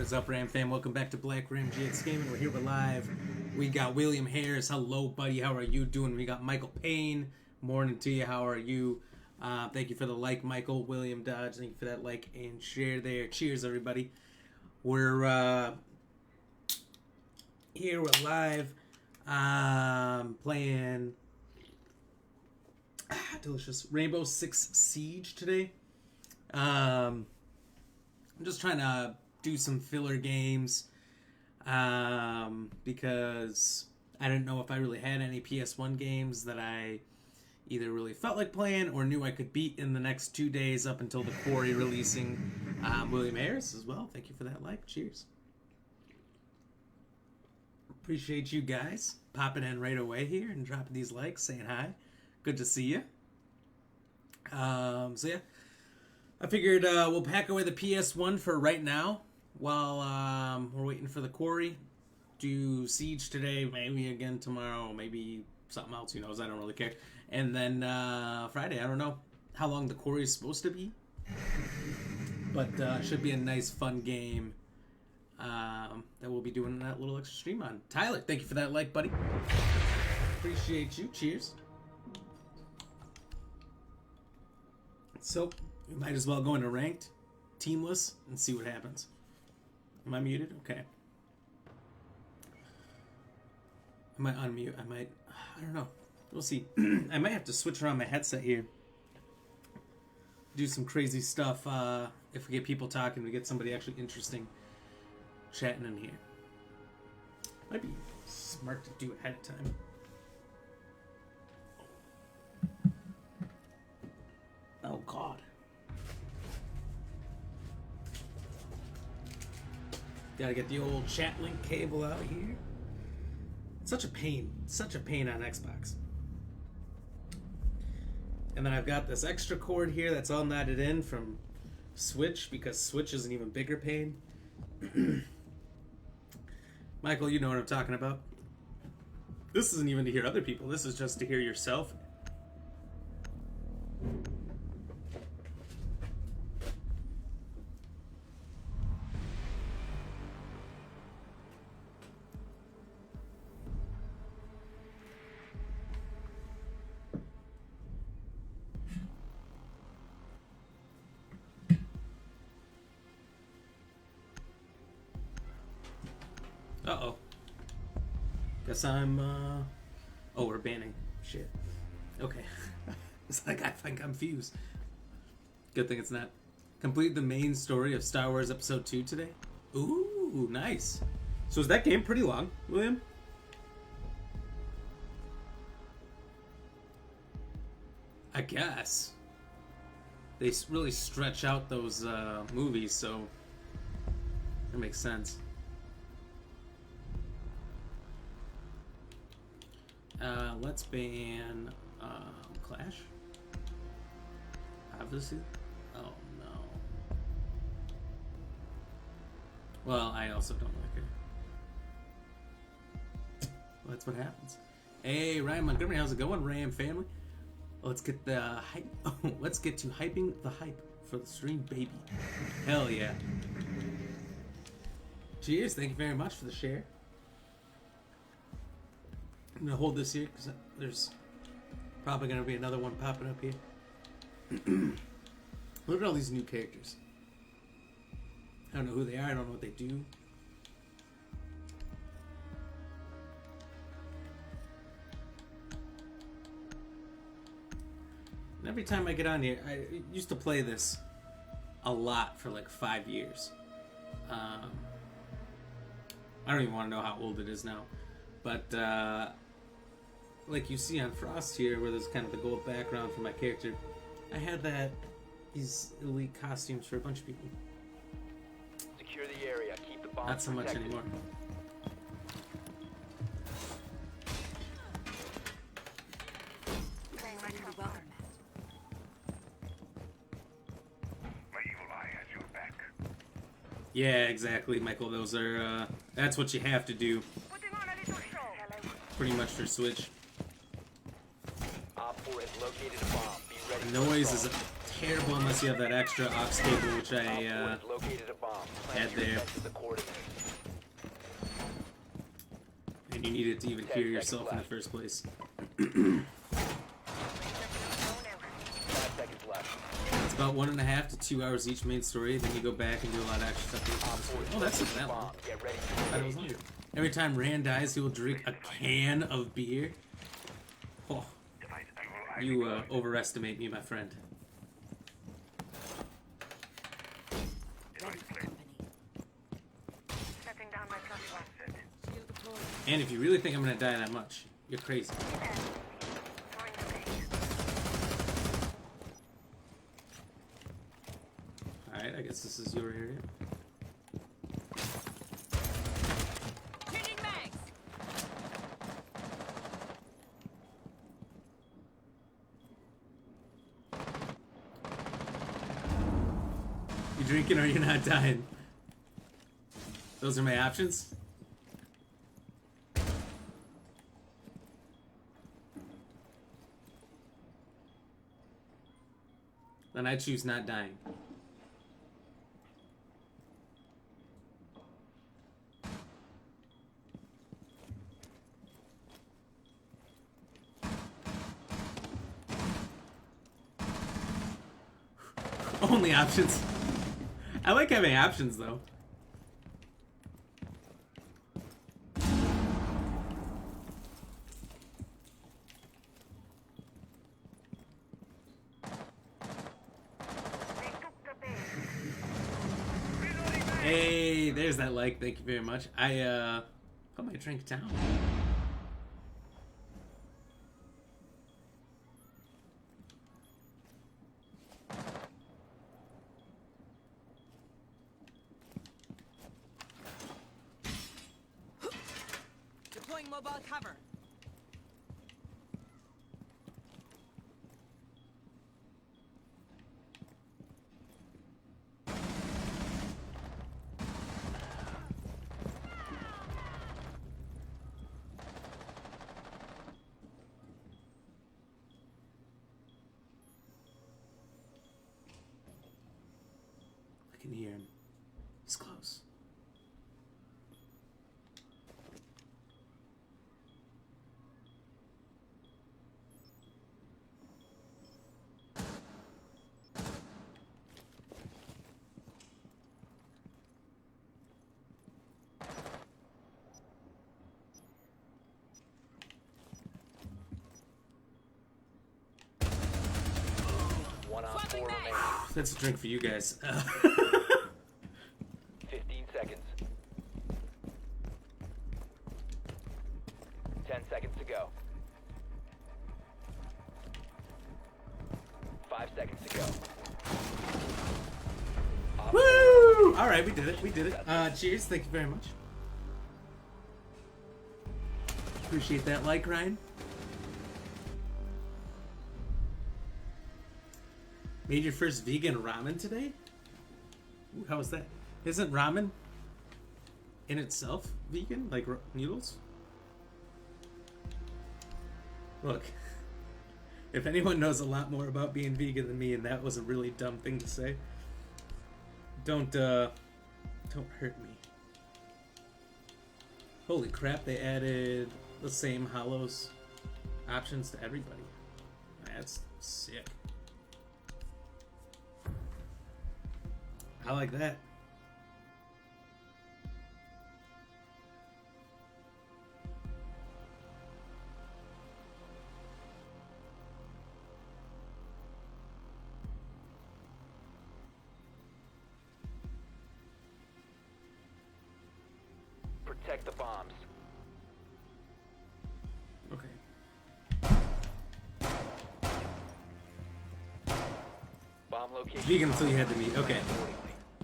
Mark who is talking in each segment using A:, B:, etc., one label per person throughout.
A: is up, Ram fam? Welcome back to Black Ram GX Gaming. We're here, we're live. We got William Harris. Hello, buddy. How are you doing? We got Michael Payne. Morning to you. How are you? Thank you for the like, Michael. William Dodge, thank you for that like and share there. Cheers, everybody. We're here, we're live. Playing delicious Rainbow Six Siege today. I'm just trying to do some filler games because I didn't know if I really had any PS1 games that I either really felt like playing or knew I could beat in the next 2 days up until the Quarry releasing. William Harris as well. Thank you for that like. Cheers. Appreciate you guys popping in right away here and dropping these likes, saying hi. Good to see you. So yeah, I figured we'll pack away the PS1 for right now while we're waiting for the Quarry. Do Siege today, maybe again tomorrow, maybe something else, who knows, I don't really care. And then Friday, I don't know how long the Quarry is supposed to be, but should be a nice fun game that we'll be doing that little extra stream on. Tyler, thank you for that like, buddy. Appreciate you. Cheers. So, we might as well go into ranked, teamless, and see what happens. Am I muted? Okay. I might unmute. I don't know. We'll see. I might have to switch around my headset here. Do some crazy stuff if we get people talking, we get somebody actually interesting chatting in here. Might be smart to do ahead of time. Oh, God. Gotta get the old chat link cable out here. It's such a pain. Such a pain on Xbox. And then I've got this extra cord here that's all knotted in from Switch, because Switch is an even bigger pain. Michael, you know what I'm talking about. This isn't even to hear other people. This is just to hear yourself. Uh-oh. Guess I'm, Oh, we're banning. Shit. Okay. It's like I think I'm fused. Good thing it's not. Complete the main story of Star Wars Episode 2 today? Ooh, nice. So is that game pretty long, William? I guess. They really stretch out those, movies, so that makes sense. Let's ban Clash. Obviously. Oh no. Well, I also don't like it. Well, that's what happens. Hey, Ryan Montgomery, how's it going, Ram family? Let's get the hype. Oh, let's get to hyping the hype for the stream, baby. Hell yeah. Cheers! Thank you very much for the share. I'm gonna hold this here because there's probably gonna be another one popping up here. Look at all these new characters. I don't know who they are. I don't know what they do. And every time I get on here, I used to play this a lot for like 5 years. I don't even want to know how old it is now, but like you see on Frost here, where there's kind of the gold background for my character, I had these elite costumes for a bunch of people.
B: Secure the area. Keep the bombs
A: Not so much
B: protected.
A: anymore. Yeah, exactly, Michael. Those are, that's what you have to do. Pretty much for Switch.
B: Op 4 has located a bomb. Be ready
A: The
B: for
A: noise is
B: assault.
A: terrible unless you have that extra aux cable, which I
B: Located a bomb.
A: had there.
B: The coordinates.
A: And you need it to even hear yourself in the first place.
B: 5 seconds left.
A: It's about 1.5 to 2 hours each main story. Then you go back and do a lot of extra stuff. Oh, that's not that long.
B: Get ready
A: I thought it was longer. Every time Rand dies, he will drink a can of beer. Oh, you overestimate me, my friend. And if you really think I'm gonna die that much, you're crazy. Alright, I guess this is your area. You drinking or you're not dying? Those are my options. Then I choose not dying. Only options. I like having options though. Hey, there's that like. Thank you very much. I put my drink down.
C: Deploying mobile cover.
A: I can hear him. He's close.
B: One on 4 remaining.
A: That's a drink for you guys.
B: 15 seconds. 10 seconds to go. 5 seconds to go.
A: Woo! All right, we did it. We did it. Cheers. Thank you very much. Appreciate that like, Ryan. Made your first vegan ramen today? Ooh, how was that? Isn't ramen in itself vegan? Like noodles? Look, if anyone knows a lot more about being vegan than me, and that was a really dumb thing to say, don't hurt me. Holy crap, they added the same hollows options to everybody. That's sick. I like that.
B: Protect the bombs.
A: Okay.
B: Bomb location.
A: Vegan until you had the meat. Okay.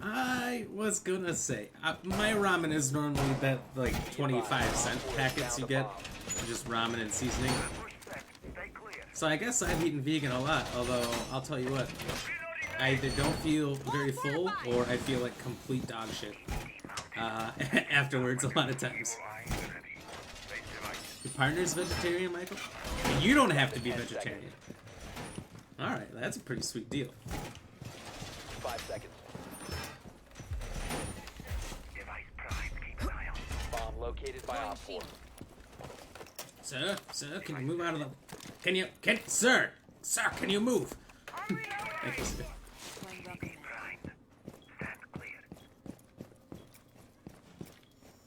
A: I was gonna say, my ramen is normally that like 25-cent packets you get, just ramen and seasoning. So I guess I've eaten vegan a lot, although I'll tell you what, I either don't feel very full or I feel like complete dog shit afterwards a lot of times. Your partner's vegetarian, Michael? You don't have to be vegetarian. Alright, that's a pretty sweet deal.
B: 5 seconds.
D: Device primed. Keep an eye on.
B: Bomb located by Op 4.
A: Sir, can you move out of the... Sir, can you move? Thank you, sir.
C: Deploying welcome mat.
D: Primed. Stand clear.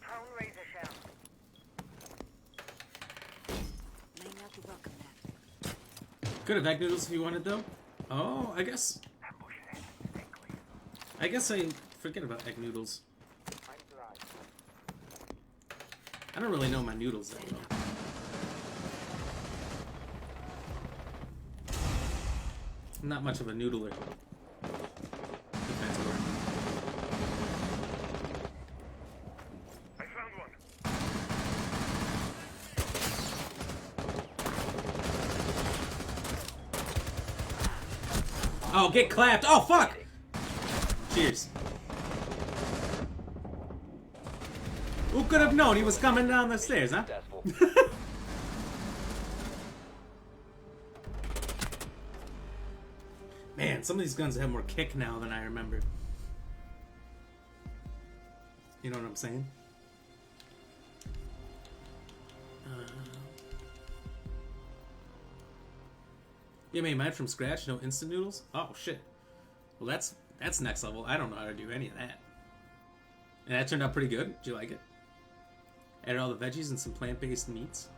D: Prone razor shell.
C: Laying out the welcome mat.
A: Could have egg noodles if you wanted, though. Oh, I guess
D: Ambush set. Stay clear.
A: I forget about egg noodles. I don't really know my noodles that well. I'm not much of a noodler. If that's a word.
D: I found one.
A: Oh, get clapped! Oh, fuck! Cheers. Who could have known he was coming down the stairs, huh?
B: Successful.
A: Man, some of these guns have more kick now than I remember. You know what I'm saying? You made mine from scratch, no instant noodles? Oh shit. Well, that's next level. I don't know how to do any of that. And that turned out pretty good. Did you like it? Added all the veggies and some plant-based meats.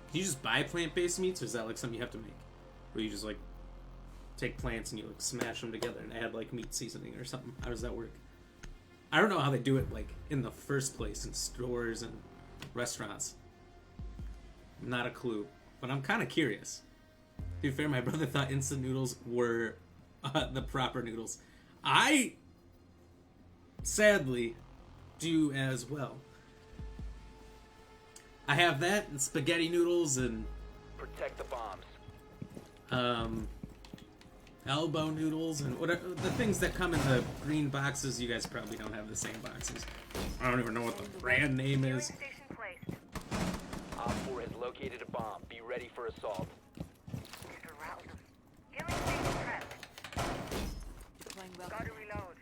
A: Can you just buy plant-based meats, or is that like something you have to make? Where you just like take plants and you like smash them together and add like meat seasoning or something? How does that work? I don't know how they do it like in the first place in stores and restaurants. Not a clue, but I'm kind of curious. To be fair, my brother thought instant noodles were the proper noodles. I sadly do as well. I have that and spaghetti noodles and
B: Protect the bombs.
A: elbow noodles and whatever the things that come in the green boxes. You guys probably don't have the same boxes. I don't even know what the brand name is.
D: Station placed.
B: Op 4 has located a bomb. Be ready for assault.
D: Get around them. Healing station trapped.
C: Deploying welcome
D: Gotta
C: mat.
D: reload.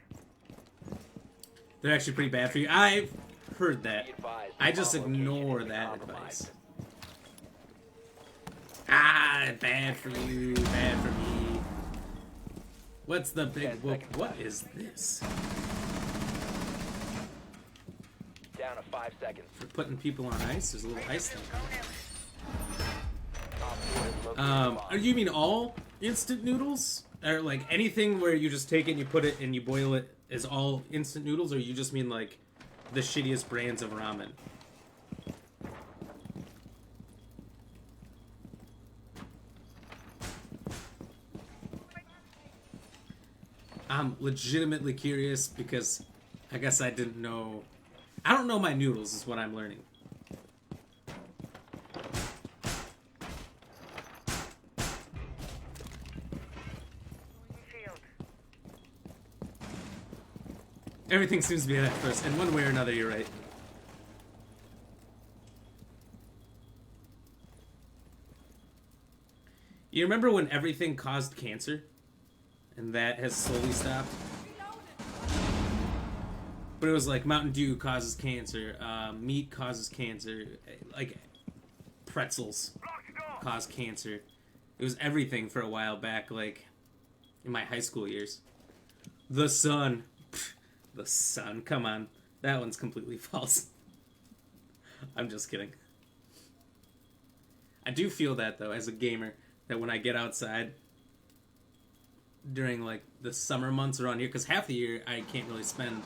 A: They're actually pretty bad for you. I've heard that.
B: Be advised,
A: I just
B: bomb location
A: ignore
B: has been
A: that
B: compromised.
A: advice. Ah, bad for you, bad for me. What's the
B: 10
A: big whoop?
B: seconds
A: What
B: left.
A: is this?
B: Down to 5 seconds.
A: For putting people on ice? There's a little ice thing.
B: Op 4 has located a bomb.
A: You mean all instant noodles? Or like anything where you just take it and you put it and you boil it is all instant noodles? Or you just mean like the shittiest brands of ramen? I'm legitimately curious because I guess I didn't know. I don't know my noodles is what I'm learning.
D: Field.
A: Everything seems to be that first. In one way or another, you're right. You remember when everything caused cancer? And that has slowly stopped? But it was like Mountain Dew causes cancer, meat causes cancer, like pretzels cause cancer. It was everything for a while back, like in my high school years. The sun. Pfft, the sun, come on. That one's completely false. I'm just kidding. I do feel that though, as a gamer, that when I get outside during like the summer months around here, because half the year I can't really spend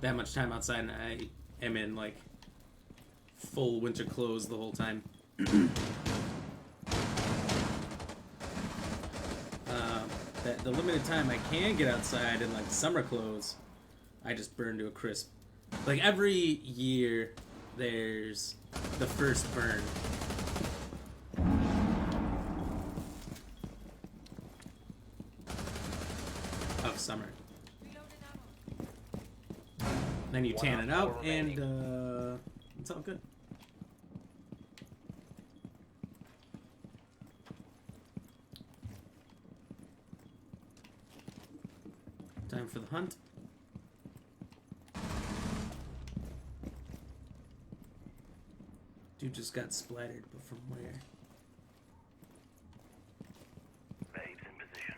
A: that much time outside, and I am in like full winter clothes the whole time. That the limited time I can get outside in like summer clothes, I just burn to a crisp. Like every year, there's the first burn. Of summer. Then you tan it out, and it's all good. Time for the hunt. Dude just got splattered, but from where?
D: Babes in position.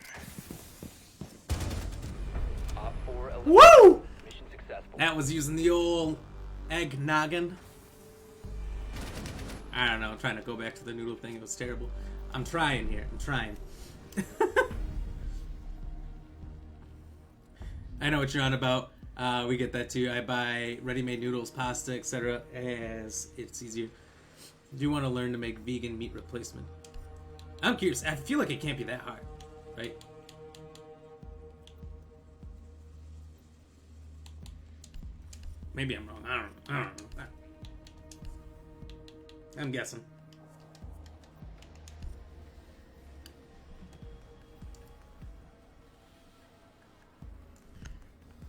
B: Op 4 eliminated.
A: Woo!
B: Mission successful.
A: That was using the old egg noggin. I don't know, I'm trying to go back to the noodle thing. It was terrible. I'm trying here. I'm trying. I know what you're on about. We get that too. I buy ready-made noodles, pasta, etc. as it's easier. Do you want to learn to make vegan meat replacement? I'm curious. I feel like it can't be that hard, right? Maybe I'm wrong. I don't know. I'm guessing.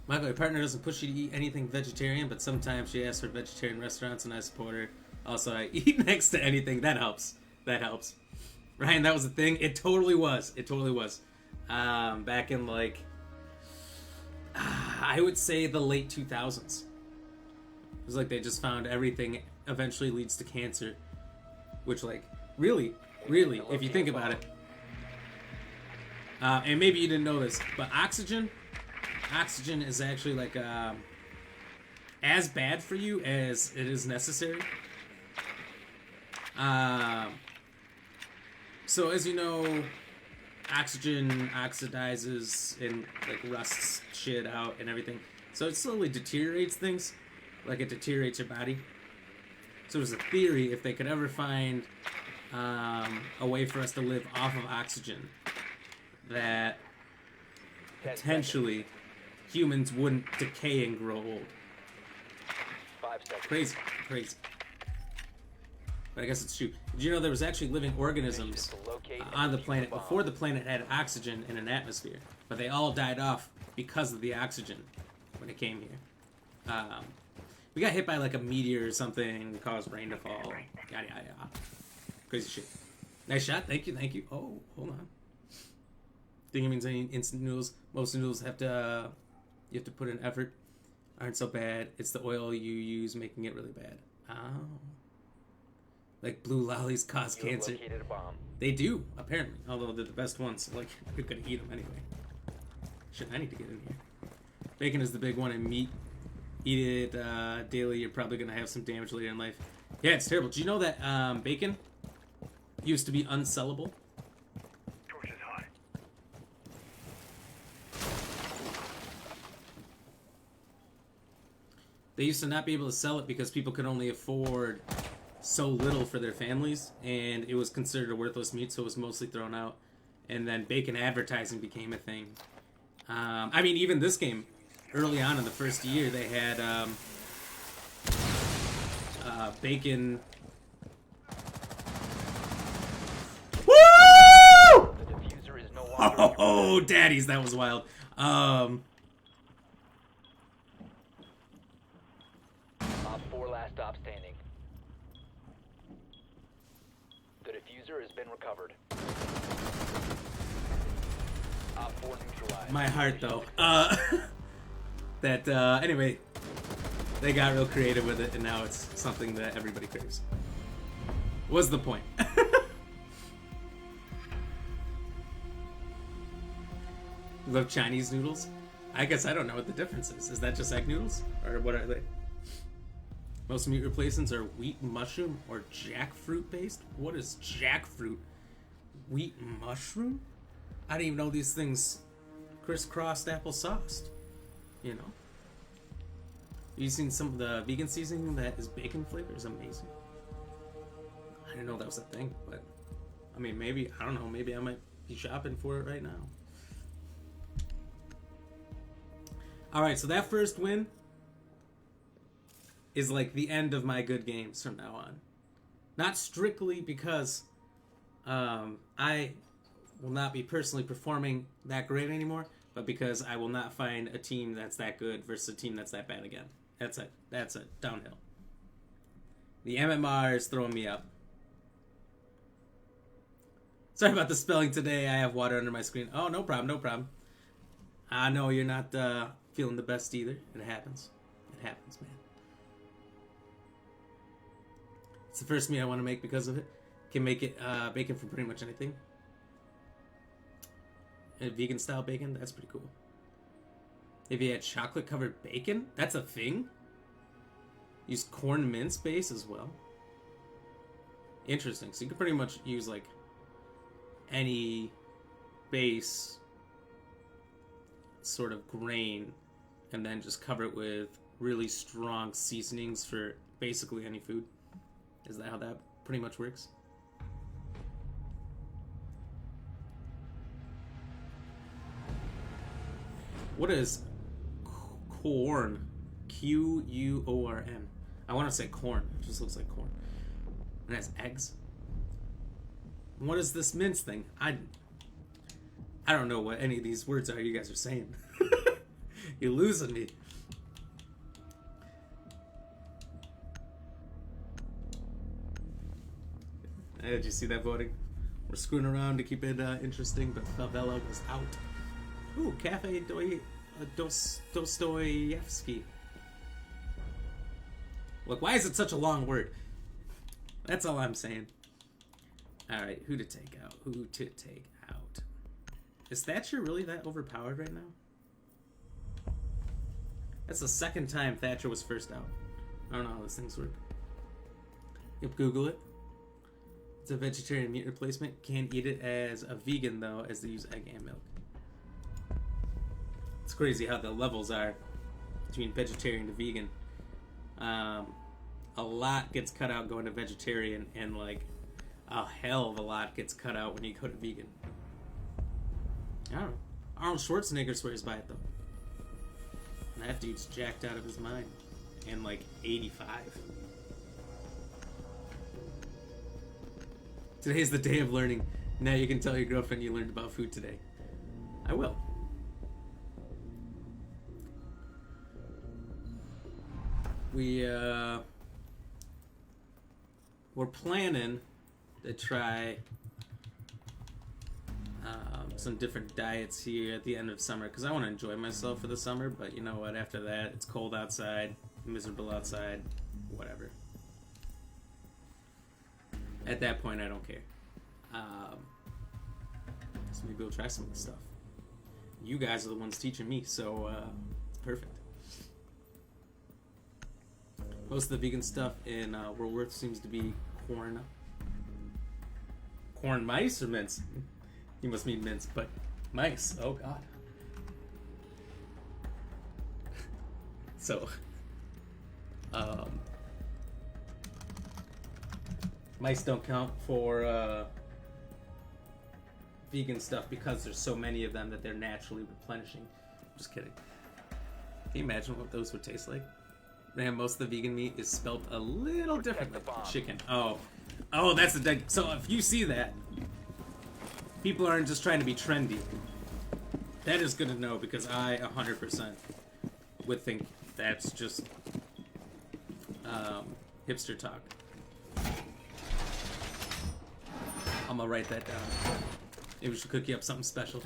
A: Michael, your partner doesn't push you to eat anything vegetarian, but sometimes she asks for vegetarian restaurants, and I support her. Also, I eat next to anything. That helps. That helps. Ryan, that was a thing. It totally was. It totally was. Back in, like, I would say the late 2000s. It was like they just found everything eventually leads to cancer. Which, like, really, if you think about it. And maybe you didn't know this, but oxygen is actually, like, as bad for you as it is necessary. So as you know, oxygen oxidizes and, like, rusts shit out and everything. So it slowly deteriorates things, like it deteriorates your body. So there's a theory, if they could ever find a way for us to live off of oxygen, that potentially humans wouldn't decay and grow old.
B: 5 seconds.
A: Crazy. But I guess it's true. Did you know there was actually living organisms on the planet before the planet had oxygen in an atmosphere? But they all died off because of the oxygen when it came here. We got hit by like a meteor or something, caused rain to fall. Yada yada yada. Crazy shit. Nice shot. Thank you. Oh, hold on. Think it means any instant noodles. Most noodles you have to put in effort. Aren't so bad. It's the oil you use making it really bad. Oh. Like blue lollies cause
B: You have
A: cancer.
B: located a bomb.
A: They do, apparently. Although they're the best ones. Like, you're gonna eat them anyway. Shit, I need to get in here. Bacon is the big one, and meat. Eat it daily. You're probably gonna have some damage later in life. Yeah, it's terrible. Do you know that bacon used to be unsellable?
D: Torch is hot.
A: They used to not be able to sell it because people could only afford so little for their families, and it was considered a worthless meat, so it was mostly thrown out. And then bacon advertising became a thing. I mean, even this game, early on in the first year, they had bacon. Woo!
B: The diffuser is no longer.
A: Oh, daddies, that was wild.
B: Op 4 last stop standing. The diffuser has been recovered. Op 4 neutralized.
A: My heart, though. Anyway, they got real creative with it, and now it's something that everybody craves. Was the point. Love Chinese noodles? I guess I don't know what the difference is. Is that just egg noodles? Or what are they? Most meat replacements are wheat mushroom or jackfruit based? What is jackfruit? Wheat mushroom? I didn't even know these things crisscrossed applesauce. You know? You seen some of the vegan seasoning that is bacon flavor? It's amazing. I didn't know that was a thing, but I mean, maybe, I don't know, maybe I might be shopping for it right now. Alright, so that first win is like the end of my good games from now on. Not strictly because I will not be personally performing that great anymore, but because I will not find a team that's that good versus a team that's that bad again. That's it. That's it. Downhill. The MMR is throwing me up. Sorry about the spelling today. I have water under my screen. Oh, no problem. No problem. I know you're not feeling the best either. It happens. It happens, man. It's the first meat I want to make because of it. Can make it bacon from pretty much anything. And vegan style bacon, that's pretty cool. If you had chocolate covered bacon, that's a thing. Use corn mince base as well. Interesting. So you can pretty much use like any base sort of grain and then just cover it with really strong seasonings for basically any food. Is that how that pretty much works? What is corn? Q-U-O-R-N. I want to say corn. It just looks like corn. And it has eggs. What is this mince thing? I don't know what any of these words are you guys are saying. You're losing me. Did you see that voting? We're screwing around to keep it interesting, but Favela was out. Ooh, Cafe Dostoyevsky. Look, why is it such a long word? That's all I'm saying. Alright, who to take out? Who to take out? Is Thatcher really that overpowered right now? That's the second time Thatcher was first out. I don't know how those things work. Yep, Google it. It's a vegetarian meat replacement. Can't eat it as a vegan, though, as they use egg and milk. It's crazy how the levels are between vegetarian to vegan. A lot gets cut out going to vegetarian, and like a hell of a lot gets cut out when you go to vegan. I don't know. Arnold Schwarzenegger swears by it though. And that dude's jacked out of his mind. And like 85. Today's the day of learning. Now you can tell your girlfriend you learned about food today. I will. We're planning to try some different diets here at the end of summer because I want to enjoy myself for the summer, but you know what, after that it's cold outside, miserable outside, whatever. At that point I don't care. So maybe we'll try some of the stuff. You guys are the ones teaching me, so it's perfect. Most of the vegan stuff in Worldworth seems to be corn. Corn mice or mince? You must mean mince, but mice. Oh god. So, mice don't count for vegan stuff because there's so many of them that they're naturally replenishing. Just kidding. Can you imagine what those would taste like? Man, most of the vegan meat is spelt a little differently. Chicken. Oh, that's the dead. So if you see that, people aren't just trying to be trendy. That is good to know because I 100% would think that's just hipster talk. I'm gonna write that down. Maybe we should cook you up something special.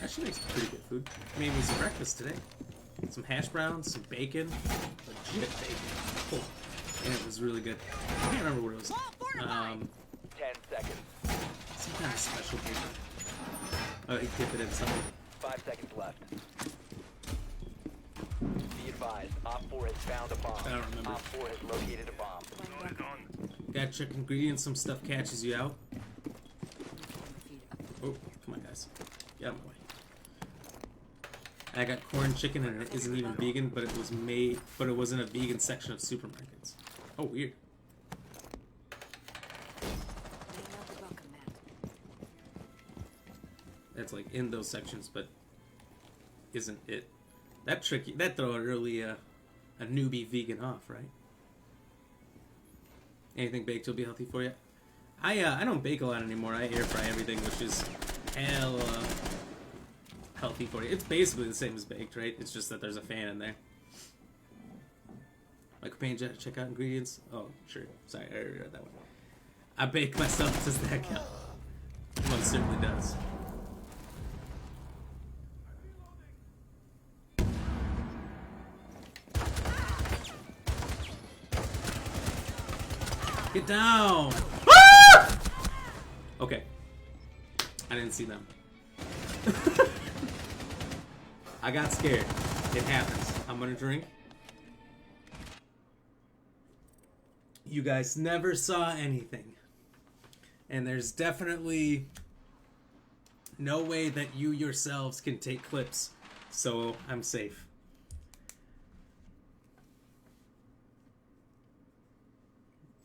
A: She makes pretty good food. Made me some breakfast today. Some hash browns, some bacon, legit bacon. Cool. And it was really good. I can't remember what it was.
B: 10 seconds.
A: Some kind of special bacon. Oh, you dip it in something.
B: 5 seconds left. Be advised, Op 4 has found a bomb.
A: I don't remember.
B: Op 4 has located a bomb.
A: Gotta check ingredients. Some stuff catches you out. Oh, come on, guys. Get out of my way. I got corn chicken and it isn't even vegan, but it was made, but it was in a vegan section of supermarkets. Oh, weird. That's like in those sections, but isn't it? That tricky. That throw really a newbie vegan off, right? Anything baked will be healthy for you. I don't bake a lot anymore. I air fry everything, which is hell healthy for you. It's basically the same as baked, right? It's just that there's a fan in there. My companion check out ingredients. Oh, sure. Sorry, I already read that one. I bake myself. Does that count? Most certainly does. Get down! Ah! Okay. I didn't see them. I got scared. It happens. I'm gonna drink. You guys never saw anything. And there's definitely no way that you yourselves can take clips. So I'm safe.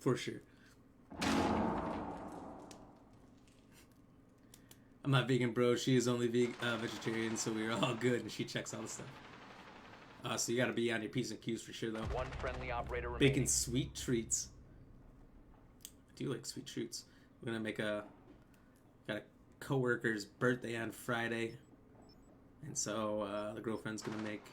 A: For sure. I'm not vegan, bro. She is only vegetarian, so we're all good, and she checks all the stuff. So you gotta be on your P's and Q's for sure, though.
B: One friendly operator remaining.
A: Baking sweet treats. I do like sweet treats. We're gonna make got a coworker's birthday on Friday, and so the girlfriend's gonna make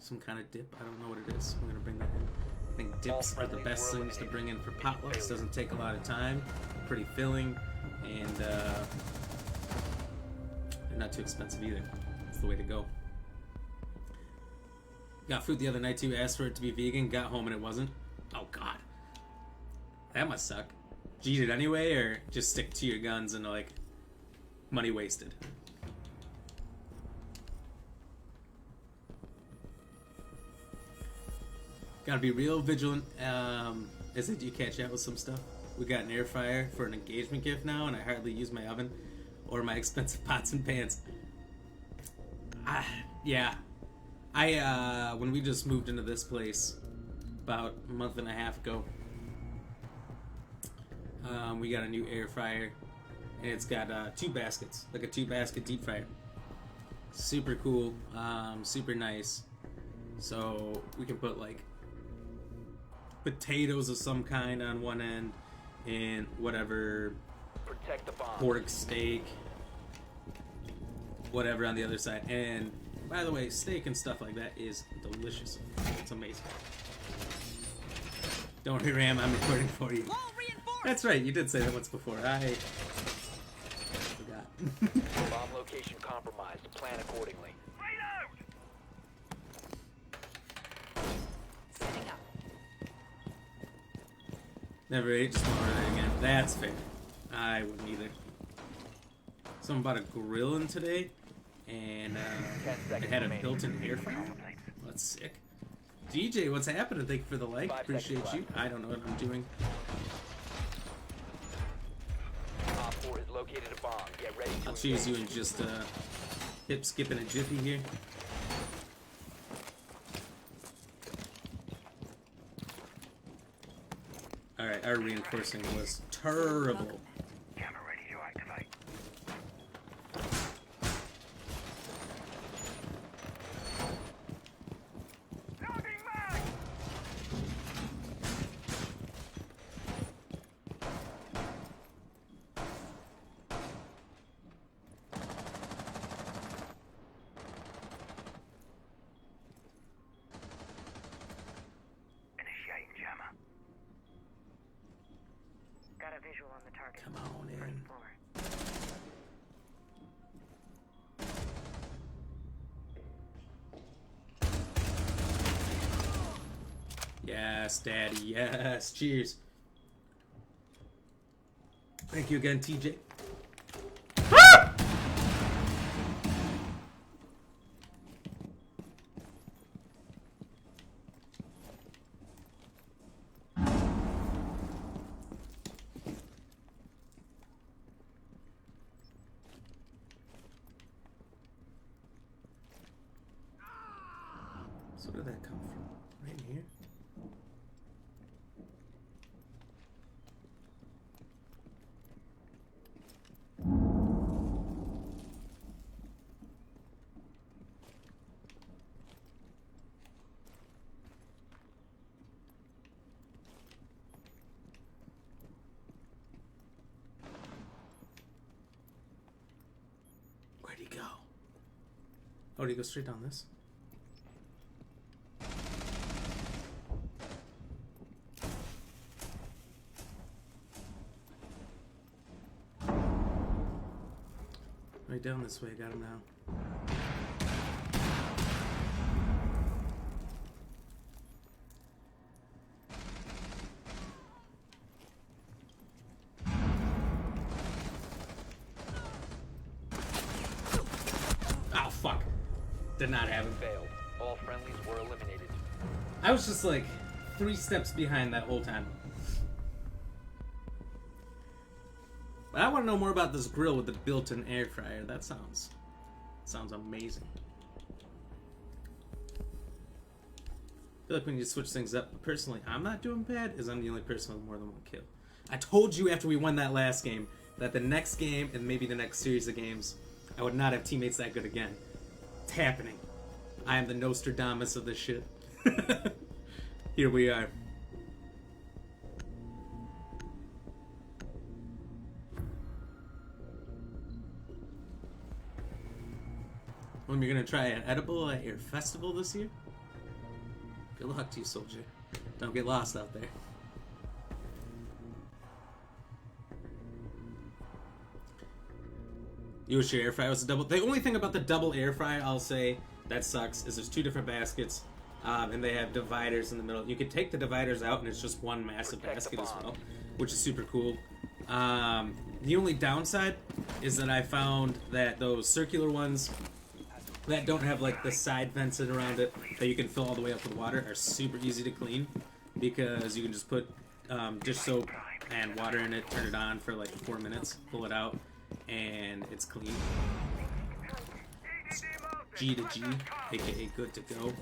A: some kind of dip. I don't know what it is. We're gonna bring that in. I think dips are the best things to bring in for potlucks. Doesn't take a lot of time. Pretty filling, and they're not too expensive either. That's the way to go. Got food the other night too. Asked for it to be vegan. Got home and it wasn't. Oh god, that must suck. Did you eat it anyway, or just stick to your guns and like money wasted? Gotta be real vigilant. Is it you catch out with some stuff? We got an air fryer for an engagement gift now, and I hardly use my oven or my expensive pots and pans. Yeah. When we just moved into this place about a month and a half ago, we got a new air fryer, and it's got 2 baskets, like a 2-basket deep fryer. Super cool, super nice. So we can put like potatoes of some kind on one end, and whatever
B: Protect the bomb.
A: pork, steak, whatever on the other side. And by the way, steak and stuff like that is delicious. It's amazing. Don't worry, Ram, I'm recording for you. That's right, you did say that once before. I forgot.
B: Bomb location compromised. Plan accordingly.
C: Setting up.
A: Never ate, just won't order it again. That's fair. I wouldn't either. Someone bought a grill in today, and
B: 10
A: it
B: seconds
A: had a
B: remaining.
A: built-in air fryer. That's sick. DJ, what's happening? Thank you for the like.
B: 5
A: Appreciate
B: seconds
A: you.
B: left.
A: I don't know what I'm doing.
B: Op 4 has located a bomb. Get ready to
A: I'll choose you
B: engage.
A: in just hip, skip, and a jiffy here. Alright, our reinforcing was terrible.
D: Camera ready to activate. Loading mag! Initiating jammer. Got a visual on the target.
A: Come on in.
D: First floor.
A: Yes, Daddy, yes. Cheers. Thank you again, TJ. So where did that come from? Right in here? Where'd he go? Oh, did he go straight down this? Right down this way, got him now. Did not happen.
B: Failed. All friendlies were eliminated.
A: I was just like 3 steps behind that whole time. But I want to know more about this grill with the built-in air fryer. That sounds amazing. I feel like we need to switch things up. But personally, I'm not doing bad, as I'm the only person with more than 1 kill. I told you after we won that last game that the next game and maybe the next series of games, I would not have teammates that good again. It's happening. I am the Nostradamus of this shit. Here we are. When you're gonna try an edible at your festival this year? Good luck to you, soldier. Don't get lost out there. You wish your air fryer was a double. The only thing about the double air fryer, I'll say, that sucks, is there's 2 different baskets, and they have dividers in the middle. You could take the dividers out, and it's just one massive basket as well, which is super cool. The only downside is that I found that those circular ones that don't have like the side vents around it that you can fill all the way up with water are super easy to clean, because you can just put dish soap and water in it, turn it on for like 4 minutes, pull it out, and it's clean. It's G to G, aka good to go.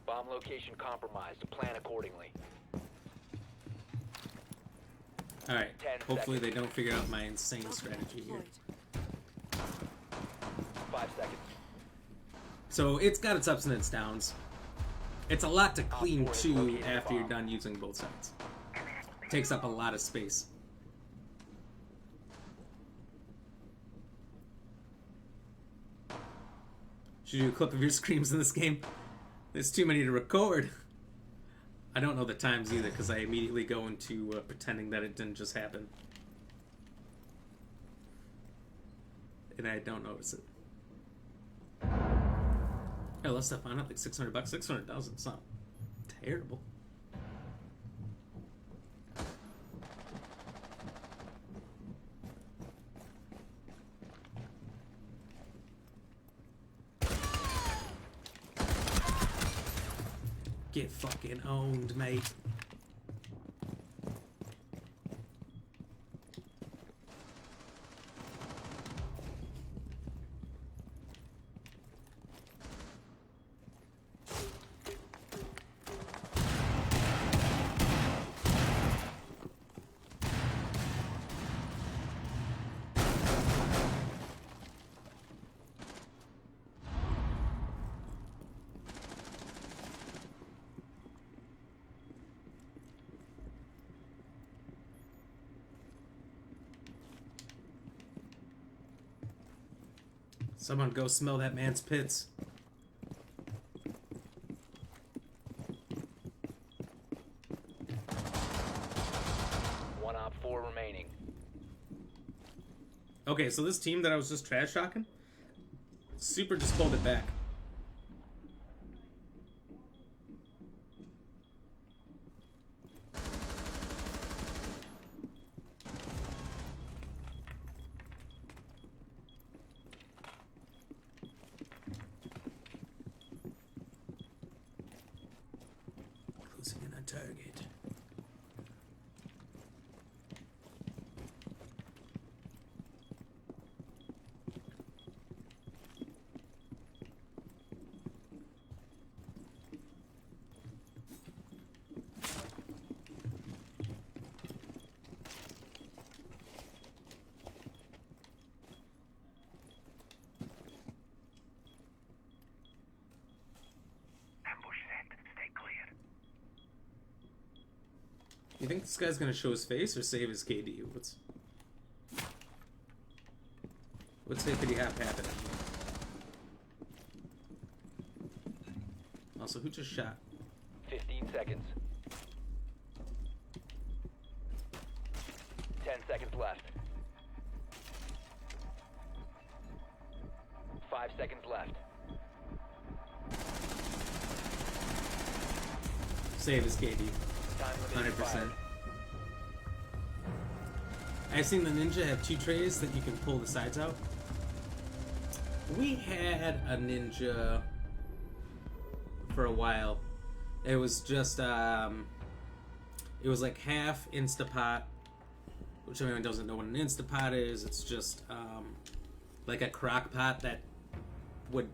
B: Bomb location compromised. Plan accordingly.
A: Alright,
B: 10
A: hopefully they
B: seconds.
A: don't figure out my insane strategy here.
B: 5 seconds.
A: So it's got its ups and its downs. It's a lot to clean too after you're done using both sides. Takes up a lot of space. Should you do a clip of your screams in this game? There's too many to record. I don't know the times either, because I immediately go into pretending that it didn't just happen. And I don't notice it. Yeah, let's stuff on it, like $600. 600,000, it's not terrible. Get fucking owned, mate. Someone go smell that man's pits.
B: One op 4 remaining.
A: Okay, so this team that I was just trash talking, super just pulled it back. Closing in on target.
D: Ambush set. Stay clear.
A: You think this guy's gonna show his face or save his KD? What's hippity hop happening? Also, who just shot?
B: 15 seconds. 10 seconds left. 5 seconds left.
A: Save his KD.
B: Time limit
A: 100%.
B: expired.
A: I've seen the Ninja have 2 trays that you can pull the sides out. we had a ninja for a while. It was just it was like half Instapot, which if anyone doesn't know what an Instapot is, it's just like a crock pot that would,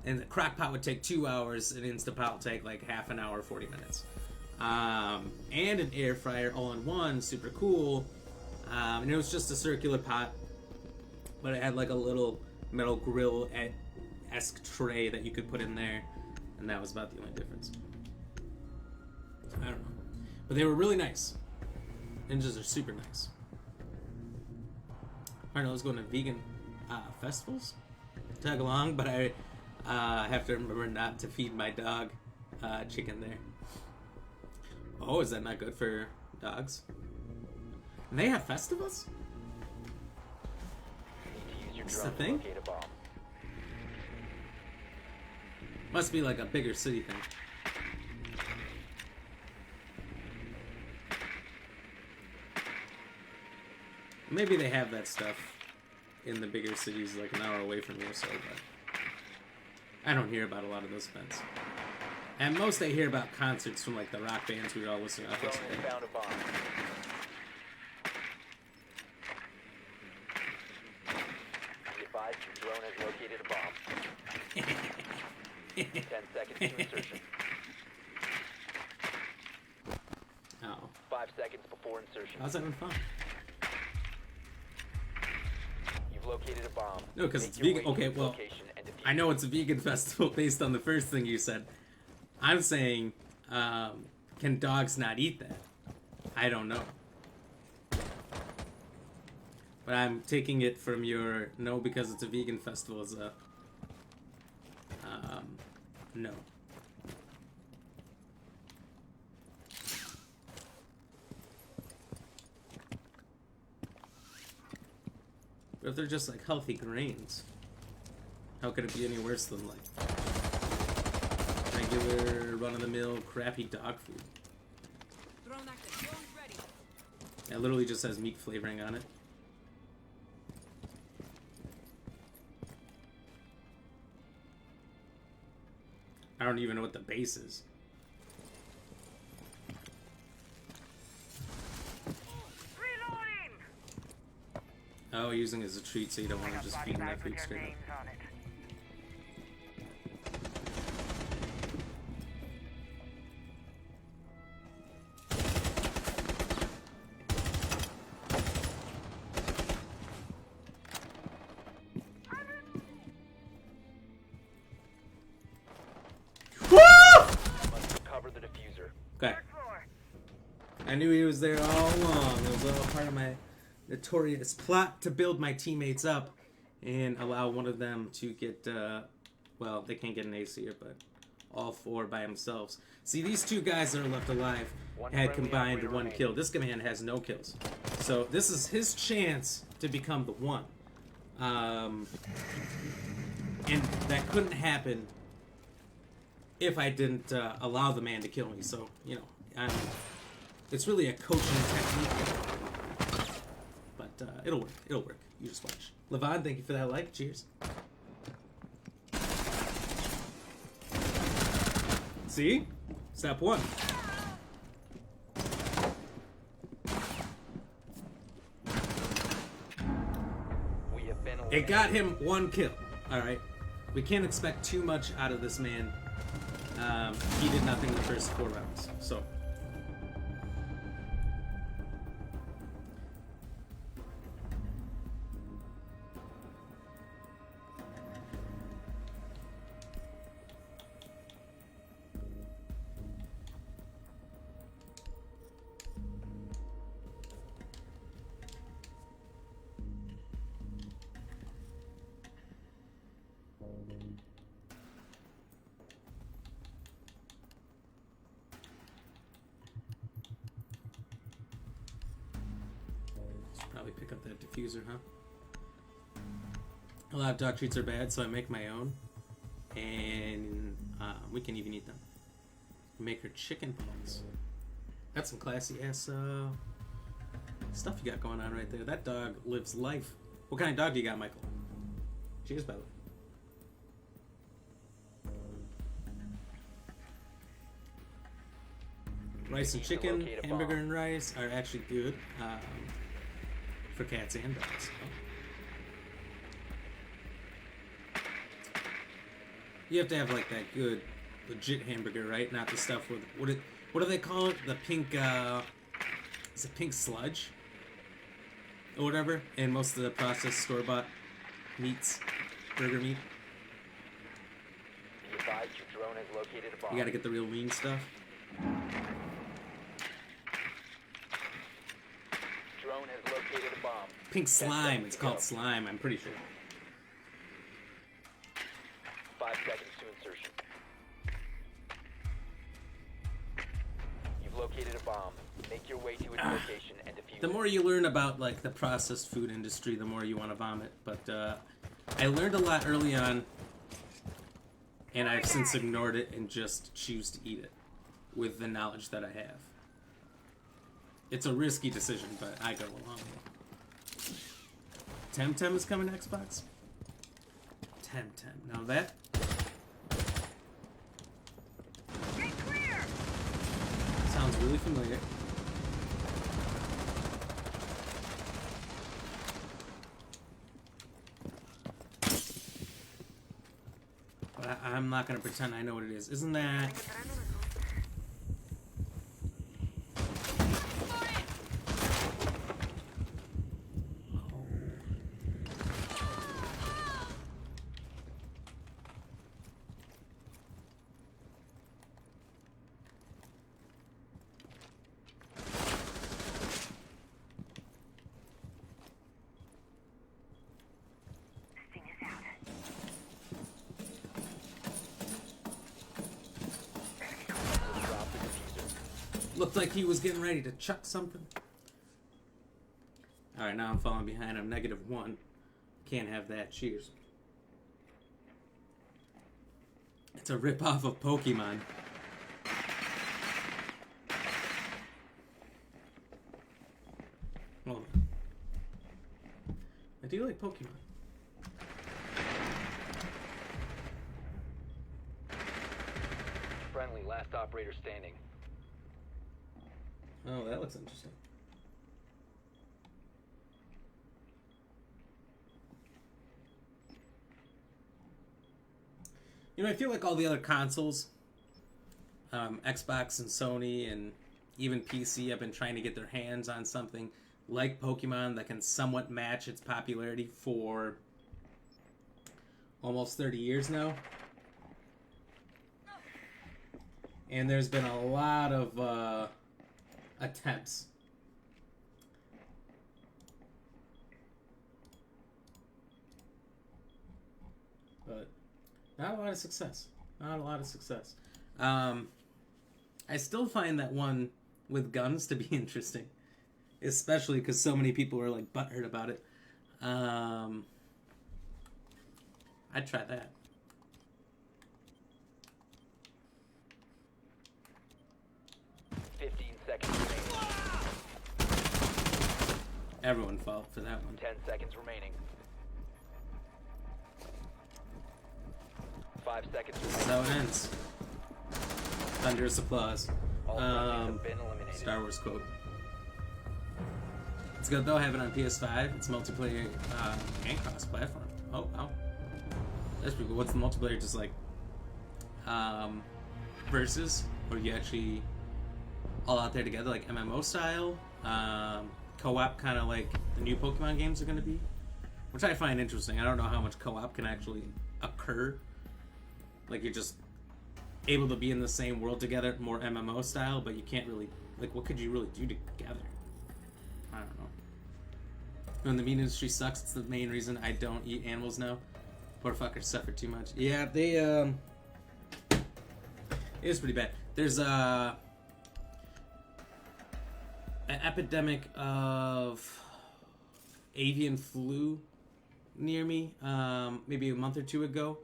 A: and the crock pot would take 2 hours, an Instapot would take like half an hour, 40 minutes. And an air fryer all in one, super cool. And it was just a circular pot, but it had like a little metal grill-esque tray that you could put in there, and that was about the only difference. I don't know. But they were really nice. Ninjas are super nice. Alright, let's go to vegan festivals. Tag along, but I have to remember not to feed my dog chicken there. Oh, is that not good for dogs? And they have festivals?
B: Use
A: Is
B: your
A: that a
B: drone to
A: thing?
B: locate a bomb.
A: Must be like a bigger city thing. Maybe they have that stuff in the bigger cities like an hour away from here, so but I don't hear about a lot of those events. At most I hear about concerts from like the rock bands we were all listening to.
B: Drone has found a bomb. Be advised, your drone has located a bomb. 10 seconds to insertion.
A: Oh.
B: 5 seconds before insertion.
A: How's that been fun?
B: You've located a bomb.
A: No, 'cause
B: Make
A: it's
B: your
A: vegan.
B: way to
A: Okay,
B: its
A: well,
B: location and defuse
A: I know it's a vegan festival based on the first thing you said. I'm saying, can dogs not eat that? I don't know. But I'm taking it from your no because it's a vegan festival as a no. But if they're just like healthy grains, how could it be any worse than like regular run-of-the-mill crappy dog food?
C: Drone active. Drone's ready.
A: It literally just has meat flavoring on it. I don't even know what the base is.
D: Reloading!
A: Oh, using it as a treat, so you don't want
D: I
A: to
D: got
A: just
D: body
A: feed them that
D: bags with
A: food
D: your
A: straight up.
D: names on it.
B: must recover the diffuser.
A: Okay.
D: Third floor.
A: I knew he was there all along. It was all part of my notorious plot to build my teammates up and allow one of them to get, well, they can't get an ace here, but all four by themselves. See, these two guys that are left alive had combined one kill. This man has no kills. So this is his chance to become the one. And that couldn't happen if I didn't allow the man to kill me. So, you know, it's really a coaching technique. But it'll work. It'll work. You just watch. Levon, thank you for that like. Cheers. See? Step one.
B: We have been
A: It got him one kill. Alright. We can't expect too much out of this man. He did nothing the first 4 rounds. So. Probably pick up that diffuser, huh? A lot of dog treats are bad, so I make my own. And we can even eat them. Make her chicken paws. That's some classy ass stuff you got going on right there. That dog lives life. What kind of dog do you got, Michael? Cheers, by the way. Rice and
B: Need to
A: chicken,
B: locate a
A: hamburger
B: bomb.
A: and rice are actually good for cats and dogs. So. You have to have like that good, legit hamburger, right? Not the stuff with what do they call it? The pink, is it pink sludge or whatever? And most of the processed store-bought meats, burger meat.
B: Be advised your drone has located a bomb.
A: You got to get the real lean stuff.
B: Drone has located a bomb.
A: Pink
B: 10
A: slime.
B: seconds
A: It's
B: to
A: called
B: go.
A: slime. I'm pretty sure.
B: 5 seconds to insertion. You've located a bomb. Make your way to its location and defuse
A: The
B: it.
A: more you learn about like the processed food industry, the more you want to vomit. But I learned a lot early on, and I've since ignored it and just choose to eat it with the knowledge that I have. It's a risky decision, but I go along with it. Temtem is coming to Xbox. Temtem. Now that
D: Get clear!
A: sounds really familiar. But I'm not gonna pretend I know what it is. Isn't that?
D: Sting is out.
B: Drop the diffuser.
A: Looked like he was getting ready to chuck something. Alright, now I'm falling behind. I'm -1. Can't have that. Cheers. It's a rip-off of Pokemon. Hold on. I do like Pokemon.
B: Friendly, last operator standing.
A: Oh, that looks interesting. You know, I feel like all the other consoles, Xbox and Sony and even PC, have been trying to get their hands on something like Pokemon that can somewhat match its popularity for almost 30 years now. And there's been a lot of attempts. But not a lot of success. Not a lot of success. I still find that one with guns to be interesting, especially because so many people are like butthurt about it. I'd try that.
B: Seconds remaining.
A: Everyone fought for that one.
B: 10 seconds remaining. 5 seconds
A: That's
B: remaining.
A: how it ends. Thunderous applause.
B: All friendlies have been eliminated.
A: Star Wars quote. It's good though. I have it on PS5. It's multiplayer and cross-platform. Oh, wow. That's pretty cool. What's the multiplayer? Just like versus, or you actually all out there together, like MMO style, co-op, kind of like the new Pokemon games are going to be, which I find interesting. I don't know how much co-op can actually occur. Like you're just able to be in the same world together, more MMO style, but you can't really, like, what could you really do together? I don't know. When the meat industry sucks, it's the main reason I don't eat animals now. Poor fuckers suffer too much. Yeah, they, it is pretty bad. There's an epidemic of avian flu near me, maybe a month or two ago,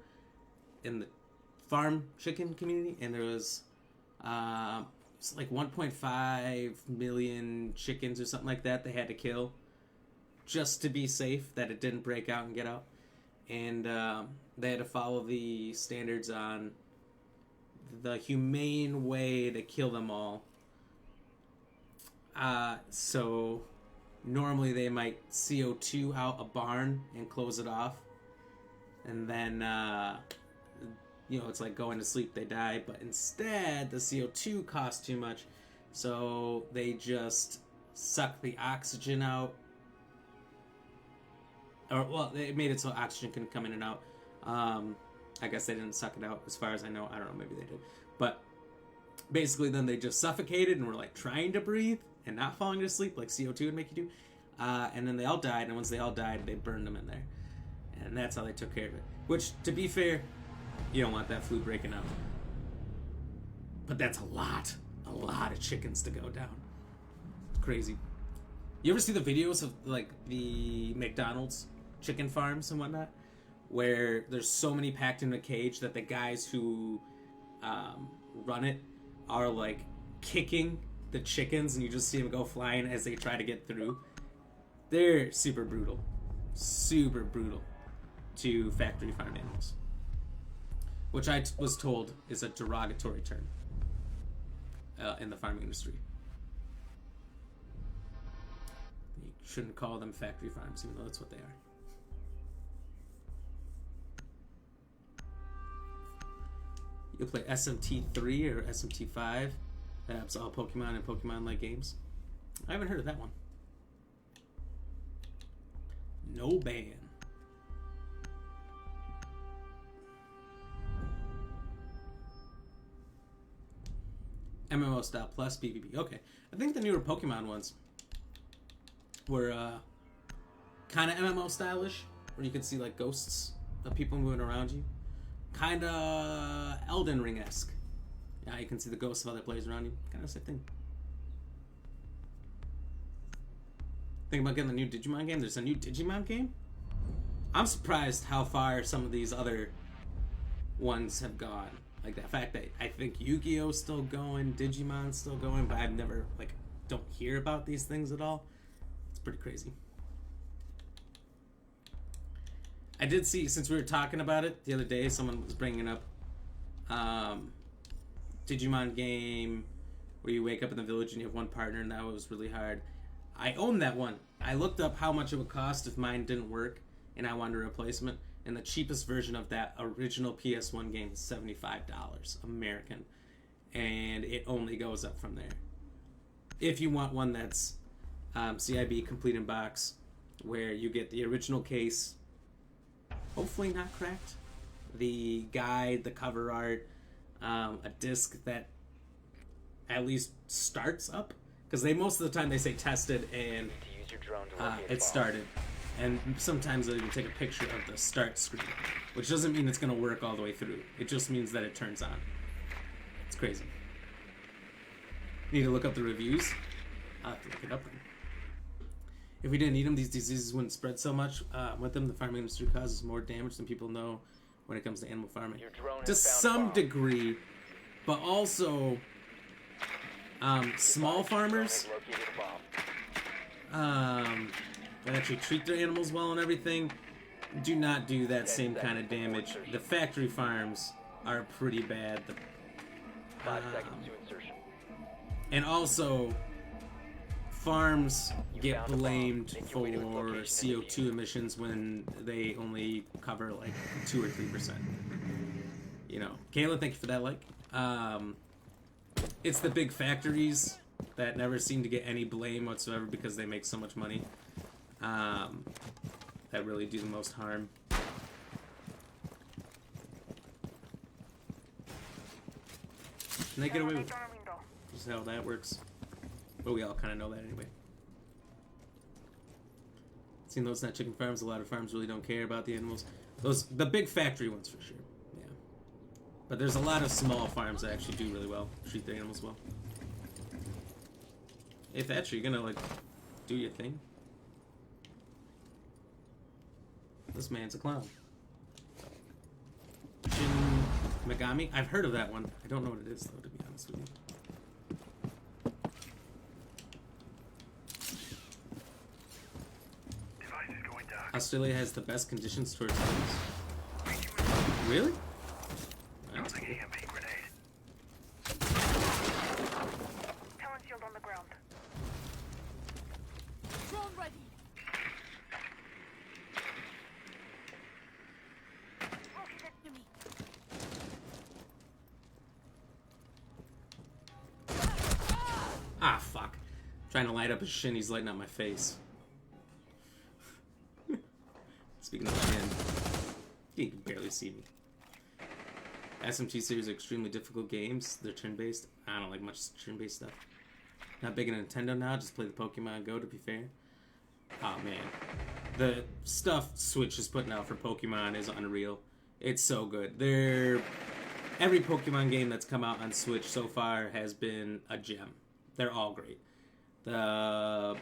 A: in the farm chicken community, and there was it's like 1.5 million chickens or something like that they had to kill just to be safe that it didn't break out and get out, and they had to follow the standards on the humane way to kill them all So normally they might CO2 out a barn and close it off, and then it's like going to sleep, they die. But instead, the CO2 costs too much, so they just suck the oxygen out. Or, well, they made it so oxygen can come in and out. I guess they didn't suck it out, as far as I know. I don't know, maybe they did. But basically, then they just suffocated and were like trying to breathe and not falling to sleep, like CO2 would make you do. And then they all died, and once they all died, they burned them in there. And that's how they took care of it. Which, to be fair, you don't want that flu breaking out. But that's a lot of chickens to go down. It's crazy. You ever see the videos of, like, the McDonald's chicken farms and whatnot? Where there's so many packed in a cage that the guys who run it are, like, kicking the chickens, and you just see them go flying as they try to get through. They're super brutal to factory farm animals, which I was told is a derogatory term in the farming industry. You shouldn't call them factory farms, even though that's what they are. You play SMT3 or SMT5. That's all Pokemon and Pokemon-like games. I haven't heard of that one. No ban. MMO style plus PvP. Okay. I think the newer Pokemon ones were kind of MMO stylish, where you could see like ghosts of people moving around you. Kind of Elden Ring-esque. Yeah, you can see the ghosts of other players around you. Kind of the same thing. Think about getting the new Digimon game. There's a new Digimon game. I'm surprised how far some of these other ones have gone. Like the fact that I think Yu-Gi-Oh's still going, Digimon's still going, but I've never, like, don't hear about these things at all. It's pretty crazy. I did see, since we were talking about it the other day, someone was bringing up Digimon game where you wake up in the village and you have one partner, and that was really hard. I own that one. I looked up how much it would cost if mine didn't work and I wanted a replacement, and the cheapest version of that original PS1 game is $75 American, and it only goes up from there. If you want one that's CIB complete in box, where you get the original case, hopefully not cracked, the guide, the cover art, a disc that at least starts up, because they most of the time they say tested and
B: To use your drone to locate a
A: it
B: bomb.
A: started, and sometimes they'll even take a picture of the start screen, which doesn't mean it's going to work all the way through. It just means that it turns on. It's crazy. Need to look up the reviews. I'll have to look it up then. If we didn't need them, these diseases wouldn't spread so much. With them, the farming industry causes more damage than people know when it comes to animal farming.
B: Your drone
A: To
B: has found a
A: some
B: bomb.
A: degree, but also small farmers
B: Drone has located a bomb.
A: that actually treat their animals well and everything do not do that same kind of damage. The factory farms are pretty bad.
B: 5 seconds to insertion.
A: And also, farms get
B: found a bomb.
A: blamed
B: Make
A: for
B: your way to its location and
A: CO2 emissions when they only cover like 2 or 3%. You know, Kayla, thank you for that like. It's the big factories that never seem to get any blame whatsoever because they make so much money. That really do the most harm. And they get away with it. Just how that works. But we all kind of know that anyway. Seen those net chicken farms. A lot of farms really don't care about the animals. The big factory ones for sure. Yeah. But there's a lot of small farms that actually do really well, treat their animals well. Hey Thatcher, you gonna like do your thing? This man's a clown. Shin Megami? I've heard of that one. I don't know what it is though, to be honest with you. Australia has the best conditions towards animals. Really? That's cool.
D: Talent shield on the ground.
C: Drone ready. Enemy.
A: Ah, fuck. Trying to light up his shin, he's lighting up my face. Speaking of shin, you can barely see me. SMT series are extremely difficult games. They're turn-based. I don't like much turn-based stuff. Not big into Nintendo now, just play the Pokemon Go, to be fair. Oh, man. The stuff Switch is putting out for Pokemon is unreal. It's so good. Every Pokemon game that's come out on Switch so far has been a gem. They're all great. The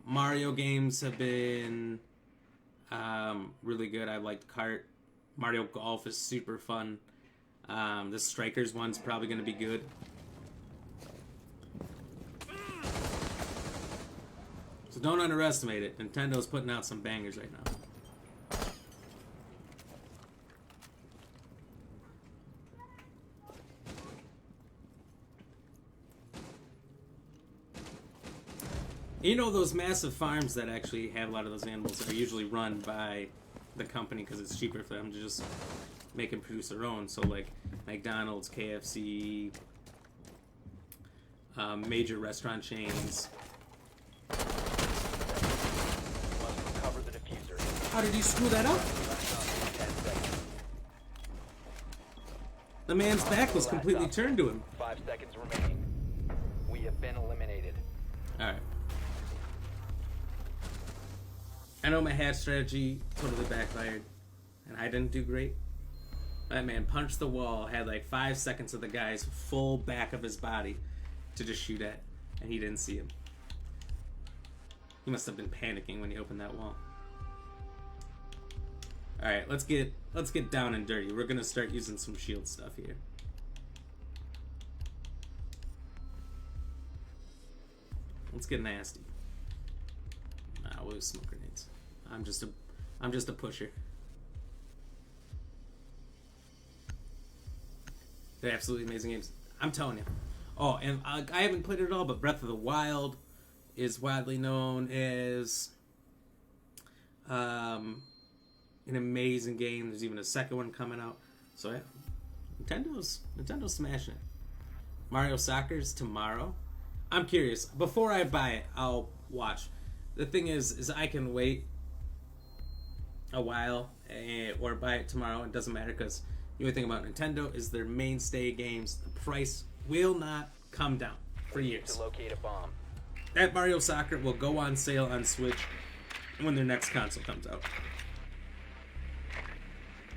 A: Mario games have been really good. I liked Kart. Mario Golf is super fun. The Strikers one's probably going to be good. So don't underestimate it. Nintendo's putting out some bangers right now. You know, those massive farms that actually have a lot of those animals are usually run by the company because it's cheaper for them to just make and produce their own. So, like McDonald's, KFC, major restaurant chains.
B: Cover the diffuser.
A: How did you screw that up?
B: 10 seconds.
A: The man's back was completely turned to him.
B: 5 seconds remaining. We have been eliminated.
A: Alright. I know my hat strategy totally backfired, and I didn't do great. That man punched the wall, had like 5 seconds of the guy's full back of his body to just shoot at, and he didn't see him. He must have been panicking when he opened that wall. Alright, let's get down and dirty. We're gonna start using some shield stuff here. Let's get nasty. Nah, we'll use smoke grenades. I'm just a pusher. They're absolutely amazing games. I'm telling you. Oh, and I haven't played it at all, but Breath of the Wild is widely known as an amazing game. There's even a second one coming out. So yeah, Nintendo's smashing it. Mario Soccer's tomorrow. I'm curious. Before I buy it, I'll watch. The thing is I can wait a while or buy it tomorrow. It doesn't matter because the only thing about Nintendo is their mainstay games. The price will not come down for years.
B: To locate a bomb.
A: That Mario Soccer will go on sale on Switch when their next console comes out.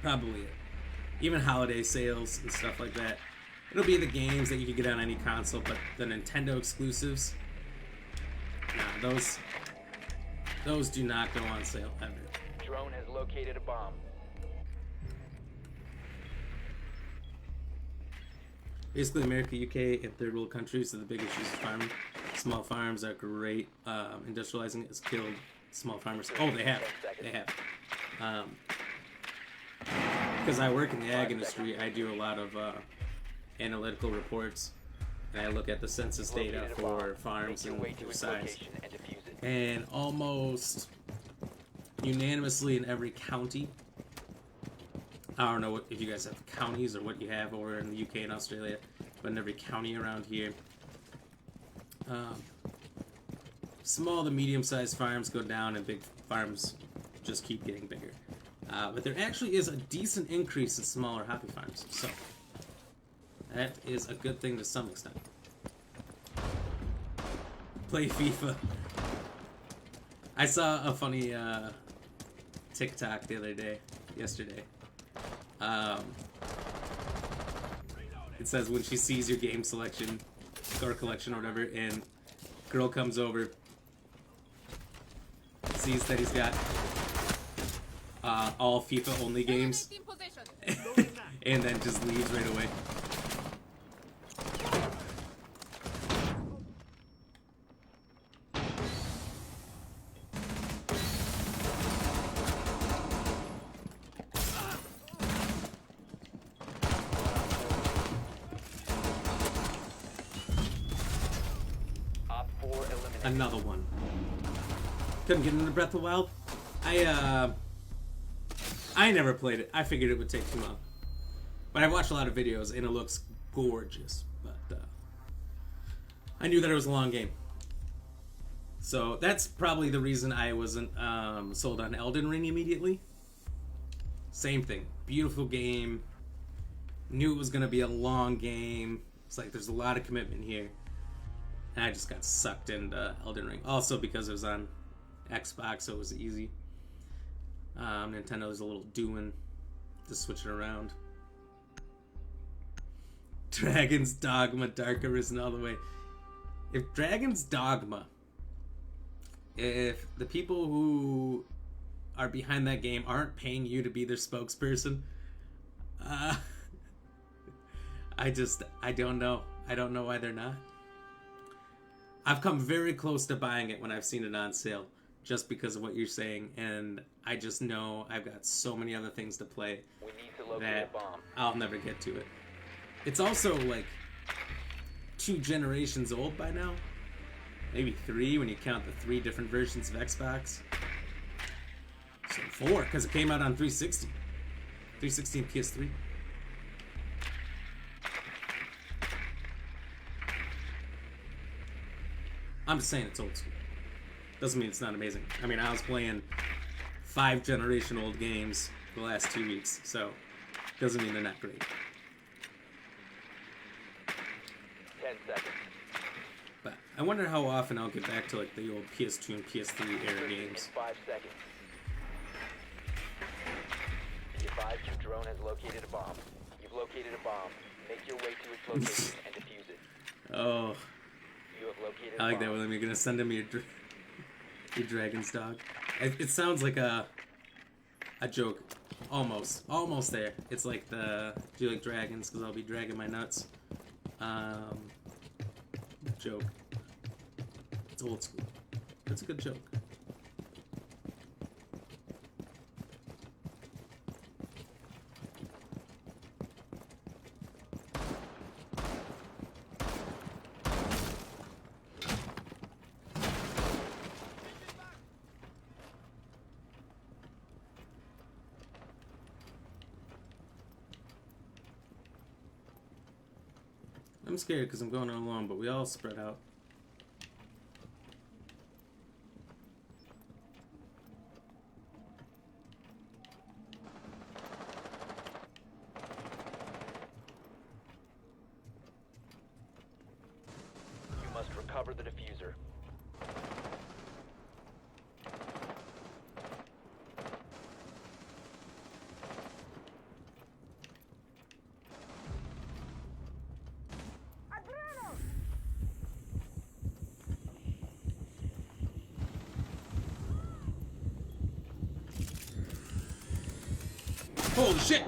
A: Probably it. Even holiday sales and stuff like that. It'll be the games that you can get on any console, but the Nintendo exclusives, nah, those do not go on sale ever.
B: Drone has located a bomb.
A: Basically, America, UK, and third world countries are the big issues with farming. Small farms are great. Industrializing it has killed small farmers. Oh, they have. They have. Because I work in the ag industry, I do a lot of analytical reports, and I look at the census data for farms and their size. And almost unanimously in every county, I don't know if you guys have counties or what you have over in the UK and Australia, but in every county around here, small to medium-sized farms go down and big farms just keep getting bigger. But there actually is a decent increase in smaller hobby farms, so that is a good thing to some extent. Play FIFA. I saw a funny TikTok the other day, yesterday. It says when she sees your game selection or collection or whatever, and girl comes over, sees that he's got all FIFA only games, and then just leaves right away. Another one. Couldn't get into Breath of the Wild. I never played it. I figured it would take too long. But I've watched a lot of videos and it looks gorgeous. But I knew that it was a long game. So that's probably the reason I wasn't sold on Elden Ring immediately. Same thing. Beautiful game. Knew it was going to be a long game. It's like there's a lot of commitment here. And I just got sucked into Elden Ring. Also because it was on Xbox, so it was easy. Nintendo's a little doing to switch it around. Dragon's Dogma, Dark Arisen all the way. If Dragon's Dogma, if the people who are behind that game aren't paying you to be their spokesperson, I don't know. I don't know why they're not. I've come very close to buying it when I've seen it on sale, just because of what you're saying, and I just know I've got so many other things to play
B: We need to locate
A: that
B: a bomb.
A: I'll never get to it. It's also like 2 generations old by now. Maybe 3 when you count the 3 different versions of Xbox. So 4, because it came out on 360. 360 and PS3. I'm just saying it's old school. Doesn't mean it's not amazing. I mean, I was playing 5 generation old games the last 2 weeks, so doesn't mean they're not great.
B: 10 seconds.
A: But I wonder how often I'll get back to like the old PS2 and PS3 era games.
B: 5 seconds. Be advised your drone has located a bomb. You've located a bomb. Make your way to its location and defuse it.
A: Oh,
B: You have located
A: I like
B: a
A: that
B: bomb.
A: one. You're gonna send him your dragon's dog. It sounds like a joke. Almost there. It's like the do you like dragons? Because I'll be dragging my nuts. Joke. It's old school. It's a good joke. I'm scared because I'm going alone, but we all spread out.
B: You must recover the diffuser.
A: Holy shit!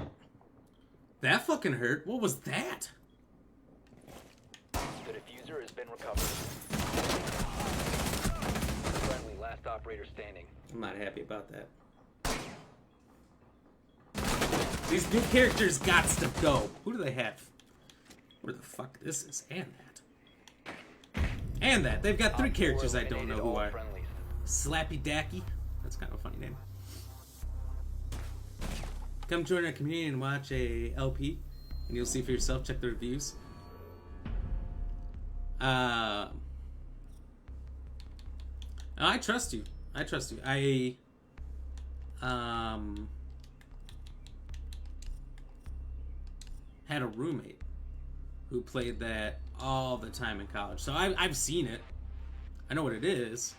A: That fucking hurt. What was that?
B: The diffuser has been recovered. Friendly, last operator standing.
A: I'm not happy about that. These new characters gots to go. Who do they have? Where the fuck this is? And that. And that. They've got 3 characters I don't know who are.
B: Friendlies.
A: Slappy Dacky. That's kind of a funny name. Come join our community and watch a LP, and you'll see for yourself. Check the reviews. I trust you. I trust you. I had a roommate who played that all the time in college, so I've seen it. I know what it is.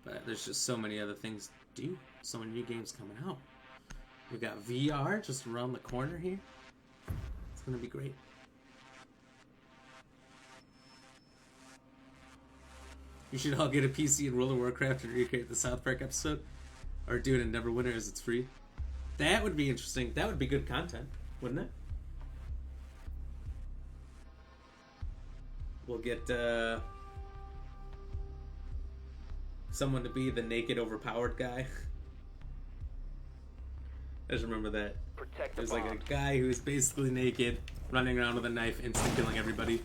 A: But there's just so many other things to do. So many new games coming out. We got VR just around the corner here. It's gonna be great. You should all get a PC in World of Warcraft and recreate the South Park episode. Or do it in Neverwinter as it's free. That would be interesting. That would be good content, wouldn't it? We'll get someone to be the naked, overpowered guy. I just remember that.
B: Protect the
A: There's like a
B: bomb.
A: guy who's basically naked, running around with a knife, instant killing everybody.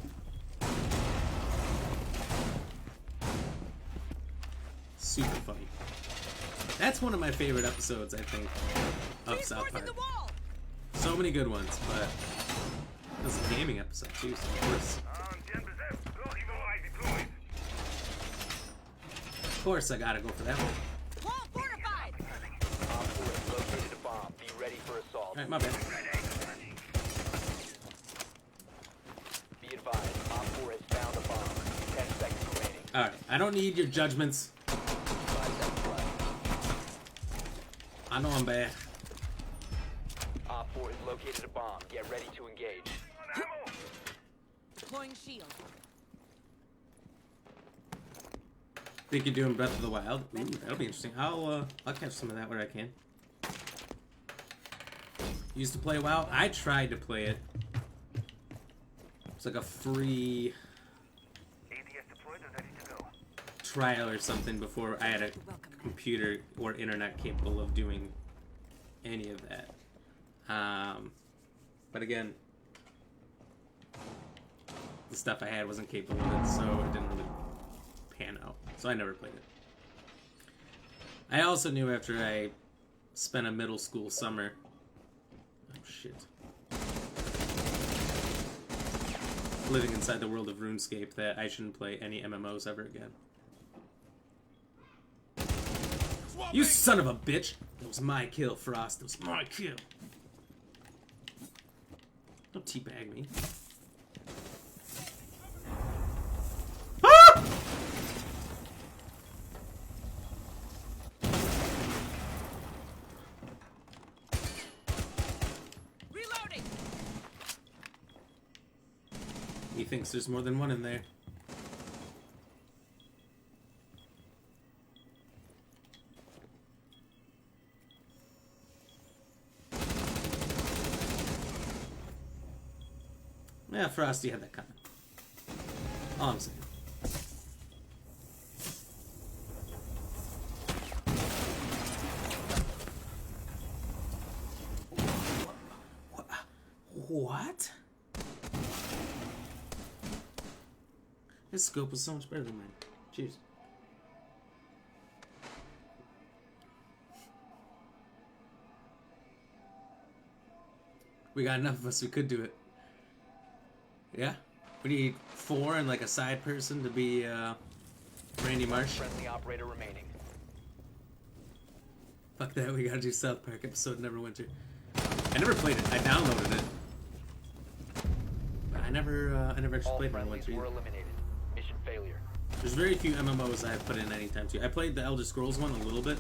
A: Super funny. That's one of my favorite episodes, I think, of South Park. So many good ones, but this is a gaming episode too, so of course. Of course, I gotta go for that one.
C: Wall fortified.
B: Op 4 has located a bomb. Be ready for assault.
A: Alright, my bad.
B: Be advised, Op 4 has found a bomb. 10 seconds remaining.
A: Alright, I don't need your judgments.
B: 5 seconds left.
A: I know I'm bad.
B: Op 4 has located a bomb. Get ready to engage.
C: Deploying shield.
A: Think you're doing Breath of the Wild? Ooh, that'll be interesting. I'll catch some of that where I can. Used to play WoW. I tried to play it. It's like a free trial or something before I had a computer or internet capable of doing any of that. But again, the stuff I had wasn't capable of it, so it didn't really pan out. So I never played it. I also knew after I spent a middle school summer... Oh shit. Living inside the world of RuneScape that I shouldn't play any MMOs ever again. You son of a bitch! That was my kill, Frost. That was my kill. Don't teabag me. Ah!
C: Reloading.
A: He thinks there's more than one in there. Yeah, Frosty had that coming. All I'm saying. What? His scope was so much better than mine. Cheers. We got enough of us, we could do it. Yeah? We need 4 and like a side person to be Randy Marsh.
B: Friendly operator remaining.
A: Fuck that, we gotta do South Park episode Neverwinter. I never played it, I downloaded it. But I never actually
B: All
A: played
B: friendlies
A: Neverwinter
B: were
A: either.
B: eliminated. Mission failure.
A: There's very few MMOs I've put in anytime too. I played the Elder Scrolls one a little bit.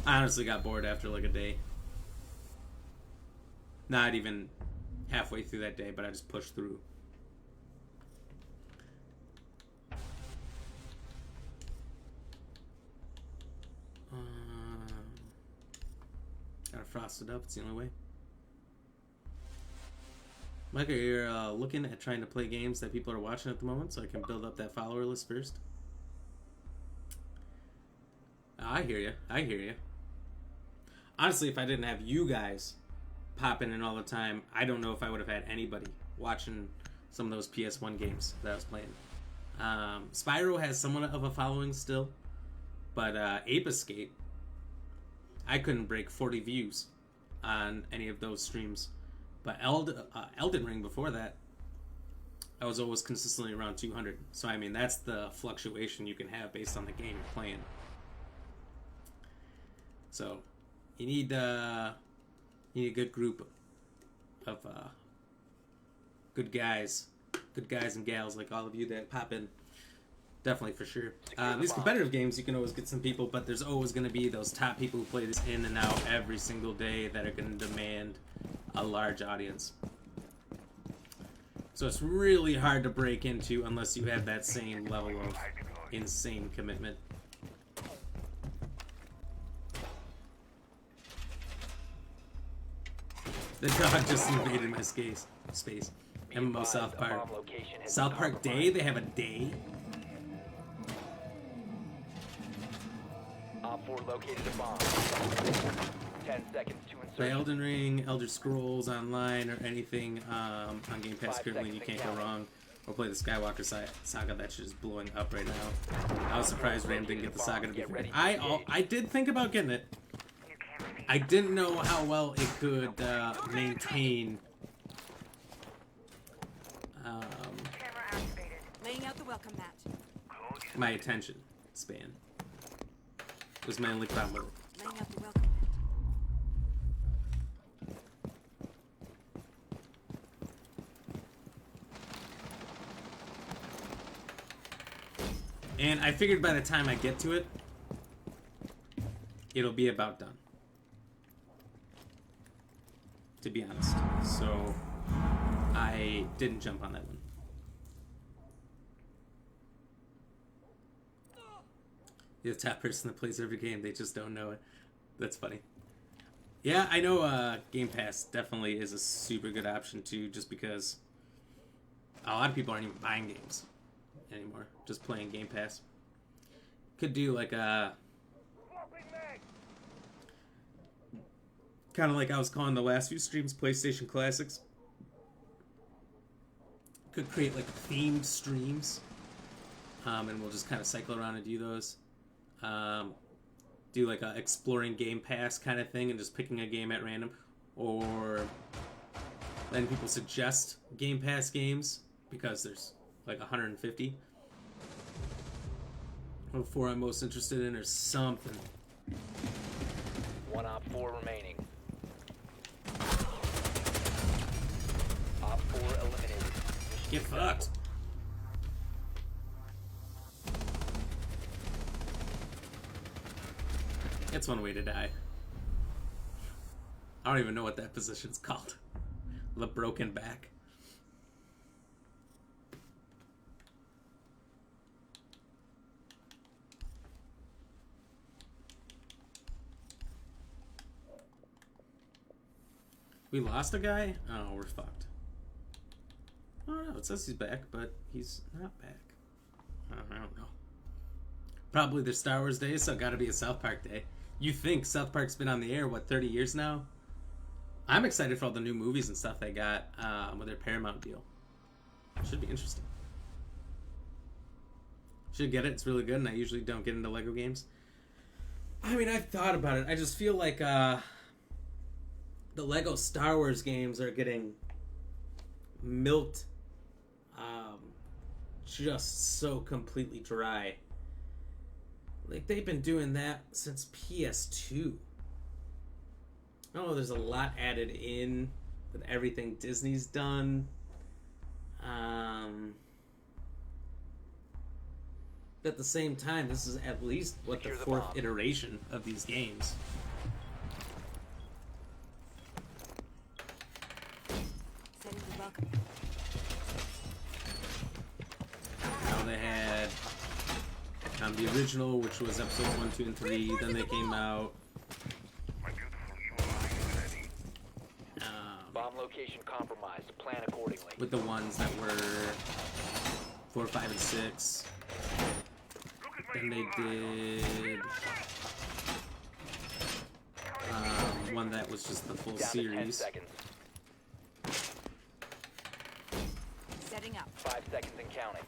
A: I honestly got bored after like a day. Not even halfway through that day, but I just pushed through. Gotta frost it up, it's the only way. Micah, you're looking at trying to play games that people are watching at the moment so I can build up that follower list first. I hear you. I hear you. Honestly, if I didn't have you guys popping in all the time, I don't know if I would have had anybody watching some of those PS1 games that I was playing. Spyro has somewhat of a following still, but Ape Escape, I couldn't break 40 views on any of those streams. But Elden Ring before that, I was always consistently around 200. So I mean, that's the fluctuation you can have based on the game you're playing. So you need a good group of good guys and gals like all of you that pop in. Definitely, for sure. These competitive games, you can always get some people, but there's always going to be those top people who play this in and out every single day that are going to demand a large audience. So it's really hard to break into unless you have that same level of insane commitment. The dog just invaded my space. MMO South Park. South Park Day? They have a day?
B: Op 4 located a bomb. 10 seconds to
A: By
B: insertion.
A: Elden Ring, Elder Scrolls Online, or anything on Game Pass currently, you can't go wrong. Or play the Skywalker saga. That shit is blowing up right now. I was surprised Ram didn't get the saga to be fair. I did think about getting it.
D: You can't repeat.
A: I didn't know how well it could maintain
D: Camera activated.
C: Laying out the welcome mat.
A: my attention span. Was my only problem with it.
C: Laying out the welcome mat.
A: And I figured by the time I get to it, it'll be about done. To be honest. So I didn't jump on that one. You're the top person that plays every game, they just don't know it. That's funny. Yeah, I know Game Pass definitely is a super good option too, just because a lot of people aren't even buying games anymore, just playing Game Pass. Could do like a kind of like I was calling the last few streams PlayStation Classics. Could create like themed streams, and we'll just kind of cycle around and do those. Do like a exploring Game Pass kind of thing and just picking a game at random, or letting people suggest Game Pass games because there's like 150. What 4 I'm most interested in or something.
B: 1 Op 4 remaining. Op 4 eliminated.
A: Get fucked. That's one way to die. I don't even know what that position's called. The broken back. We lost a guy? Oh, we're fucked. Oh no, it says he's back, but he's not back. I don't know. Probably the Star Wars Day, so gotta be a South Park Day. You think South Park's been on the air, what, 30 years now? I'm excited for all the new movies and stuff they got with their Paramount deal. Should be interesting. Should get it, it's really good, and I usually don't get into Lego games. I mean, I've thought about it. I just feel like the Lego Star Wars games are getting milked just so completely dry. Like, they've been doing that since PS2. I don't know, there's a lot added in with everything Disney's done. But at the same time, this is at least, what, the
B: Secure the
A: 4th
B: bomb.
A: iteration of these games.
C: Setting the welcome.
A: Now they had the original, which was episodes 1, 2, and 3. Then they came out.
B: Bomb location compromised. Plan accordingly.
A: With the ones that were 4, 5, and 6. Then they did one that was just the full
B: Down to 10
A: series.
B: seconds.
C: Setting up.
B: 5 seconds and counting.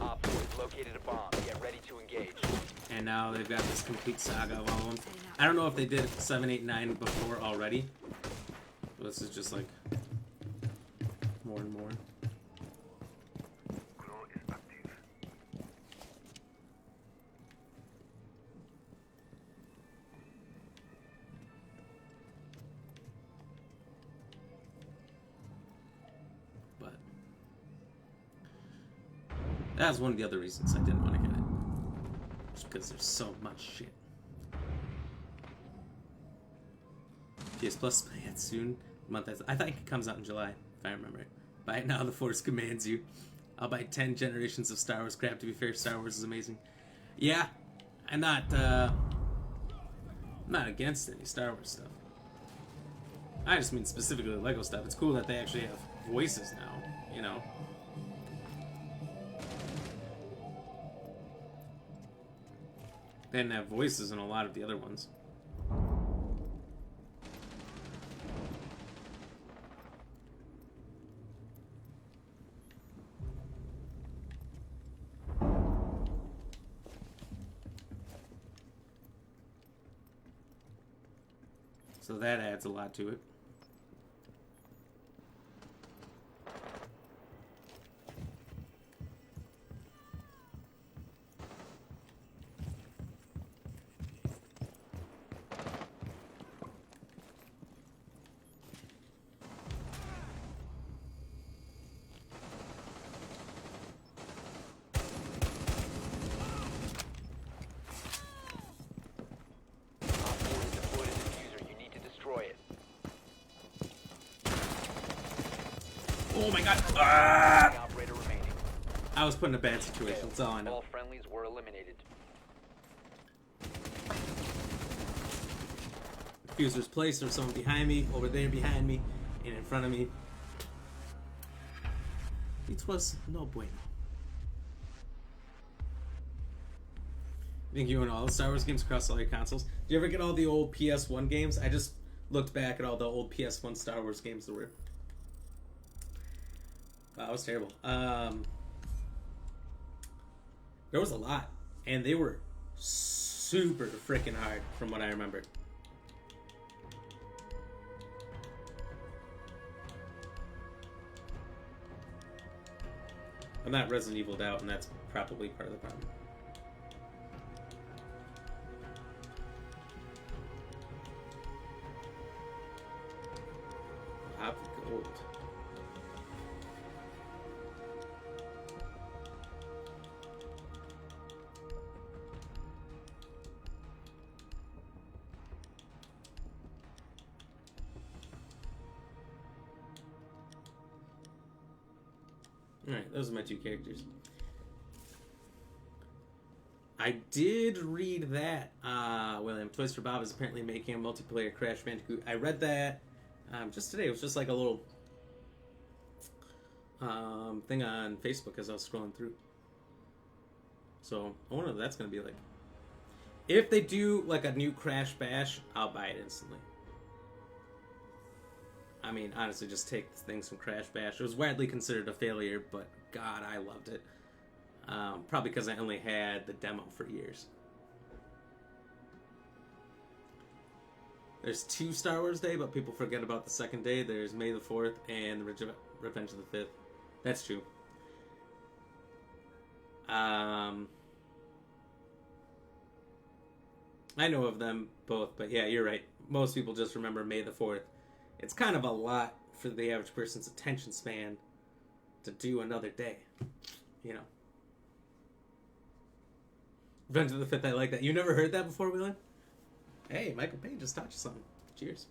B: Op 4 has located a bomb. Get ready to engage.
A: And now they've got this complete saga of all of them. I don't know if they did 7, 8, 9 before already. This is just like more and more. But that was one of the other reasons I didn't want to get it. Just because there's so much shit. PS Plus plans soon. I think it comes out in July, if I remember it. Buy it now, the Force commands you. I'll buy 10 generations of Star Wars crap. To be fair, Star Wars is amazing. Yeah, I'm not against any Star Wars stuff. I just mean specifically Lego stuff. It's cool that they actually have voices now, you know. They didn't have voices in a lot of the other ones. So that adds a lot to it.
B: Op 4 has deployed a diffuser. You need to destroy it.
A: Oh my god! Ah!
B: Operator remaining.
A: I was put in a bad situation, that's all I know.
B: All friendlies were eliminated.
A: Diffuser's placed, there's someone behind me, over there behind me, and in front of me. It was no bueno. I think you own all the Star Wars games across all your consoles. Do you ever get all the old PS1 games? I just looked back at all the old PS1 Star Wars games that were... Wow, that was terrible. There was a lot, and they were super freaking hard from what I remember. I'm not Resident Evil'd out, and that's probably part of the problem. Hop gold. Alright, those are my two characters. I did read that, William. Toys for Bob is apparently making a multiplayer Crash Bandicoot. I read that just today. It was just like a little thing on Facebook as I was scrolling through. So, I wonder what that's going to be like. If they do like a new Crash Bash, I'll buy it instantly. I mean, honestly, just take things from Crash Bash. It was widely considered a failure, but God, I loved it. Probably because I only had the demo for years. There's 2 Star Wars Day, but people forget about the second day. There's May the 4th and Revenge of the 5th. That's true. I know of them both, but yeah, you're right. Most people just remember May the 4th. It's kind of a lot for the average person's attention span to do another day, you know. Revenge of the 5th, I like that. You never heard that before, Wheelan? Hey, Michael Payne just taught you something. Cheers.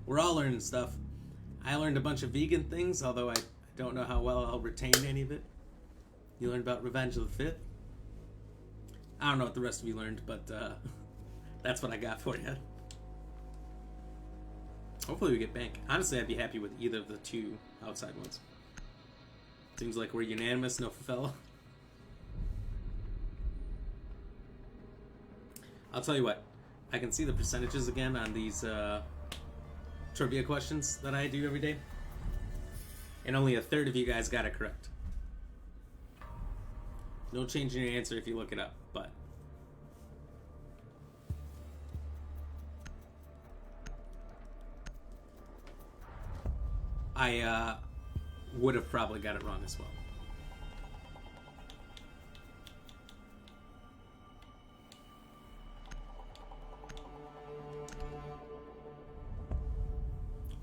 A: We're all learning stuff. I learned a bunch of vegan things, although I don't know how well I'll retain any of it. You learned about Revenge of the 5th? I don't know what the rest of you learned, but that's what I got for you. Hopefully we get Bank. Honestly, I'd be happy with either of the 2 outside ones. Seems like we're unanimous, no fella. I'll tell you what. I can see the percentages again on these trivia questions that I do every day. And only a third of you guys got it correct. No change in your answer if you look it up, but... I would have probably got it wrong as well.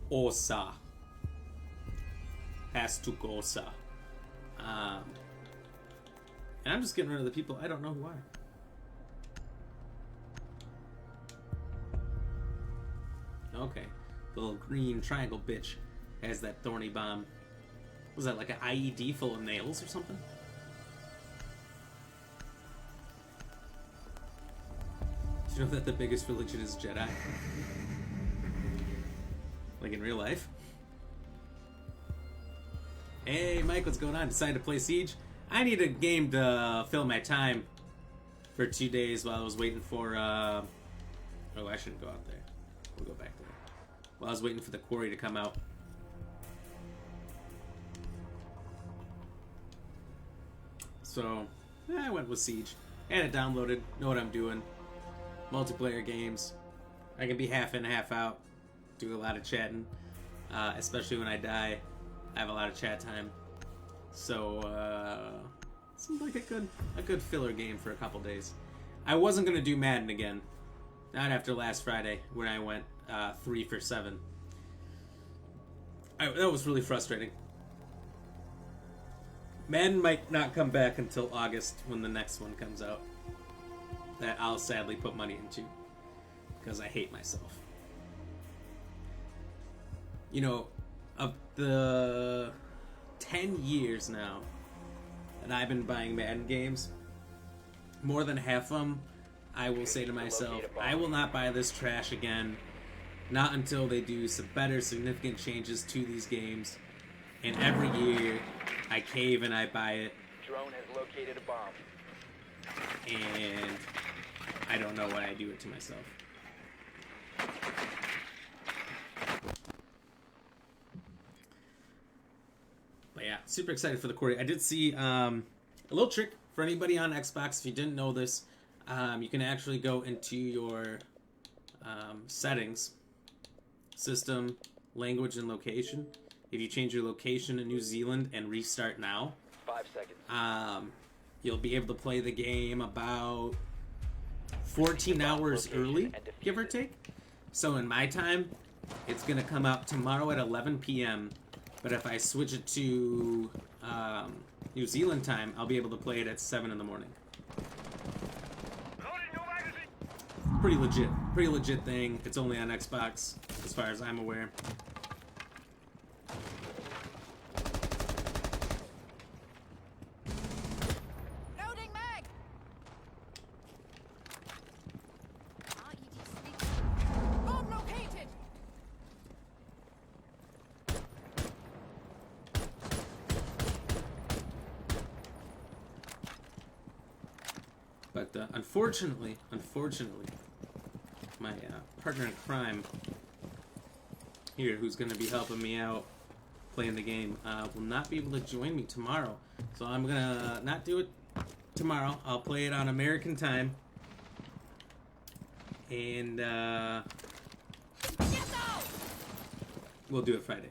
A: Osa. Has to go Osa. And I'm just getting rid of the people I don't know who are. Okay. The little green triangle bitch has that thorny bomb. Was that like an IED full of nails or something? Do you know that the biggest religion is Jedi? Like in real life? Hey Mike, what's going on? Decided to play Siege? I need a game to fill my time for 2 days while I was waiting for, oh, I shouldn't go out there. We'll go back there. While I was waiting for the Quarry to come out. So I went with Siege. Had it downloaded. Know what I'm doing. Multiplayer games. I can be half in, half out. Do a lot of chatting. Especially when I die. I have a lot of chat time. So seems like a good filler game for a couple days. I wasn't gonna do Madden again. Not after last Friday when I went 3 for 7. That was really frustrating. Madden might not come back until August when the next one comes out. That I'll sadly put money into. Because I hate myself. You know, of the 10 years now that I've been buying Madden games, more than half of them, I will say to myself, I will not buy this trash again. Not until they do some better, significant changes to these games. And every year, I cave and I buy it.
B: Drone has located a bomb.
A: And I don't know why I do it to myself. But yeah, super excited for the Quarry. I did see a little trick for anybody on Xbox. If you didn't know this, you can actually go into your settings, system, language, and location. If you change your location to New Zealand and restart now,
B: 5 seconds.
A: You'll be able to play the game about 14 hours early, give or take. So in my time, it's going to come out tomorrow at 11 p.m. But if I switch it to New Zealand time, I'll be able to play it at 7 in the morning. Pretty legit thing. It's only on Xbox, as far as I'm aware.
C: Loading mag. RED sneak. Bomb located.
A: But unfortunately, my partner in crime here, who's going to be helping me out playing the game, will not be able to join me tomorrow. So I'm going to not do it tomorrow. I'll play it on American time. And we'll do it Friday.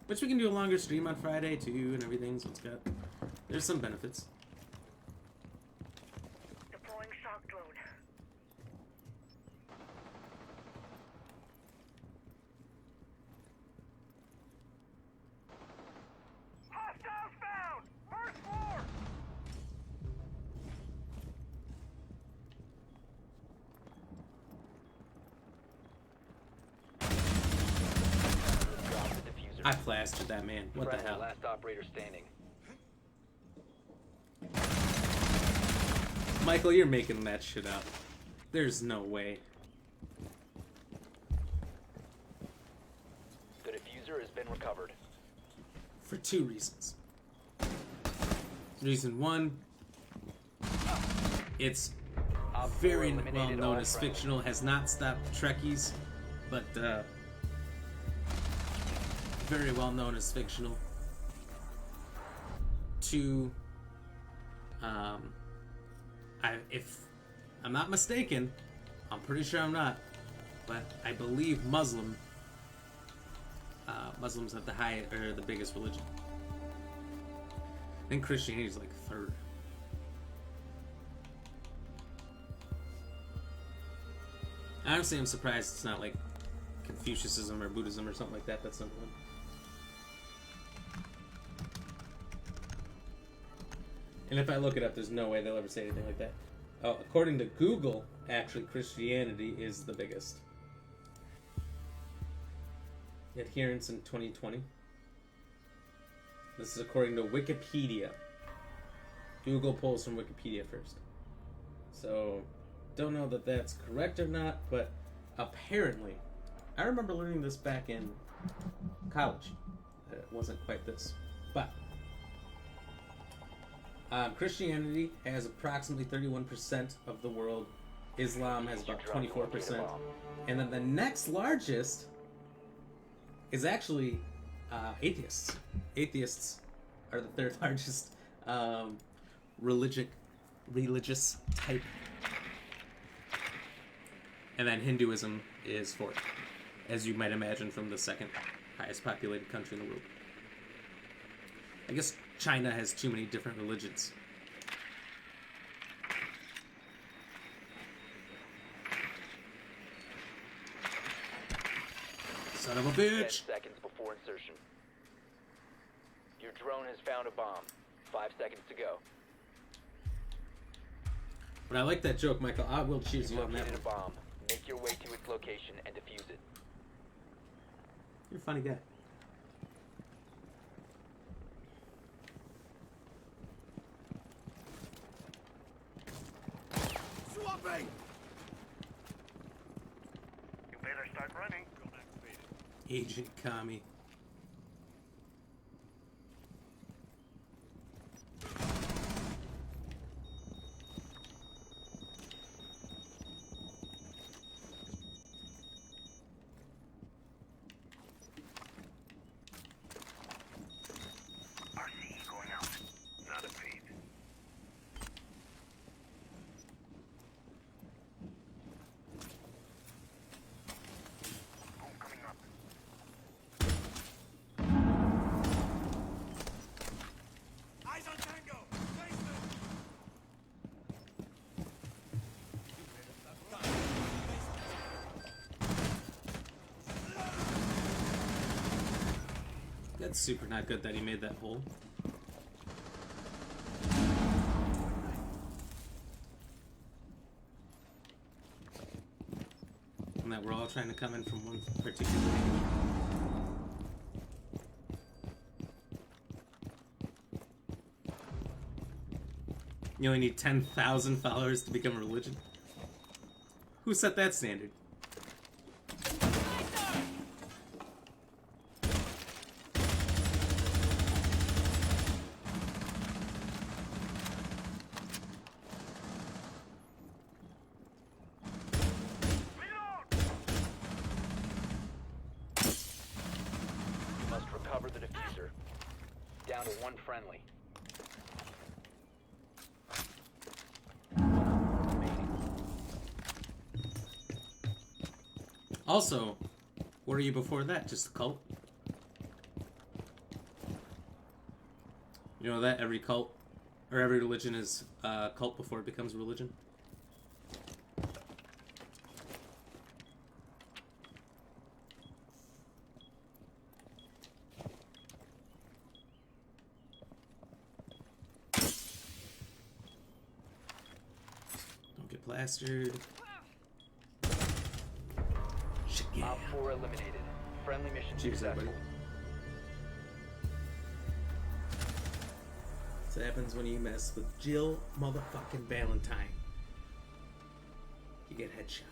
A: Which we can do a longer stream on Friday too and everything, so there's some benefits.
D: Deploying shock drone. Hostiles found! First floor!
B: Drop the diffuser.
A: I plastered that man. What the
B: Friendly,
A: hell?
B: last operator standing.
A: Michael, you're making that shit up. There's no way.
B: The diffuser has been recovered.
A: For 2 reasons. Reason 1, it's
B: Op four
A: very well
B: eliminated
A: known
B: all
A: as
B: friendlies.
A: fictional, has not stopped Trekkies, but very well known as fictional. 2, if I'm not mistaken, I'm pretty sure I'm not, but I believe Muslims have the biggest religion. I think Christianity is like 3rd. Honestly, I'm surprised it's not like Confucianism or Buddhism or something like that. That's number 1. And if I look it up, there's no way they'll ever say anything like that. Oh, according to Google, actually, Christianity is the biggest. Adherence in 2020. This is according to Wikipedia. Google pulls from Wikipedia first. So, don't know that that's correct or not, but apparently, I remember learning this back in college. It wasn't quite this. But, Christianity has approximately 31% of the world. Islam has about 24%. And then the next largest is actually atheists. Atheists are the 3rd largest religious type. And then Hinduism is fourth, as you might imagine from the second highest populated country in the world. I guess China has too many different religions. Son of a
B: 10
A: bitch!
B: seconds before insertion. Your drone has found a bomb. 5 seconds to go.
A: But I like that joke, Michael. I will choose
B: You've
A: you on that
B: located a
A: one.
B: bomb. Make your way to its location and defuse it.
A: You're a funny guy.
C: Swapping!
D: You better start running.
A: Agent Kami.
D: RCE going out. Not a feed. Boom coming up.
C: Eyes on Tango! Basement!
A: That's super not good that he made that hole. And that we're all trying to come in from one particular angle. You only need 10,000 followers to become a religion? Who set that standard?
B: You must recover the diffuser. Down to one friendly. Remaining.
A: Also, what are you before that? Just a cult? You know that every cult or every religion is a cult before it becomes a religion? Don't get plastered. Shit, yeah.
B: Op 4 eliminated. Friendly mission
A: Cheers,
B: successful.
A: everybody. That's what happens when you mess with Jill motherfucking Valentine. You get headshot.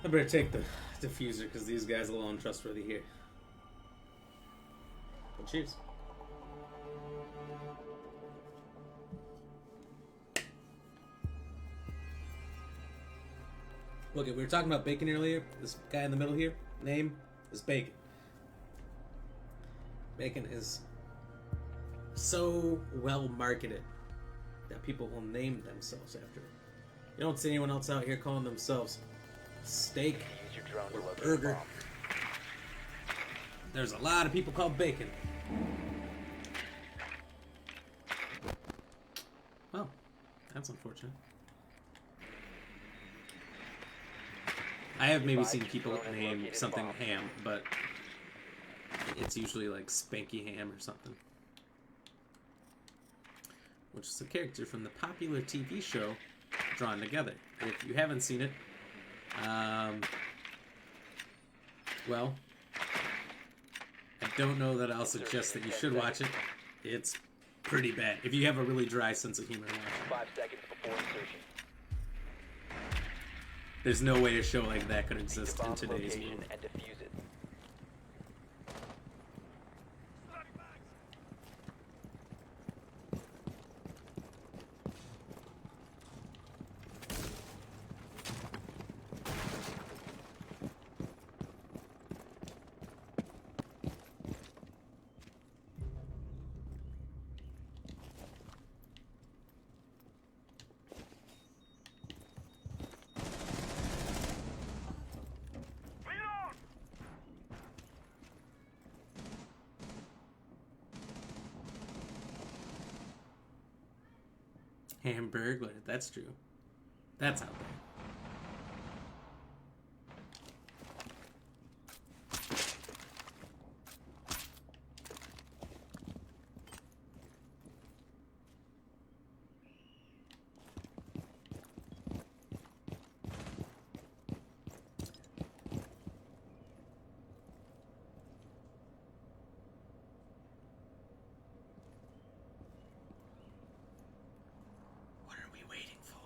A: I better take the diffuser because these guys are a little untrustworthy here. Well, cheers. Look, we were talking about bacon earlier. This guy in the middle here, name is Bacon. Bacon is so well marketed that people will name themselves after it. You don't see anyone else out here calling themselves Steak
B: Use your drone to
A: or
B: locate
A: Burger.
B: a bomb.
A: There's a lot of people called Bacon. Well, that's unfortunate. I have maybe seen people name something Ham, but it's usually like Spanky Ham or something. Which is a character from the popular TV show Drawn Together. If you haven't seen it, well, I don't know that I'll suggest that you should watch it. It's pretty bad. If you have a really dry sense of humor,
B: 5 seconds before insertion.
A: there's no way a show like that could exist in
B: Bomb's
A: today's
B: location
A: world.
B: and defuse it.
A: Hamburglar, that's true. That's out there. What are we waiting for?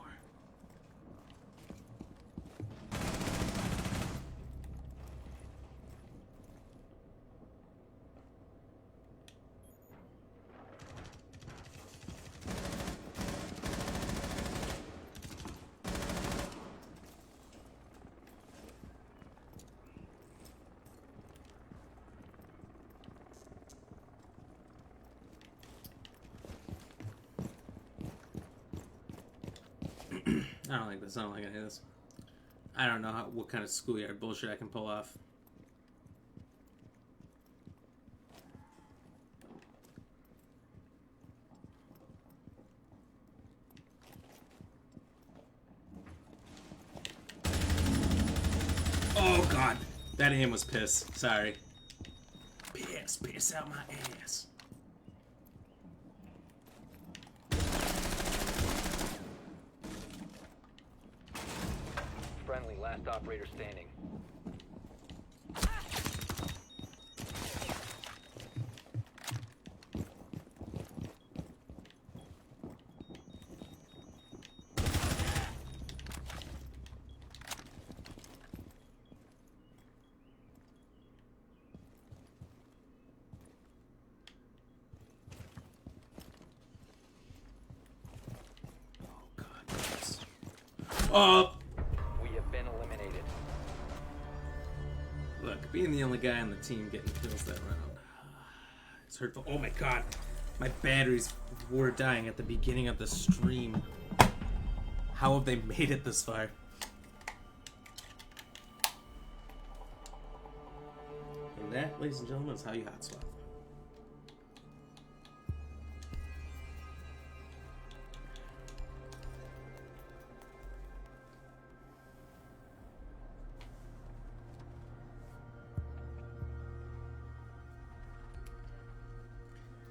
A: I don't like this. I don't like any of this. I don't know what kind of schoolyard bullshit I can pull off. Oh god, that aim was piss. Sorry. Piss out my ass.
B: Friendly, last operator standing.
A: Oh god. Yes. Oh!
B: We have been eliminated.
A: Look, being the only guy on the team getting kills that round. It's hurtful. Oh my god. My batteries were dying at the beginning of the stream. How have they made it this far? And that, ladies and gentlemen, is how you hot swap.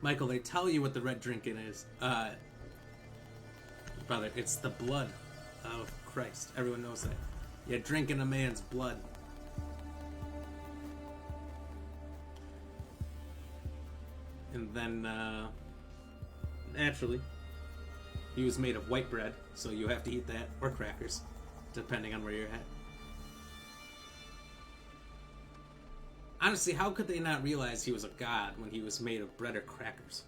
A: Michael, they tell you what the red drinking is. Brother, it's the blood of Christ. Everyone knows that. You're drinking a man's blood. And then, naturally, he was made of white bread, so you have to eat that, or crackers, depending on where you're at. Honestly, how could they not realize he was a god when he was made of bread or crackers?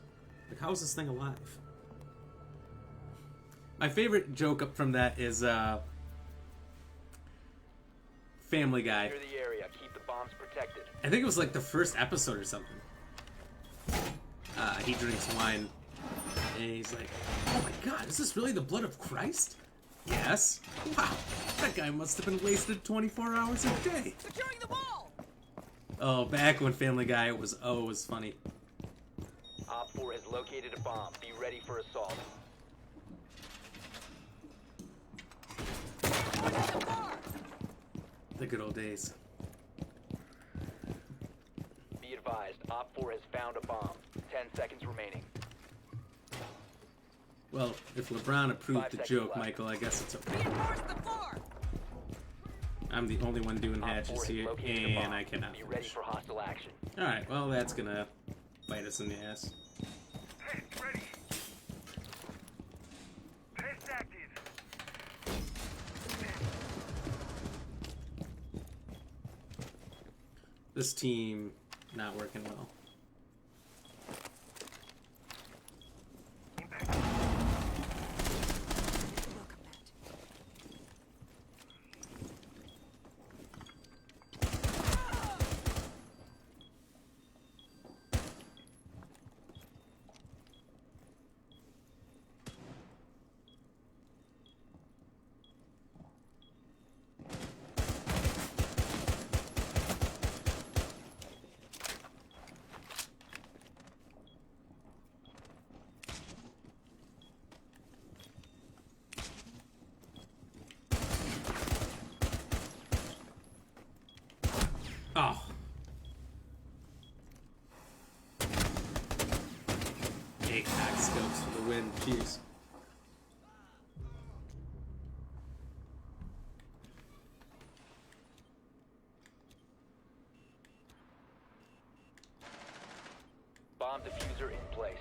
A: Like, how is this thing alive? My favorite joke up from that is, Family Guy.
B: Clear the area. Keep the bombs protected.
A: I think it was like the first episode or something. He drinks wine, and he's like, "Oh my god, is this really the blood of Christ?" Yes. Wow, that guy must have been wasted 24 hours a day.
C: Securing the wall!
A: Oh, back when Family Guy was funny.
B: Op 4 has located a bomb. Be ready for assault.
A: The good old days.
B: Be advised, Op 4 has found a bomb. 10 seconds remaining.
A: Well, if LeBron approved
B: 5
A: the
B: seconds
A: joke,
B: left.
A: Michael, I guess it's okay.
C: Reinforce the floor!
A: I'm the only one doing
B: Op 4
A: hatches
B: has
A: here,
B: located a bomb.
A: and I cannot
B: Be ready
A: finish.
B: for hostile action.
A: Alright, well, that's gonna bite us in the ass.
C: Hey, ready!
A: This team not working well.
D: Welcome, Matt.
A: Oh. ACOG scopes for the win. Jeez.
B: Bomb diffuser in place.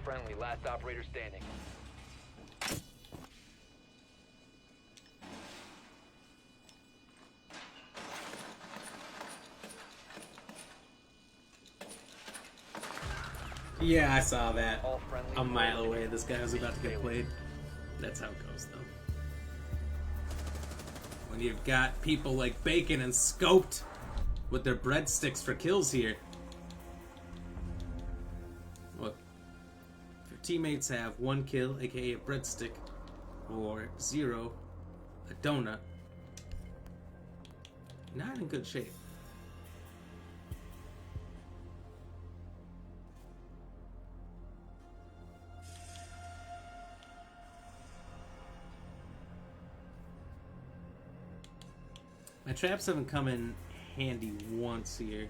B: Friendly, last operator standing.
A: Yeah, I saw that.
B: All friendly.
A: A mile away, this guy was about to get played. That's how it goes, though. When you've got people like Bacon and Scoped with their breadsticks for kills here. Look, if your teammates have 1 kill, aka a breadstick, or 0, a donut, not in good shape. My traps haven't come in handy once here.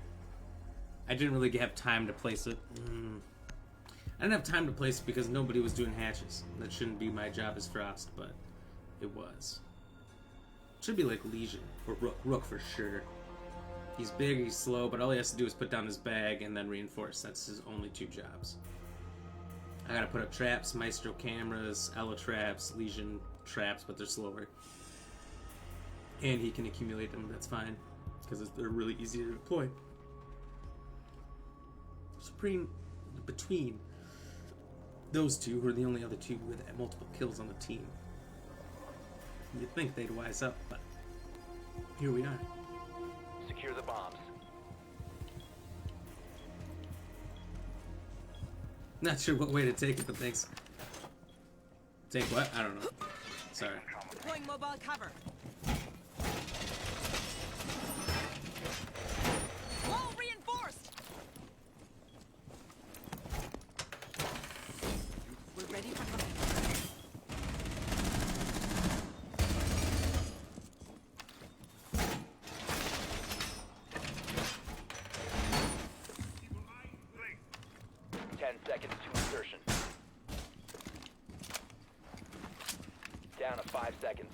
A: I didn't really have time to place it. I didn't have time to place it because nobody was doing hatches. That shouldn't be my job as Frost, but it was. Should be like Legion or Rook. Rook for sure. He's big, he's slow, but all he has to do is put down his bag and then reinforce. That's his only 2 jobs. I gotta put up traps, Maestro cameras, Ella traps, Legion traps, but they're slower. And he can accumulate them, that's fine. Because they're really easy to deploy. Between those 2, who are the only other 2 with multiple kills on the team, you'd think they'd wise up, but here we are.
B: Secure the bombs.
A: Not sure what way to take it, but thanks. Take what? I don't know. Sorry.
E: Deploying mobile cover. Wall reinforced. We're ready for combat.
B: 10 seconds to insertion. Down to 5 seconds.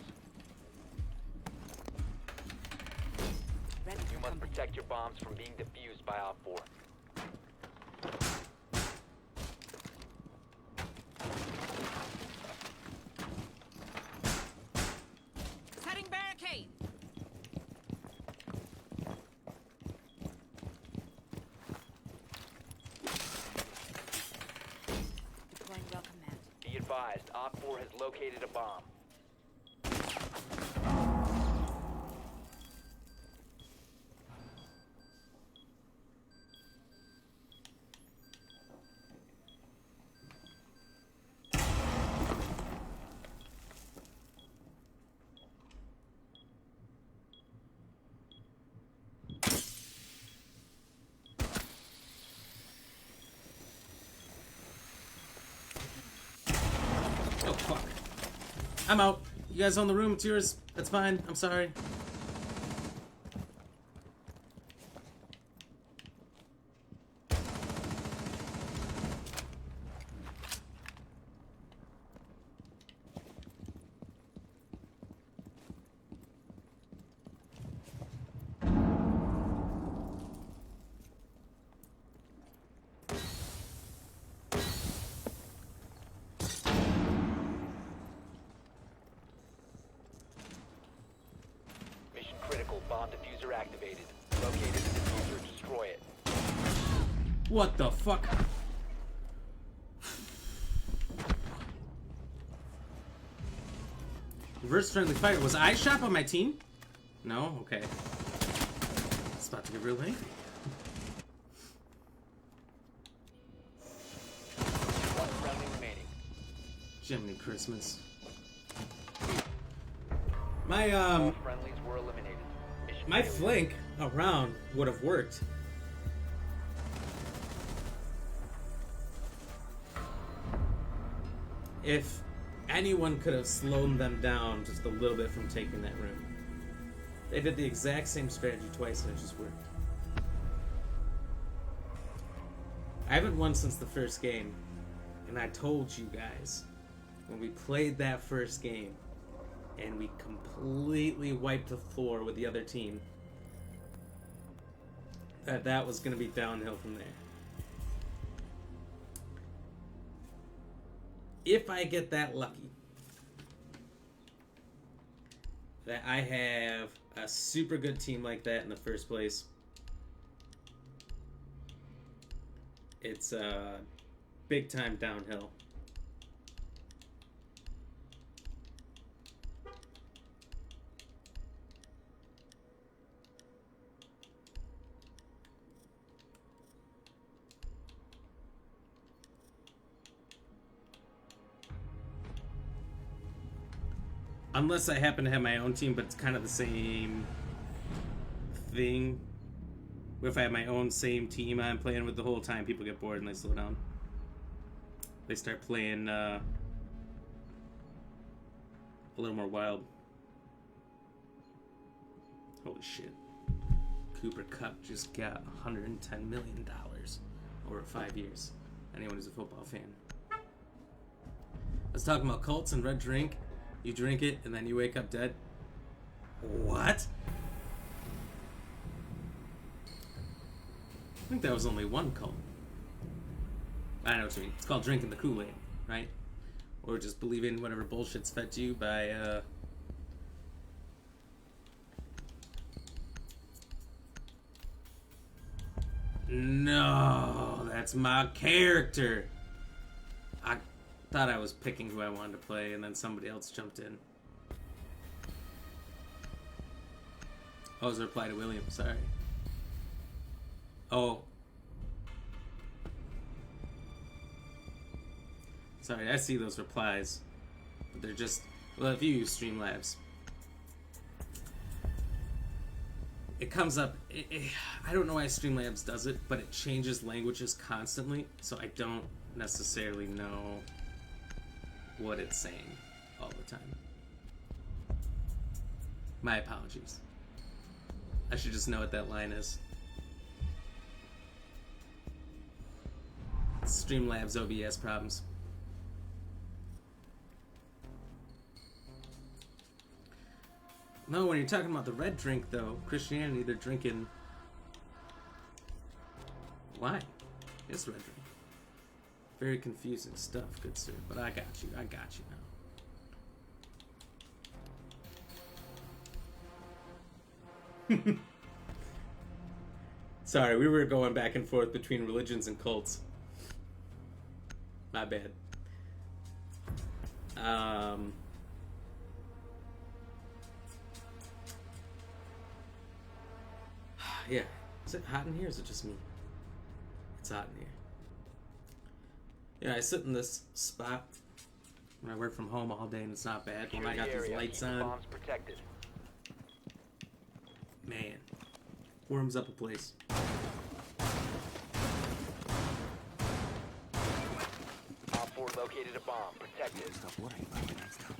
D: Ready
B: You
D: for
B: must
D: combat.
B: protect your bombs from being defused by Op 4.
E: Setting barricade.
D: Deploying welcome mat.
B: Be advised, Op 4 has located a bomb.
A: Oh, fuck. I'm out. You guys own the room, it's yours. That's fine. I'm sorry.
B: Mission critical. Bomb diffuser activated. Located in the destroy it.
A: What the fuck? Reverse friendly fire. Was I shot by my team? No? Okay. It's about to get real angry.
B: One friendly remaining.
A: Jiminy Christmas. My
B: All friendlies were eliminated. Mission
A: my
B: failure.
A: flank around would have worked. If anyone could have slowed them down just a little bit from taking that room. They did the exact same strategy twice and it just worked. I haven't won since the first game, and I told you guys when we played that first game and we completely wiped the floor with the other team that was going to be downhill from there. If I get that lucky, that I have a super good team like that in the first place, it's a big time downhill. Unless I happen to have my own team, but it's kind of the same thing. If I have my own same team I'm playing with the whole time, people get bored and they slow down. They start playing a little more wild. Holy shit. Cooper Kupp just got $110 million over 5 years. Anyone who's a football fan. I was talking about cults and red drink. You drink it, and then you wake up dead. What? I think that was only one cult. I know what you mean. It's called drinking the Kool-Aid, right? Or just believing whatever bullshit's fed to you by, No, that's my character. I thought I was picking who I wanted to play, and then somebody else jumped in. Oh, it was a reply to William, sorry. Oh. Sorry, I see those replies. But they're just... Well, if you use Streamlabs, it comes up... I don't know why Streamlabs does it, but it changes languages constantly, so I don't necessarily know what it's saying all the time. My apologies. I should just know what that line is. Streamlabs OBS problems. No, when you're talking about the red drink, though, Christianity, they're drinking wine. It's red drink. Very confusing stuff, good sir. But I got you. I got you now. Sorry, we were going back and forth between religions and cults. My bad. Yeah. Is it hot in here or is it just me? It's hot in here. Yeah, I sit in this spot when I work from home all day and it's not bad. When I got these lights on,
B: Bombs protected.
A: man, warms up a place.
B: Op 4 located a bomb. Protected.
C: Stop worrying about it next time.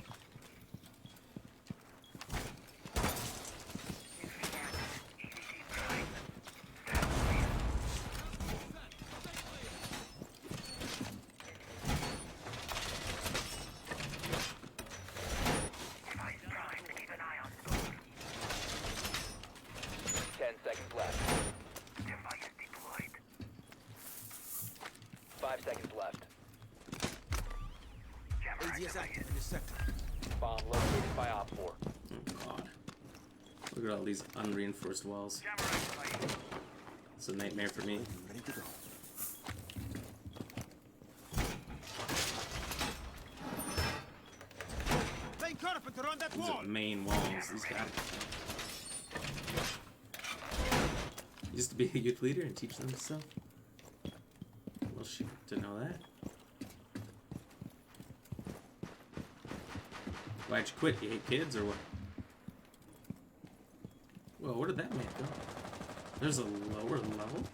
B: Bomb located by Op 4.
A: Oh god. Look at all these unreinforced walls. It's a nightmare for me.
C: Ready to go. Playing carpenter on that
A: These
C: wall.
A: are main walls. These guys. Used to be a youth leader and teach them stuff. Well, shoot, didn't know that. Why'd you quit? You hate kids or what? Well, where did that man go? There's a lower level?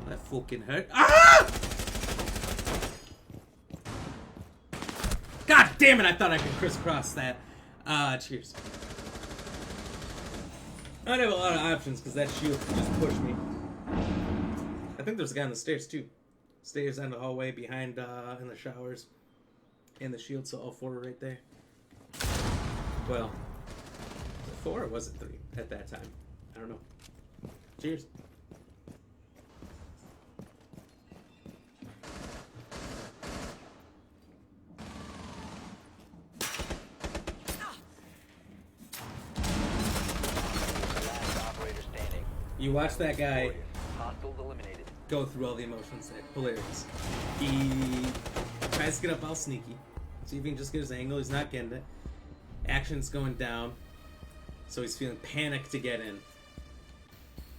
A: That fucking hurt. Ah! God damn it, I thought I could crisscross that. Cheers. I don't have a lot of options because that shield just pushed me. I think there's a guy on the stairs too. Stairs down the hallway behind in the showers. And the shield, so all four are right there. Well, was it 4 or was it 3 at that time? I don't know. Cheers.
B: Last operator standing.
A: You watch that guy
B: Hostiles eliminated.
A: go through all the emotions there. Hilarious. He tries to get up all sneaky. See if he can just get his angle. He's not getting it. Action's going down. So he's feeling panicked to get in.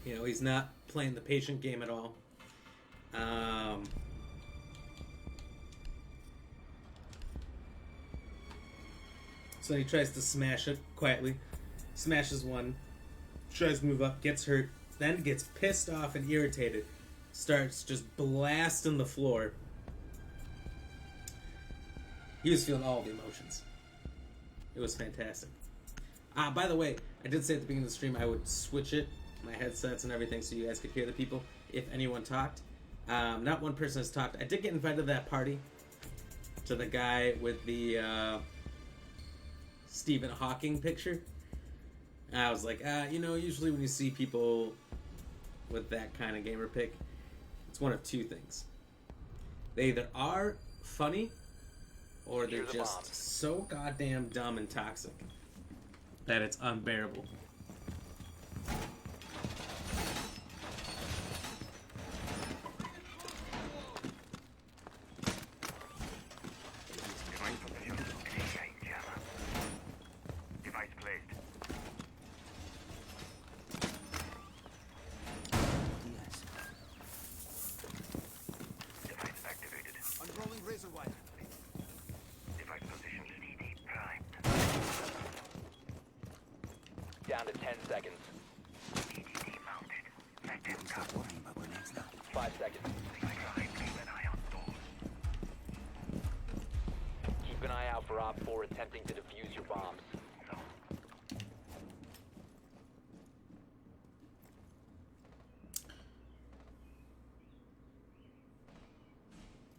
A: You know, he's not playing the patient game at all. So he tries to smash it quietly. Smashes one. Tries to move up. Gets hurt. Then gets pissed off and irritated. Starts just blasting the floor. He was feeling all the emotions. It was fantastic. By the way, I did say at the beginning of the stream I would switch it, my headsets and everything, so you guys could hear the people if anyone talked. Not one person has talked. I did get invited to that party. To the guy with the Stephen Hawking picture. And I was like, usually when you see people with that kind of gamer pick, it's one of two things. They either are funny, or they're
B: Here's a
A: just
B: bomb.
A: so goddamn dumb and toxic that it's unbearable.
C: Device placed. Device activated. Unrolling razor wire. Device position. EDD primed.
B: Down to 10 seconds.
C: EDD mounted. Let them come. Worrying about where next now.
B: 5 seconds.
C: Keep an eye on doors.
B: Keep an eye out for Op 4 attempting to defuse your bombs.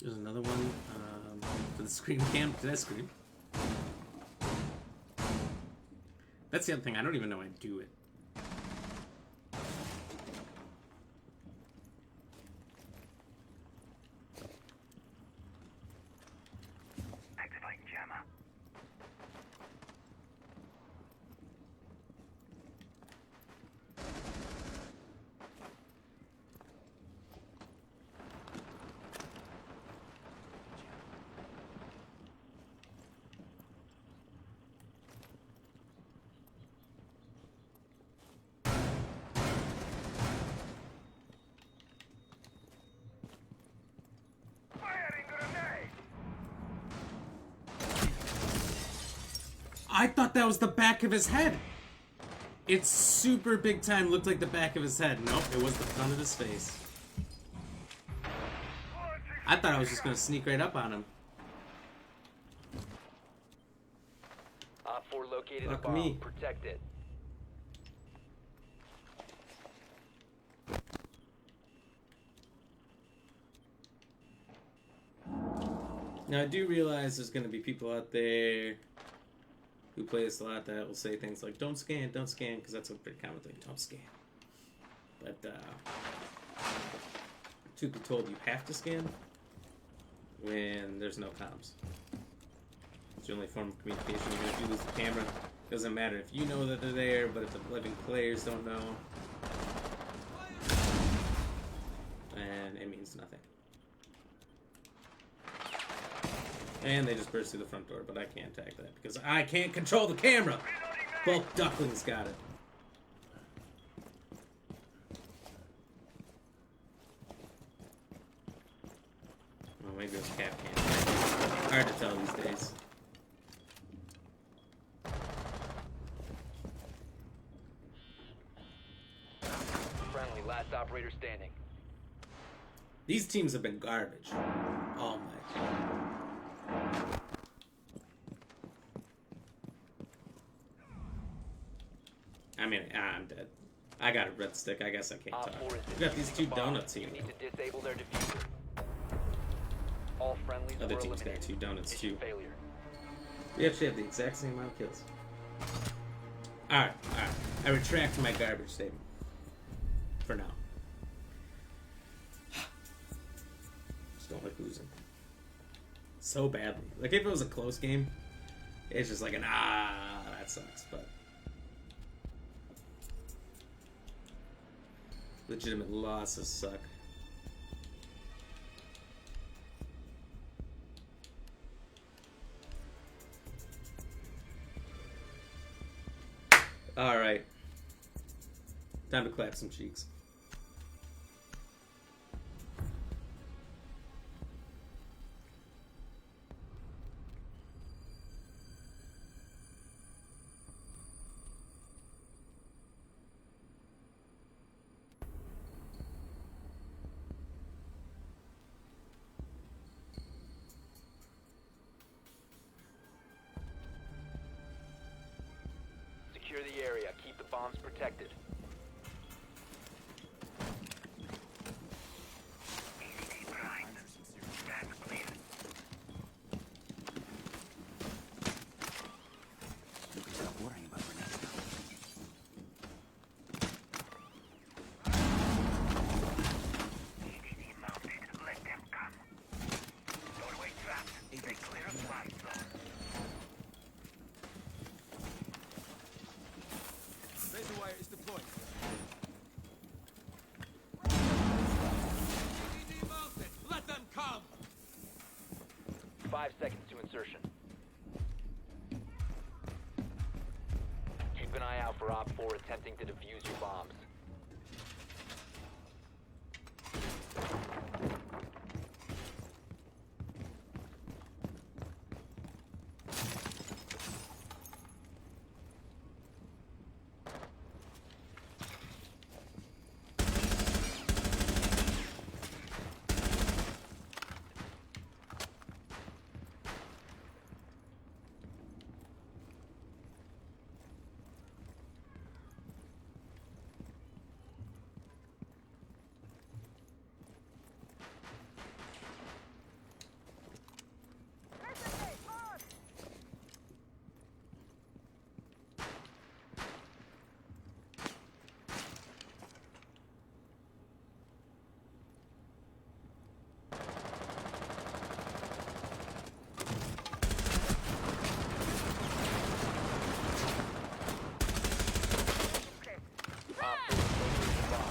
A: There's another one for the screen cam. Did I scream? That's the other thing. I don't even know I do it.
C: Activating jammer.
A: I thought that was the back of his head. It's super big time. Looked like the back of his head. Nope, it was the front of his face. I thought I was just gonna sneak right up on him.
B: Op 4 located a
A: Fuck
B: bomb.
A: me.
B: Protect it.
A: Now I do realize there's gonna be people out there who play this a lot that will say things like don't scan, because that's a pretty common thing. Don't scan. But truth be told, you have to scan when there's no comms. It's the only form of communication. Even if you lose the camera, it doesn't matter if you know that they're there, but if the living players don't know, and it means nothing. And they just burst through the front door, but I can't tag that because I can't control the camera. Both ducklings got it. Well, maybe it was Cap Can. Hard to tell these days.
B: Friendly, last operator standing.
A: These teams have been garbage all night. I mean, I'm dead. I got a red stick. I guess I can't
B: Op
A: talk.
B: 4 is
A: We got these two
B: defusing the bomb.
A: donuts here.
B: You need to disable their diffuser. All friendlies
A: Other
B: were
A: team's got
B: eliminated.
A: two donuts
B: Mission
A: too.
B: failure.
A: We actually have the exact same amount of kills. Alright. I retract my garbage statement. For now. Just don't like losing. So badly. Like if it was a close game, it's just like that sucks, but legitimate losses suck. Alright. Time to clap some cheeks.
B: Secure the area. Keep the bombs protected.
C: ADD primed. Stand clear. We can stop worrying about grenades now. ADD mounted. Let them come. Doorway trapped. Stay clear of the light zone.
F: Razor wire is deployed. ADD mounted. Let them come.
B: 5 seconds to insertion. Keep an eye out for Op 4 attempting to defuse your bombs.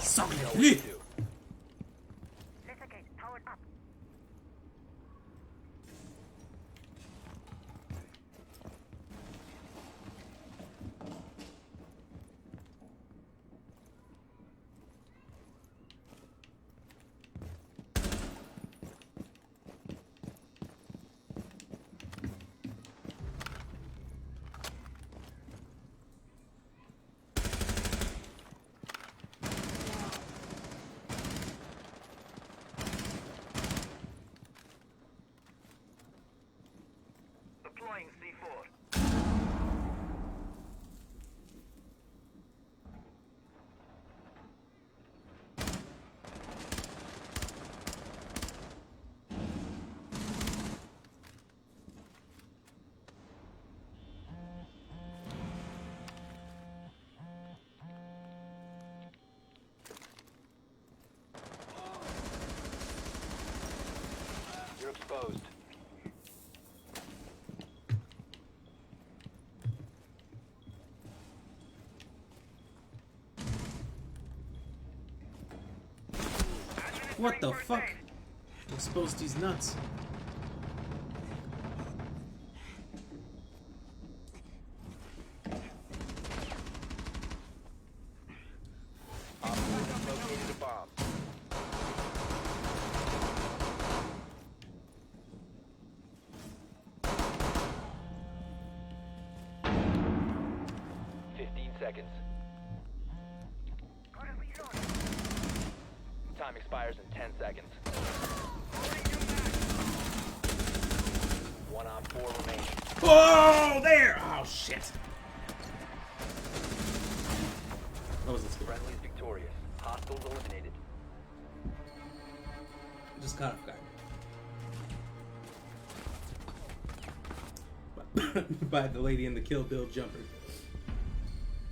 A: Sorry.
D: Laser gate powered up.
C: Deploying C4.
B: You're exposed.
A: What the fuck? Exposed these nuts.
B: Op 4 located a bomb. Seconds.
D: Gotta reload.
B: Time expires in 10 seconds. One on 4 remaining.
A: Oh, there! Oh, shit. That wasn't scary.
B: Friendly's victorious. Hostiles eliminated.
A: I just caught off guard. By the lady in the Kill Bill jumper.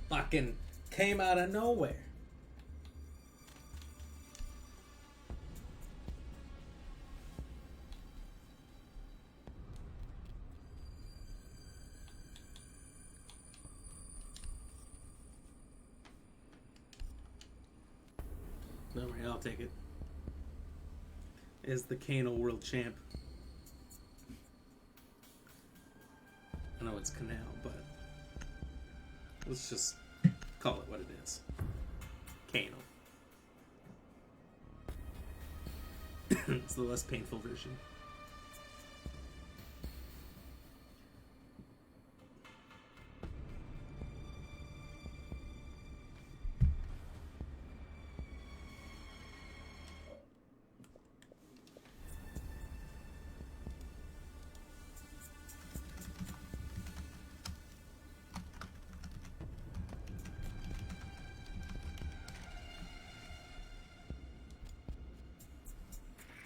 A: Fucking came out of nowhere. No worry, I'll take it. Is the Kano world champ. I know it's Canal, but let's just call it what it is. Kano. It's the less painful version.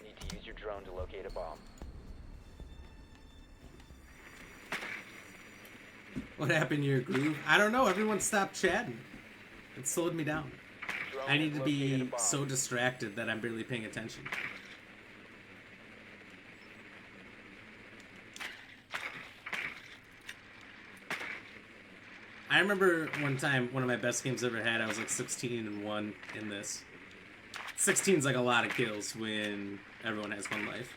B: Need to use your drone to locate a bomb.
A: What happened to your groove? I don't know. Everyone stopped chatting. It slowed me down.
B: Drone
A: I need
B: has
A: to
B: located a
A: be
B: bomb.
A: so distracted that I'm barely paying attention. I remember one time, one of my best games I ever had, I was like 16-1 in this. 16 is like a lot of kills when everyone has one life.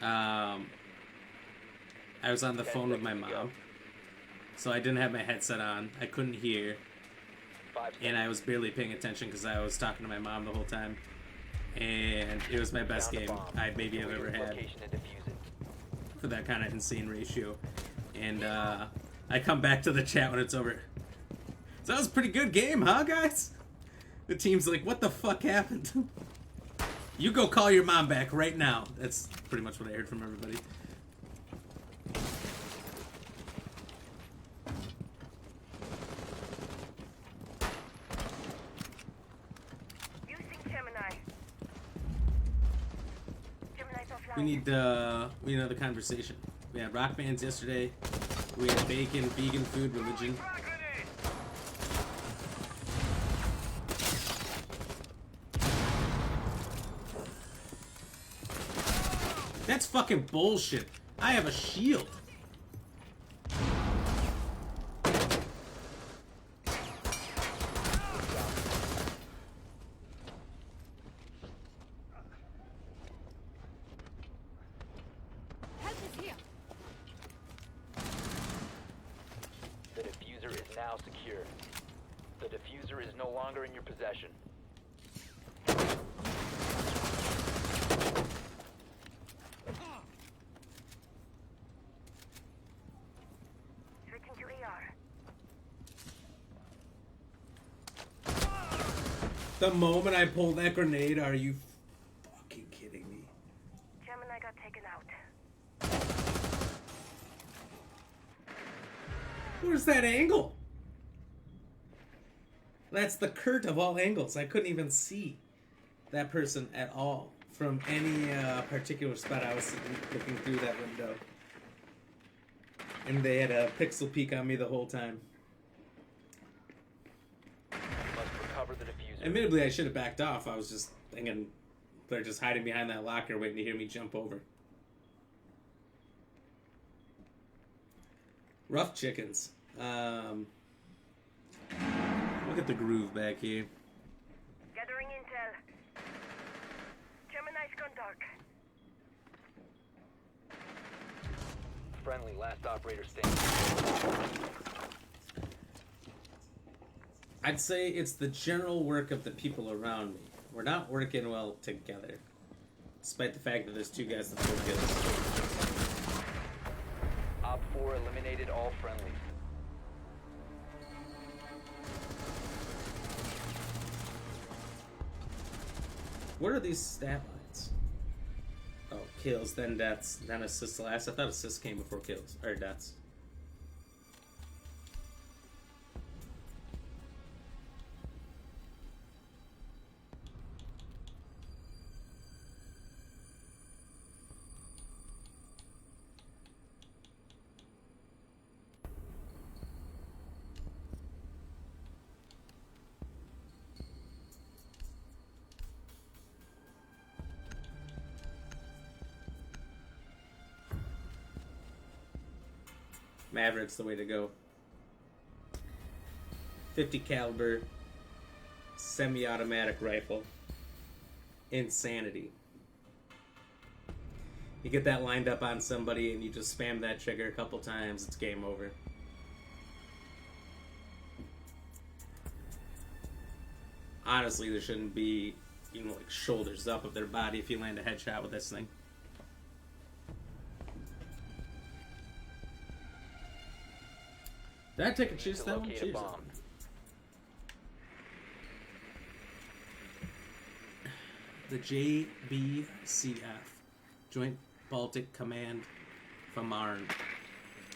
A: I was on the
B: 10
A: phone with my
B: seconds to go.
A: mom, so I didn't have my headset on. I couldn't hear,
B: 5
A: and I was barely paying attention because I was talking to my mom the whole time. And it was my best
B: Found a
A: game
B: bomb.
A: I maybe have ever
B: Secure its
A: had
B: location and defuse it.
A: for that kind of insane ratio. And I come back to the chat when it's over. So that was a pretty good game, huh, guys? The team's like, what the fuck happened? You go call your mom back right now. That's pretty much what I heard from everybody.
D: Using Gemini. Gemini's offline.
A: We need the conversation. We had rock bands yesterday. We had bacon, vegan food, religion.
C: Frag grenade!
A: That's fucking bullshit. I have a shield.
E: Help is here.
B: The diffuser is now secure. The diffuser is no longer in your possession.
D: Switching to AR.
A: The moment I pulled that grenade, are you fucking kidding me?
D: Gemini got taken out.
A: Where's that angle? That's the Kurt of all angles. I couldn't even see that person at all from any particular spot I was looking through that window. And they had a pixel peek on me the whole time.
B: Must recover the diffuser.
A: Admittedly, I should have backed off. I was just thinking they're just hiding behind that locker waiting to hear me jump over. Rough chickens. Look at the groove back here.
D: Gathering intel. Gemini's gone dark.
B: Friendly, last operator standing.
A: I'd say it's the general work of the people around me. We're not working well together. Despite the fact that there's two guys that kill kills.
B: Op 4 eliminated all friendlies.
A: What are these stat lines? Oh, kills, then deaths, then assists last. I thought assists came before kills, or deaths. Maverick's the way to go. 50 caliber semi-automatic rifle. Insanity. You get that lined up on somebody and you just spam that trigger a couple times, it's game over. Honestly, there shouldn't be, like shoulders up of their body if you land a headshot with this thing. Did I take a cheers that one?
B: Locate a
A: Cheers.
B: bomb.
A: The JBCF, Joint Baltic Command Famarn.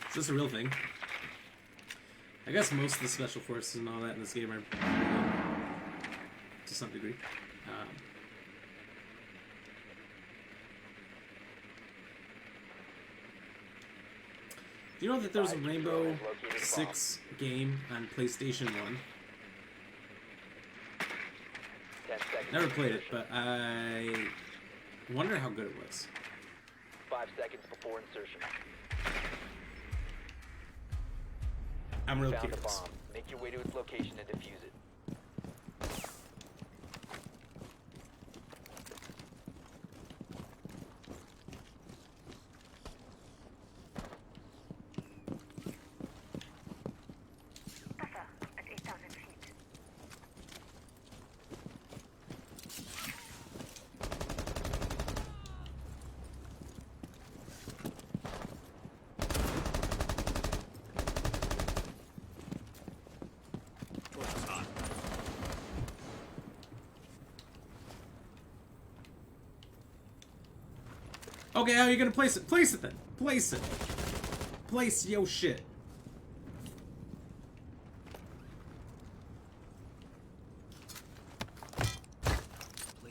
A: Is this a real thing? I guess most of the special forces and all that in this game are real, to some degree. Do you know that there was a Rainbow Six game on PlayStation 1?
B: 10 seconds.
A: Never played it, but I wonder how good it was.
B: 5 seconds before insertion.
A: I'm real
B: Found a
A: curious.
B: bomb. Make your way to its location and defuse it.
D: Buffer at 8,000 feet.
A: Okay, how are you gonna place it? Place it then. Place it. Place yo shit.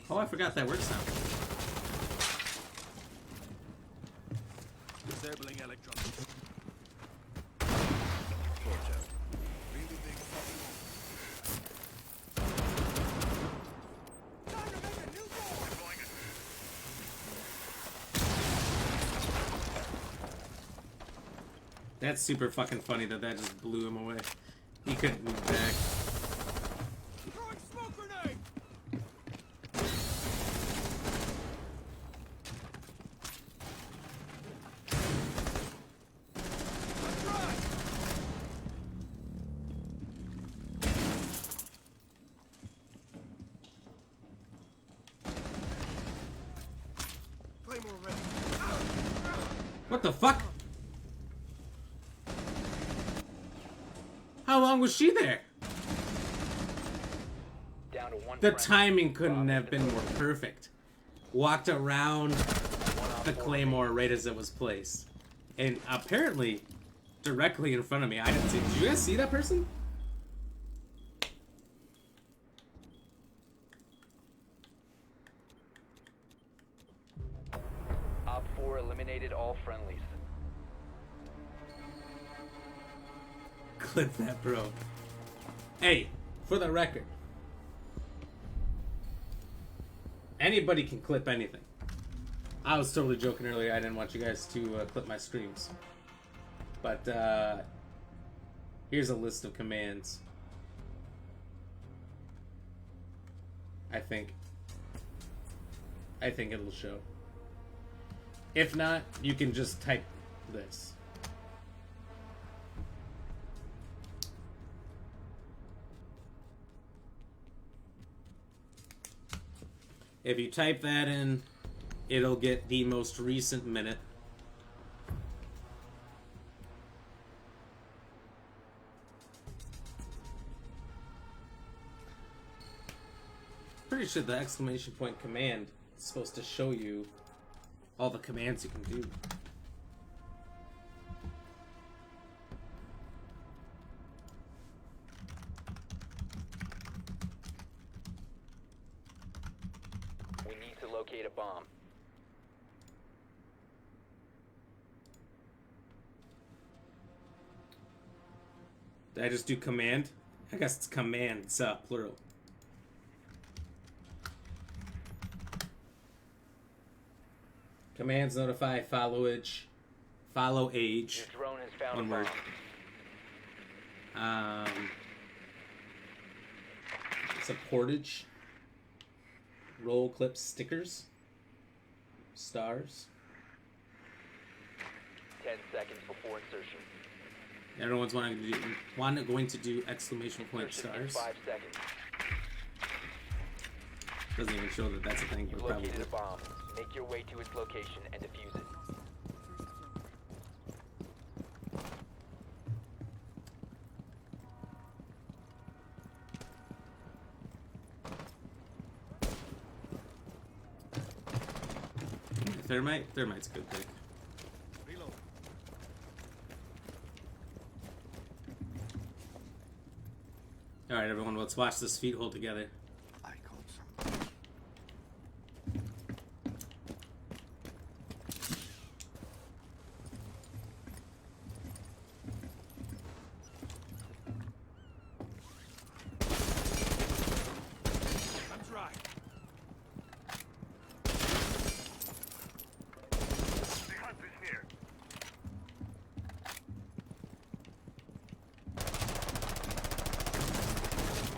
A: Oh, I forgot that works now.
F: Disabling electronics.
A: That's super fucking funny that just blew him away. He couldn't move back.
F: Throwing smoke grenade! Let's run! Claymore ready.
A: What the fuck? How long was she there?
B: Down to one
A: The
B: friendly.
A: timing couldn't
B: Bomb
A: have been more
B: deployed.
A: perfect. Walked around
B: One op
A: the
B: 4
A: claymore right as it was placed. And apparently, directly in front of me. I didn't see. Did you guys see that person?
B: Op 4 eliminated all friendlies.
A: Clip that, bro. Hey, for the record, anybody can clip anything. I was totally joking earlier. I didn't want you guys to clip my streams. But here's a list of commands. I think it'll show. If not, you can just type this. If you type that in, it'll get the most recent minute. Pretty sure the exclamation point command is supposed to show you all the commands you can do.
B: We need to locate a bomb.
A: Did I just do command? I guess it's commands, plural. Commands notify, follow age.
B: Your drone has found
A: One
B: a
A: word.
B: bomb.
A: Supportage. Roll clip stickers. Stars.
B: 10 seconds before insertion.
A: Everyone's going to do exclamation point
B: Insertion in
A: stars.
B: 5 seconds.
A: Doesn't even show that that's a thing,
B: You've
A: but probably.
B: located a bomb. Make your way to its location and defuse it.
A: Thermite? Thermite's a good pick.
F: Reload.
A: Alright, everyone, let's watch this feet hold together.
C: I caught some.
F: I'm dry.
C: The hunt is here.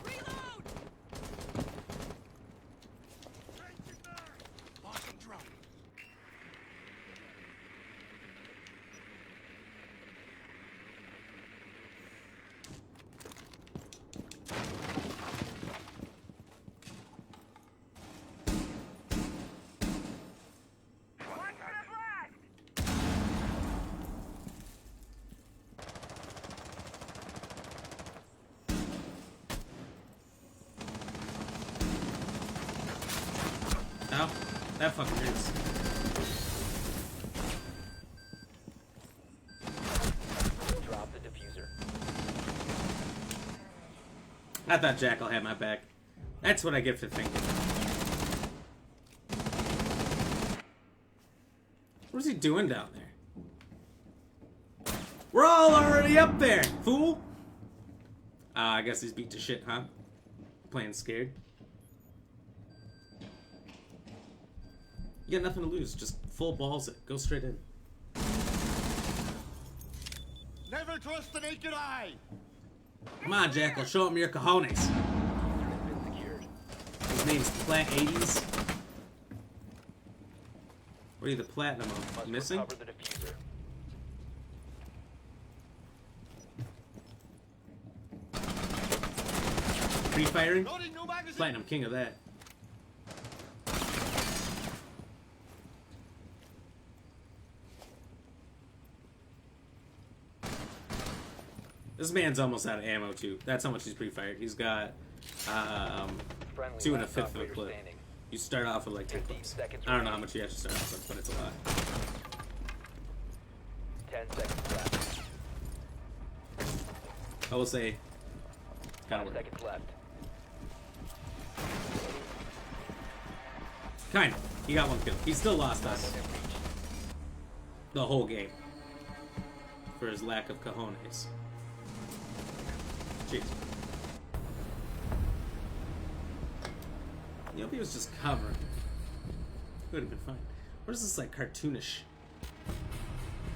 E: Reload!
F: Changing back. Launching drone.
D: One minute left.
A: Ow. That fucking hurts.
B: Drop the diffuser.
A: I thought Jackal had my back. That's what I get for thinking. What is he doing down there? We're all already up there, fool! I guess he's beat to shit, huh? Playing scared. You got nothing to lose. Just full balls it. Go straight in.
F: Never trust the naked eye.
A: Come on, Jackal. Show him your cojones.
B: Diffuser has been secured.
A: His name's Plat 80s. What are you, the platinum of?
B: Must
A: Missing?
B: recover the diffuser.
A: Pre-firing?
F: Loading new magazine.
A: Platinum king of that. This man's almost out of ammo too. That's how much he's pre-fired. He's got
B: Friendly
A: 2
B: last
A: 1/5 of a
B: operator
A: clip.
B: standing.
A: You start off with like 10
B: 15
A: clips.
B: seconds
A: I don't know how
B: remaining.
A: much you actually start off with, but it's a lot.
B: 10 seconds left.
A: I will say, kind
B: 5
A: of
B: seconds left.
A: kind of. He got 1 kill. He still lost us the whole game for his lack of cojones. Jeez. You know, if he was just covering, it would have been fine. What is this, like, cartoonish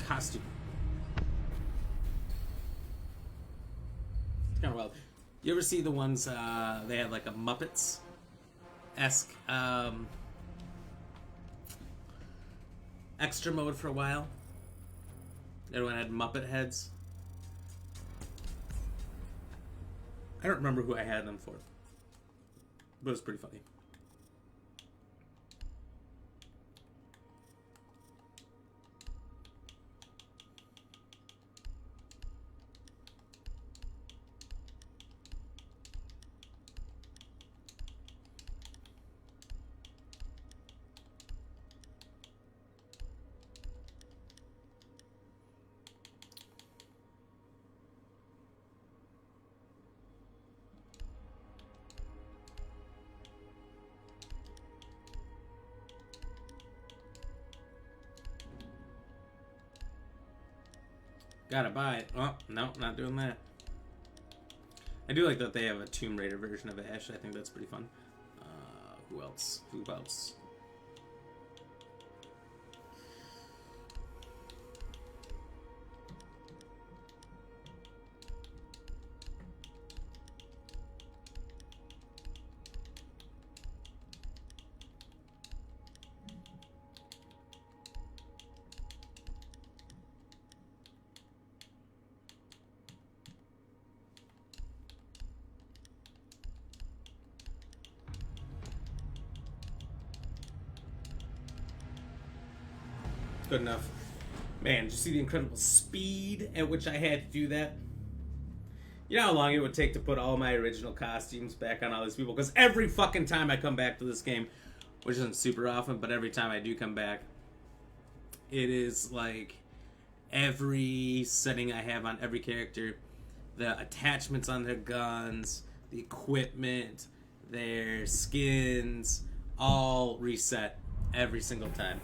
A: costume? It's kind of wild. You ever see the ones, they had like a Muppets-esque, extra mode for a while? Everyone had Muppet heads. I don't remember who I had them for, but it was pretty funny. Gotta buy it. Oh, no, not doing that. I do like that they have a Tomb Raider version of Ash. I think that's pretty fun. Who else? Who else? Good enough. Man, did you see the incredible speed at which I had to do that? You know how long it would take to put all my original costumes back on all these people? Because every fucking time I come back to this game, which isn't super often, but every time I do come back, it is like every setting I have on every character, the attachments on their guns, the equipment, their skins, all reset every single time.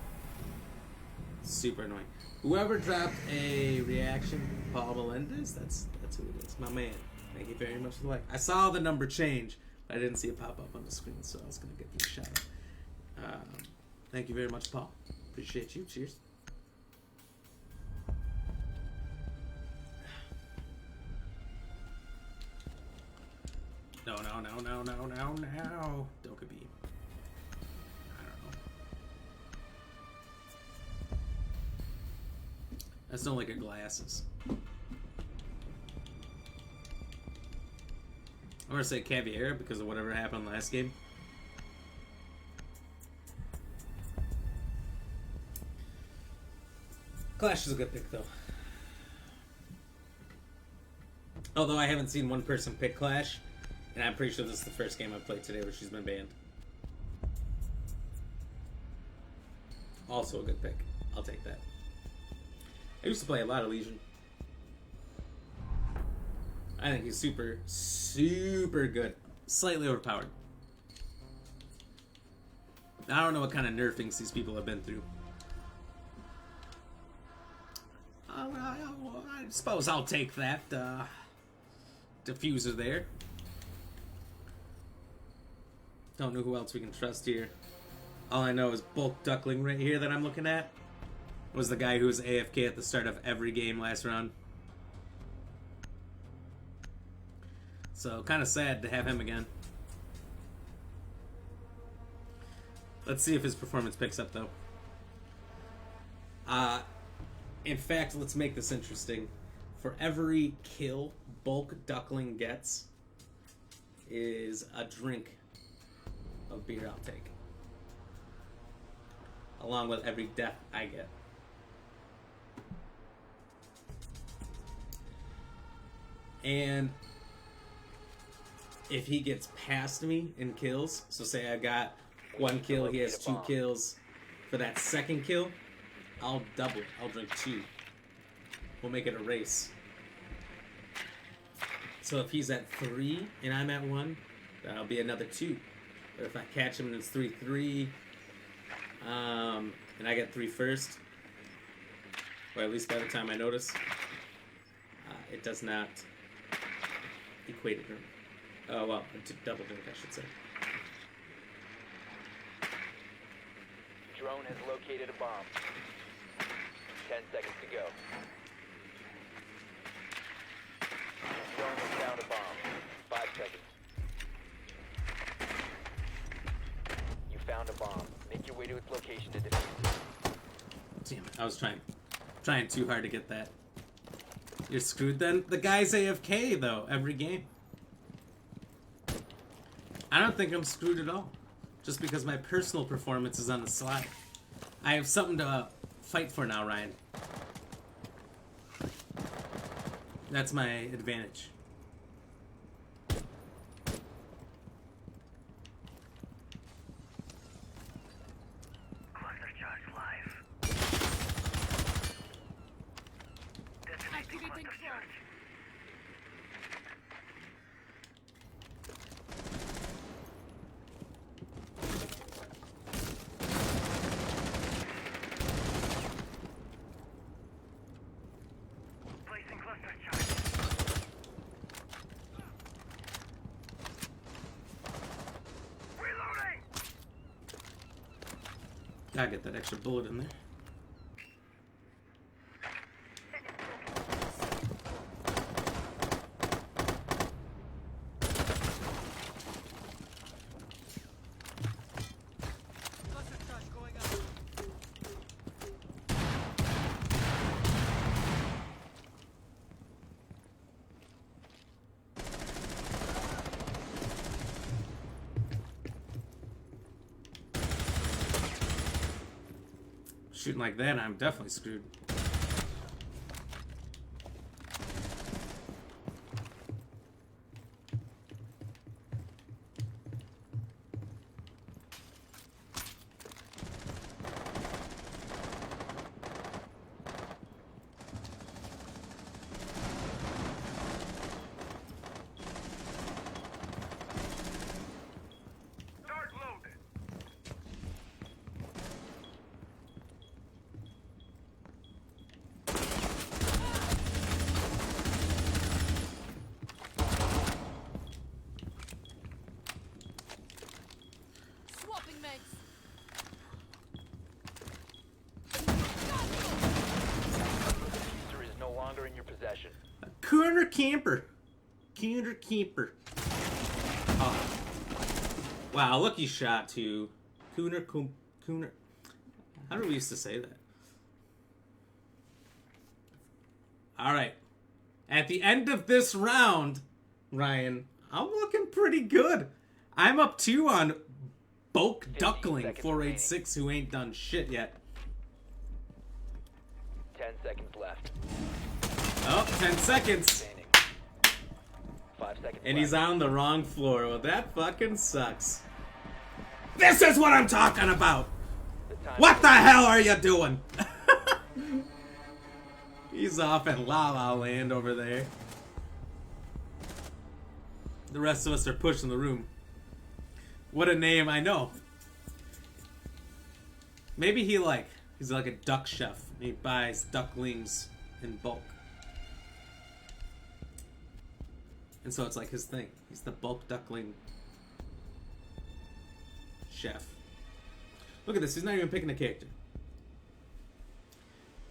A: Super annoying. Whoever dropped a reaction, Paul Melendez, that's who it is. My man. Thank you very much for the like. I saw the number change, but I didn't see it pop up on the screen, so I was going to give you a shout out. Thank you very much, Paul. Appreciate you. Cheers. No. Doka B. I just don't like her glasses. I'm gonna say Caviera because of whatever happened last game. Clash is a good pick though. Although I haven't seen one person pick Clash, and I'm pretty sure this is the first game I've played today where she's been banned. Also a good pick. I'll take that. I used to play a lot of Legion. I think he's super, super good. Slightly overpowered. I don't know what kind of nerfings these people have been through. I suppose I'll take that diffuser there. Don't know who else we can trust here. All I know is Bulk Duckling right here that I'm looking at. Was the guy who was AFK at the start of every game last round. So, kind of sad to have him again. Let's see if his performance picks up, though. In fact, let's make this interesting. For every kill Bulk Duckling gets is a drink of beer I'll take. Along with every death I get. And if he gets past me in kills, so say I got 1 kill, he has 2 kills. For that second kill, I'll double. I'll drink 2. We'll make it a race. So if he's at 3 and I'm at 1, that'll be another 2. But if I catch him and it's 3-3, and I get 3 first, or at least by the time I notice, it does not equate it. Oh, well, to double drink, I should say.
B: Drone has located a bomb. 10 seconds to go. Drone has found a bomb. 5 seconds. You found a bomb. Make your way to its location to defuse it.
A: Damn it, I was trying too hard to get that. You're screwed then? The guy's AFK, though, every game. I don't think I'm screwed at all. Just because my personal performance is on the slide. I have something to fight for now, Ryan. That's my advantage.
C: Cluster charge live. Detonating
E: Activating
C: cluster
E: drone.
C: charge. Placing cluster charge. Reloading!
A: Gotta get that extra bullet in there. Shooting like that, I'm definitely screwed.
C: Start loaded.
E: Swapping mags.
B: Diffuser is no longer in your possession.
A: Corner camper. Corner camper. Oh. Wow, lucky shot to Cooner. How do we used to say that? Alright. At the end of this round, Ryan, I'm looking pretty good. I'm up 2 on Bulk
B: 15
A: Duckling
B: seconds
A: 486 who ain't done shit yet.
B: 10 seconds left.
A: Oh, 10 seconds.
B: Standing. 5 seconds
A: And
B: left.
A: he's on the wrong floor. Well, that fucking sucks. This is what I'm talking about.
B: The time
A: What the hell are you doing? He's off in La La Land over there. The rest of us are pushing the room. What a name, I know. Maybe he's like a duck chef. He buys ducklings in bulk. And so it's like his thing. He's the bulk duckling chef. Look at this, he's not even picking a character.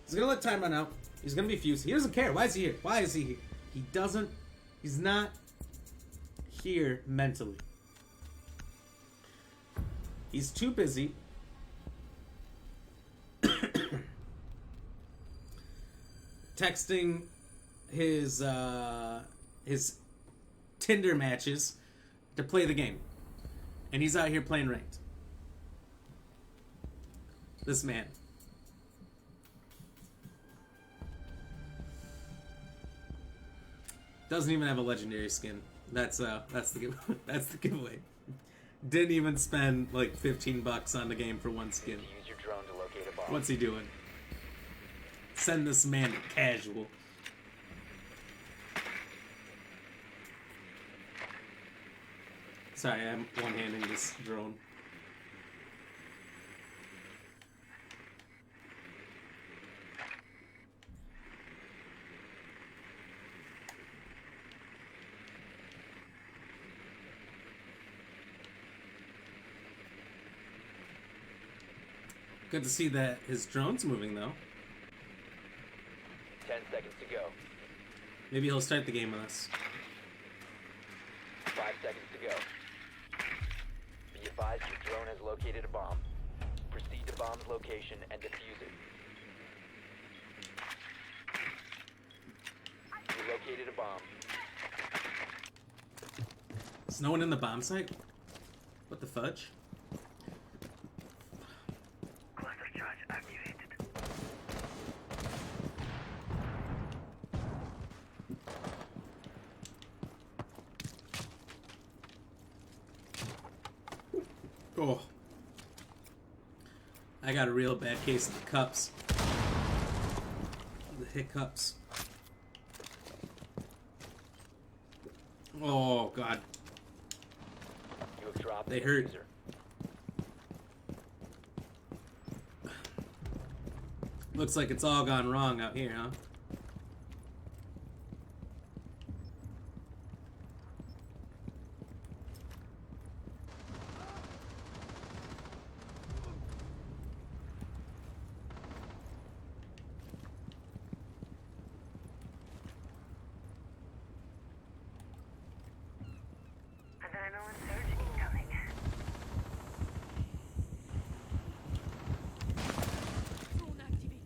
A: He's gonna let time run out. He's gonna be fused. He doesn't care. Why is he here? Why is he here? He's not here mentally. He's too busy texting his Tinder matches to play the game. And he's out here playing ranked. This man. Doesn't even have a legendary skin. That's the that's the giveaway. Didn't even spend like $15 on the game for one skin.
B: Use your drone to locate a bomb.
A: What's he doing? Send this man to casual. Sorry, I'm one-handing this drone. Good to see that his drone's moving, though.
B: 10 seconds to go.
A: Maybe he'll start the game with us.
B: 5 seconds to go. Be advised your drone has located a bomb. Proceed to bomb's location and defuse it. You located a bomb.
A: Is no one in the bomb site? What the fudge?
C: Cluster charge activated.
A: Oh. I got a real bad case of the cups. The hiccups. Oh, God.
B: You have dropped
A: They
B: the
A: hurt.
B: diffuser.
A: Looks like it's all gone wrong out here, huh?
D: Adrenaline surge incoming.
E: Drone activated.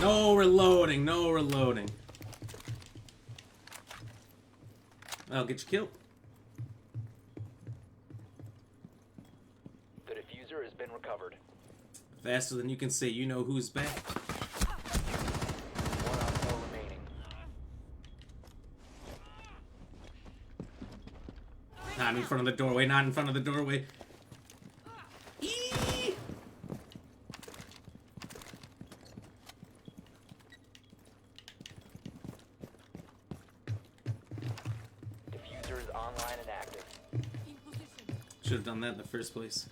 A: No reloading, no reloading. I'll get you killed.
B: The diffuser has been recovered.
A: Faster than you can say, you know who's back.
B: 1 on 4 remaining.
A: Not in front of the doorway, not in front of the doorway. Eee!
B: Diffuser is online and active.
E: In position.
A: Should have done that in the first place.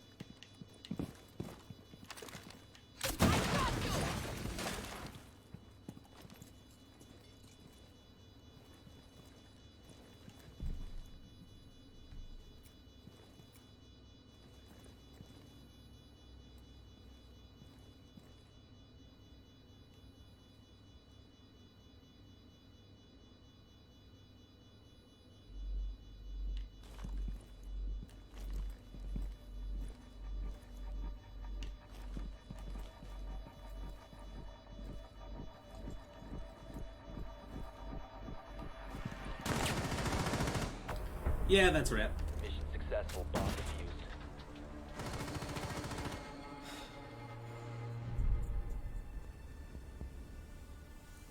A: Yeah, that's right.
B: Mission successful. Bomb defused.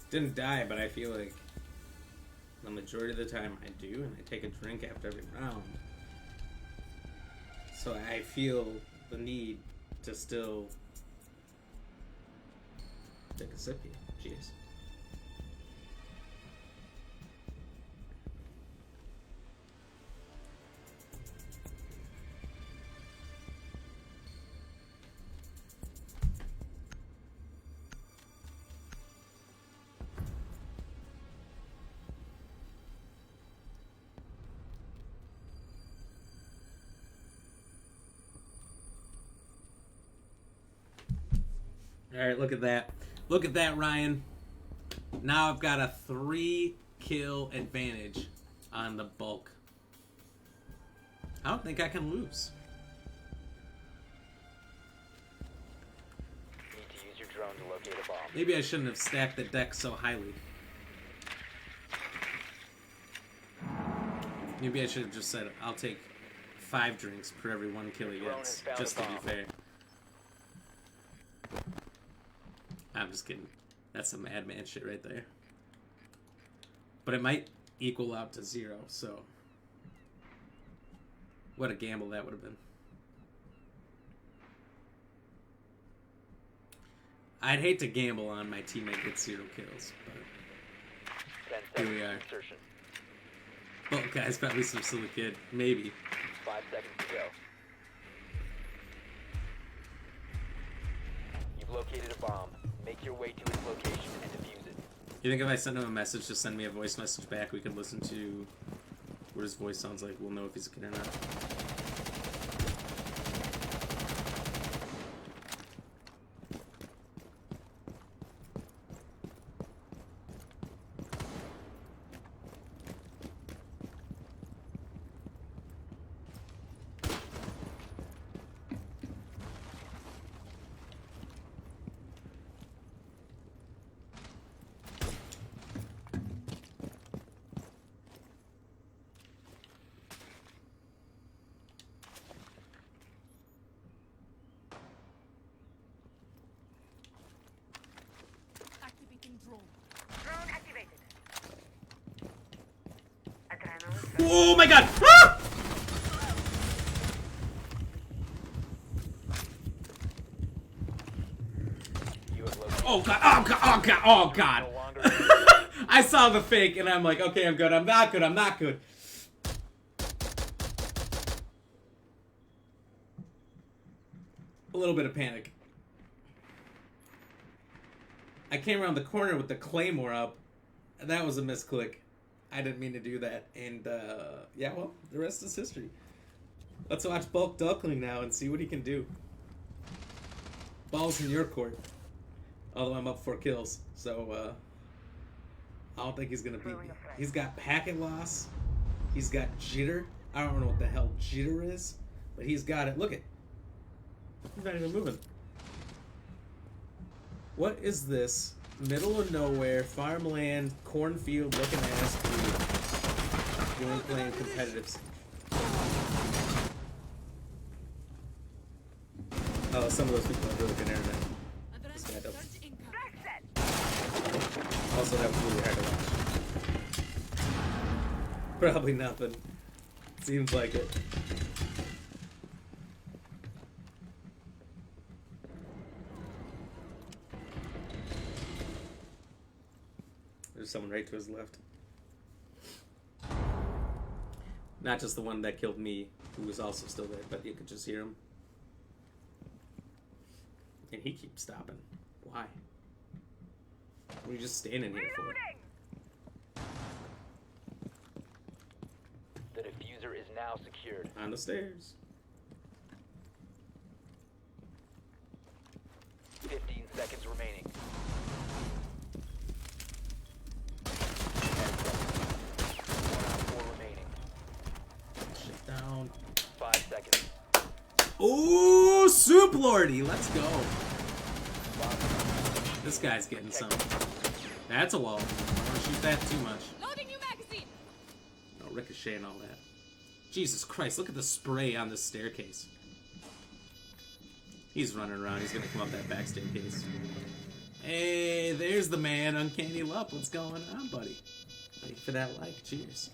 A: Didn't die, but I feel like the majority of the time I do, and I take a drink after every round. So I feel the need to still take a sip here. Cheers. Alright, look at that. Look at that, Ryan. Now I've got a 3-kill advantage on the bulk. I don't think I can lose.
B: Need to use your drone to locate a bomb.
A: Maybe I shouldn't have stacked the deck so highly. Maybe I should have just said I'll take 5 drinks per every 1 kill he
B: Drone
A: gets,
B: has found
A: just
B: a
A: to be
B: bomb.
A: fair. I'm just kidding. That's some madman shit right there. But it might equal out to 0, so... What a gamble that would have been. I'd hate to gamble on my teammate gets 0 kills, but
B: 10
A: here we
B: seconds
A: are.
B: to insertion.
A: Well, guy's probably some silly kid. Maybe.
B: 5 seconds to go. You've located a bomb. Make your way to its location and defuse it.
A: You think if I send him a message, just send me a voice message back, we can listen to what his voice sounds like. We'll know if he's a kid or not.
E: Activating drone.
D: Drone activated. Adrenaline.
A: Oh my god! Ah!
B: You have located.
A: Oh god! Oh god! Oh god! Oh god!
B: No longer.
A: I saw the fake and I'm like, okay, I'm good. I'm not good. I'm not good. A little bit of panic. I came around the corner with the claymore up. That was a misclick. I didn't mean to do that. And, yeah, well, the rest is history. Let's watch Bulk Duckling now and see what he can do. Ball's in your court. Although I'm up 4 kills. So, I don't think he's going to beat me. He's got packet loss. He's got jitter. I don't know what the hell jitter is. But he's got it. Look at. He's not even moving. What is this? Middle of nowhere, farmland, cornfield looking ass dude. You ain't playing competitive. Oh, some of those people have really good internet. This guy doesn't.
E: Surge income.
A: Also, that was really hard to watch. Probably nothing. Seems like it. There's someone right to his left. Not just the one that killed me, who was also still there, but you could just hear him. And he keeps stopping. Why? What are you just standing here for?
B: The diffuser is now secured.
A: On the stairs.
B: 15 seconds remaining. 1 on 4 remaining.
A: Shut down.
B: 5 seconds.
A: Ooh, Soup Lordy, let's go. This guy's getting some. That's a wall. I don't want to shoot that too much.
E: Loading new magazine.
A: No ricochet and all that. Jesus Christ, look at the spray on this staircase. He's running around. He's gonna come up that back staircase. Hey, there's the man, Uncanny Lup. What's going on, buddy? Thank you for that like. Cheers.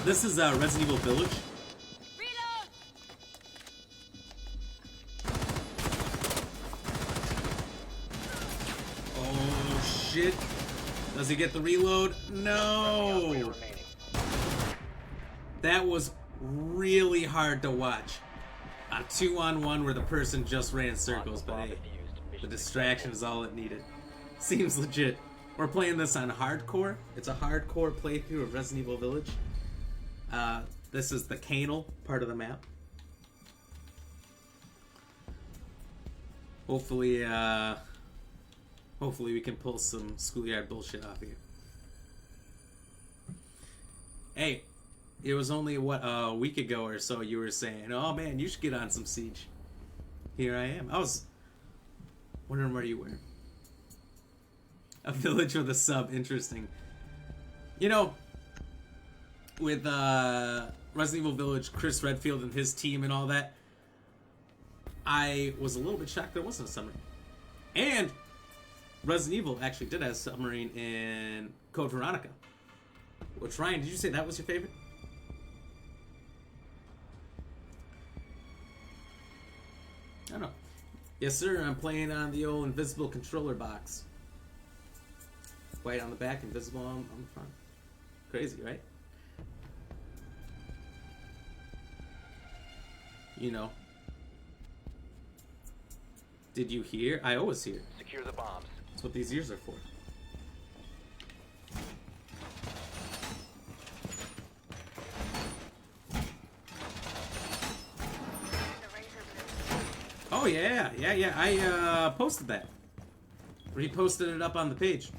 A: This is Resident Evil Village.
E: Reload.
A: Oh shit! Does he get the reload? No.
B: Remaining.
A: That was really hard to watch. A 2-on-1 where the person just ran circles, but hey, the distraction is all it needed. Seems legit. We're playing this on hardcore. It's a hardcore playthrough of Resident Evil Village. This is the canal part of the map. Hopefully, hopefully we can pull some schoolyard bullshit off here. Hey, it was only, what, a week ago or so you were saying, oh man, you should get on some Siege. Here I am. I was wondering where you were. A village with a sub, interesting. You know, with Resident Evil Village, Chris Redfield and his team and all that, I was a little bit shocked there wasn't a summary. And Resident Evil actually did have a submarine in Code Veronica. Which, Ryan, did you say that was your favorite? I don't know. Yes, sir. I'm playing on the old invisible controller box. White on the back, invisible on the front. Crazy, right? You know. Did you hear? I always hear.
B: Secure the bombs.
A: That's what these ears are for. Oh yeah. I posted that. Reposted it up on the page.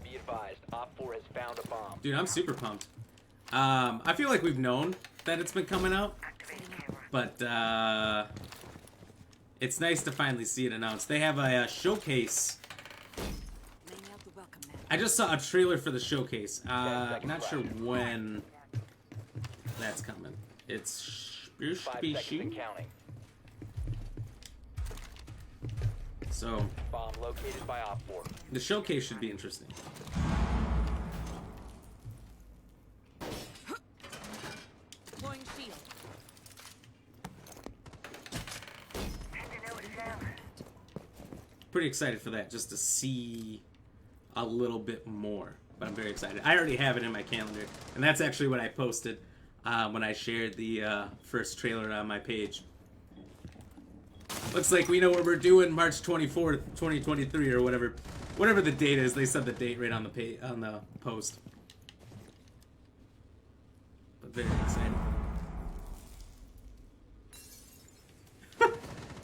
B: Be advised, Op 4 has found a bomb.
A: Dude, I'm super pumped. I feel like we've known that it's been coming out, but it's nice to finally see it announced. They have a showcase. I just saw a trailer for the showcase. Not sure when that's coming. It's
B: 5 seconds and counting.
A: So
B: Bomb located by Op 4.
A: the showcase should be interesting.
E: Deploying shield.
A: Pretty excited for that, just to see a little bit more. But I'm very excited. I already have it in my calendar, and that's actually what I posted when I shared the first trailer on my page. Looks like we know what we're doing March 24th, 2023, or whatever the date is. They said the date right on the post. But very excited.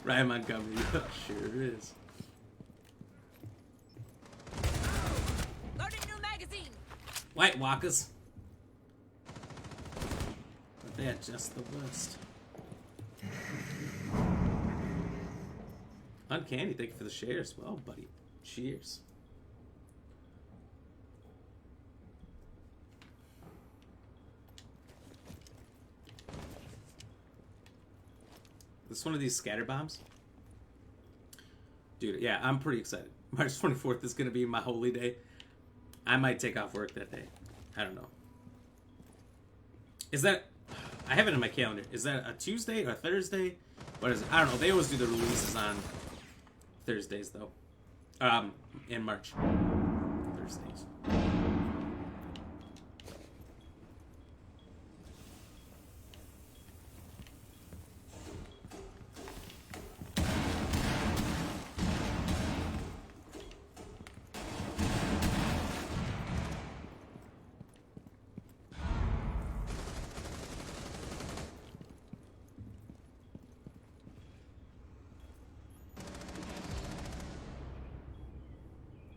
A: Ryan Montgomery, sure is.
E: Loading new magazine.
A: White Walkers. But they're just the worst. Uncanny, thank you for the shares. Well, buddy. Cheers. This one of these scatter bombs? Dude, yeah, I'm pretty excited. March 24th is going to be my holy day. I might take off work that day. I don't know. Is that... I have it in my calendar. Is that a Tuesday or a Thursday? What is it? I don't know. They always do the releases on Thursdays, though. In March. Thursdays.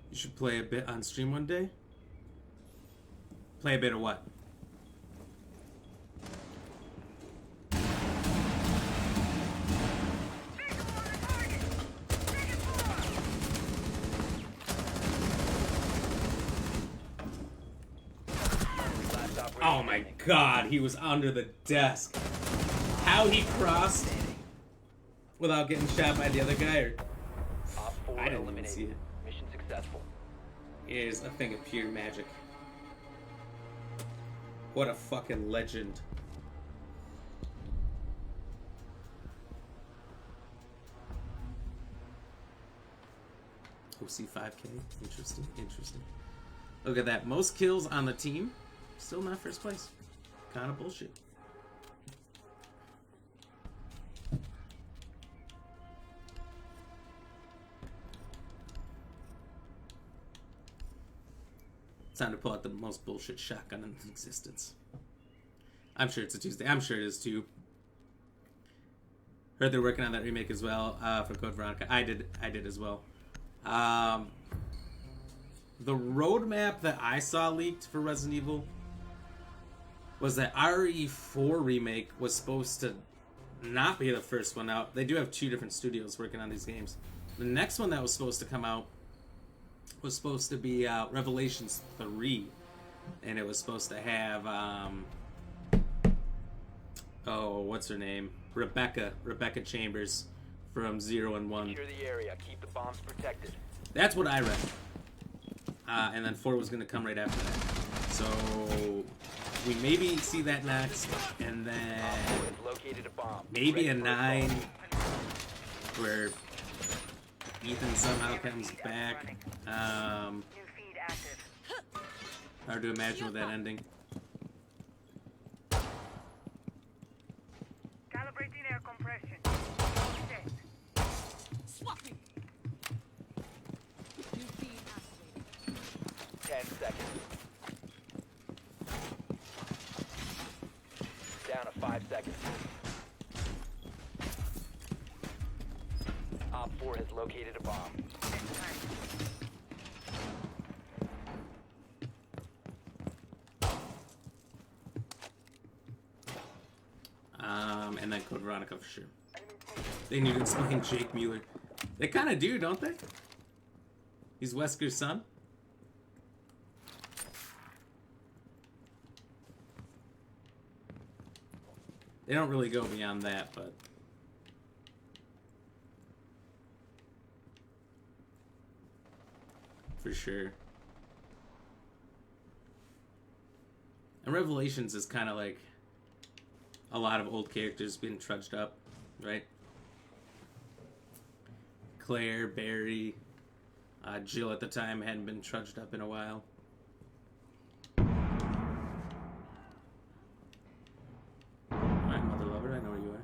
A: You should play a bit on stream one day. Play a bit of what? Oh my god, he was under the desk. How he crossed without getting shot by the other guy, or...
B: Op 4
A: I didn't even
B: eliminated.
A: see it.
B: Mission successful.
A: Is a thing of pure magic. What a fucking legend. OC 5K. Interesting, interesting. Look at that. Most kills on the team. Still not first place. Kind of bullshit. Time to pull out the most bullshit shotgun in existence. I'm sure it's a Tuesday. I'm sure it is too. Heard they're working on that remake as well for Code Veronica. I did as well. The roadmap that I saw leaked for Resident Evil was that RE4 remake was supposed to not be the first one out. They do have 2 different studios working on these games. The next one that was supposed to come out was supposed to be Revelations 3, and it was supposed to have what's her name, Rebecca Chambers from 0 and 1.
B: Secure the area. Keep the bombs protected.
A: That's what I read. And then 4 was going to come right after that. So we maybe see that next, and then
B: Op 4 has located a bomb.
A: maybe a
B: Ready for
A: 9
B: assault.
A: where Ethan somehow comes back.
D: New feed active.
A: Hard to imagine with that ending.
D: Calibrating air compression. Set.
E: Swapping. New feed activated.
B: 10 seconds. Down to 5 seconds. Op 4 has located a bomb.
A: And then Code Veronica for sure. They need to explain Jake Mueller. They kind of do, don't they? He's Wesker's son. They don't really go beyond that, but for sure. And Revelations is kind of like a lot of old characters being trudged up, right? Claire, Barry, Jill at the time hadn't been trudged up in a while. Alright, Mother Lover, I know where you are.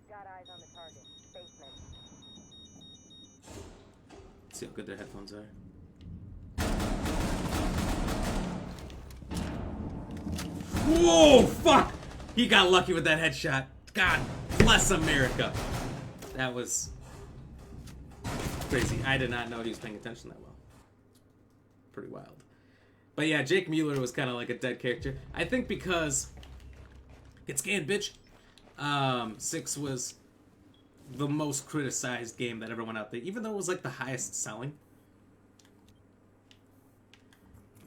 D: Got eyes on the target. Basement.
A: Let's see how good their headphones are. Whoa, fuck! He got lucky with that headshot. God bless America. That was crazy. I did not know he was paying attention that well. Pretty wild. But yeah, Jake Mueller was kind of like a dead character. I think because get scanned, bitch. 6 was the most criticized game that ever went out there, even though it was like the highest selling.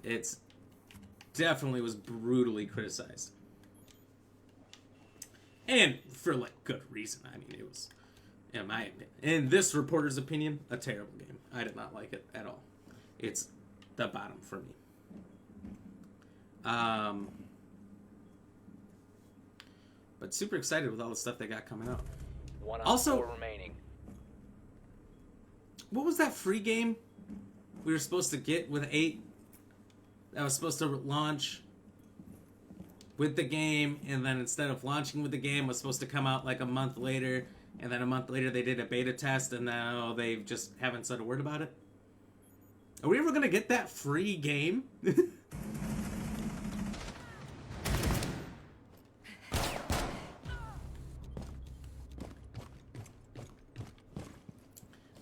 A: It's definitely was brutally criticized, and for like good reason. I mean, it was, in my opinion, in this reporter's opinion, a terrible game. I did not like it at all. It's the bottom for me. But super excited with all the stuff they got coming out.
B: One Op
A: Also-
B: 4 remaining.
A: What was that free game we were supposed to get with 8? That was supposed to launch with the game, and then instead of launching with the game, was supposed to come out like a month later, and then a month later they did a beta test, and now they just haven't said a word about it. Are we ever gonna get that free game?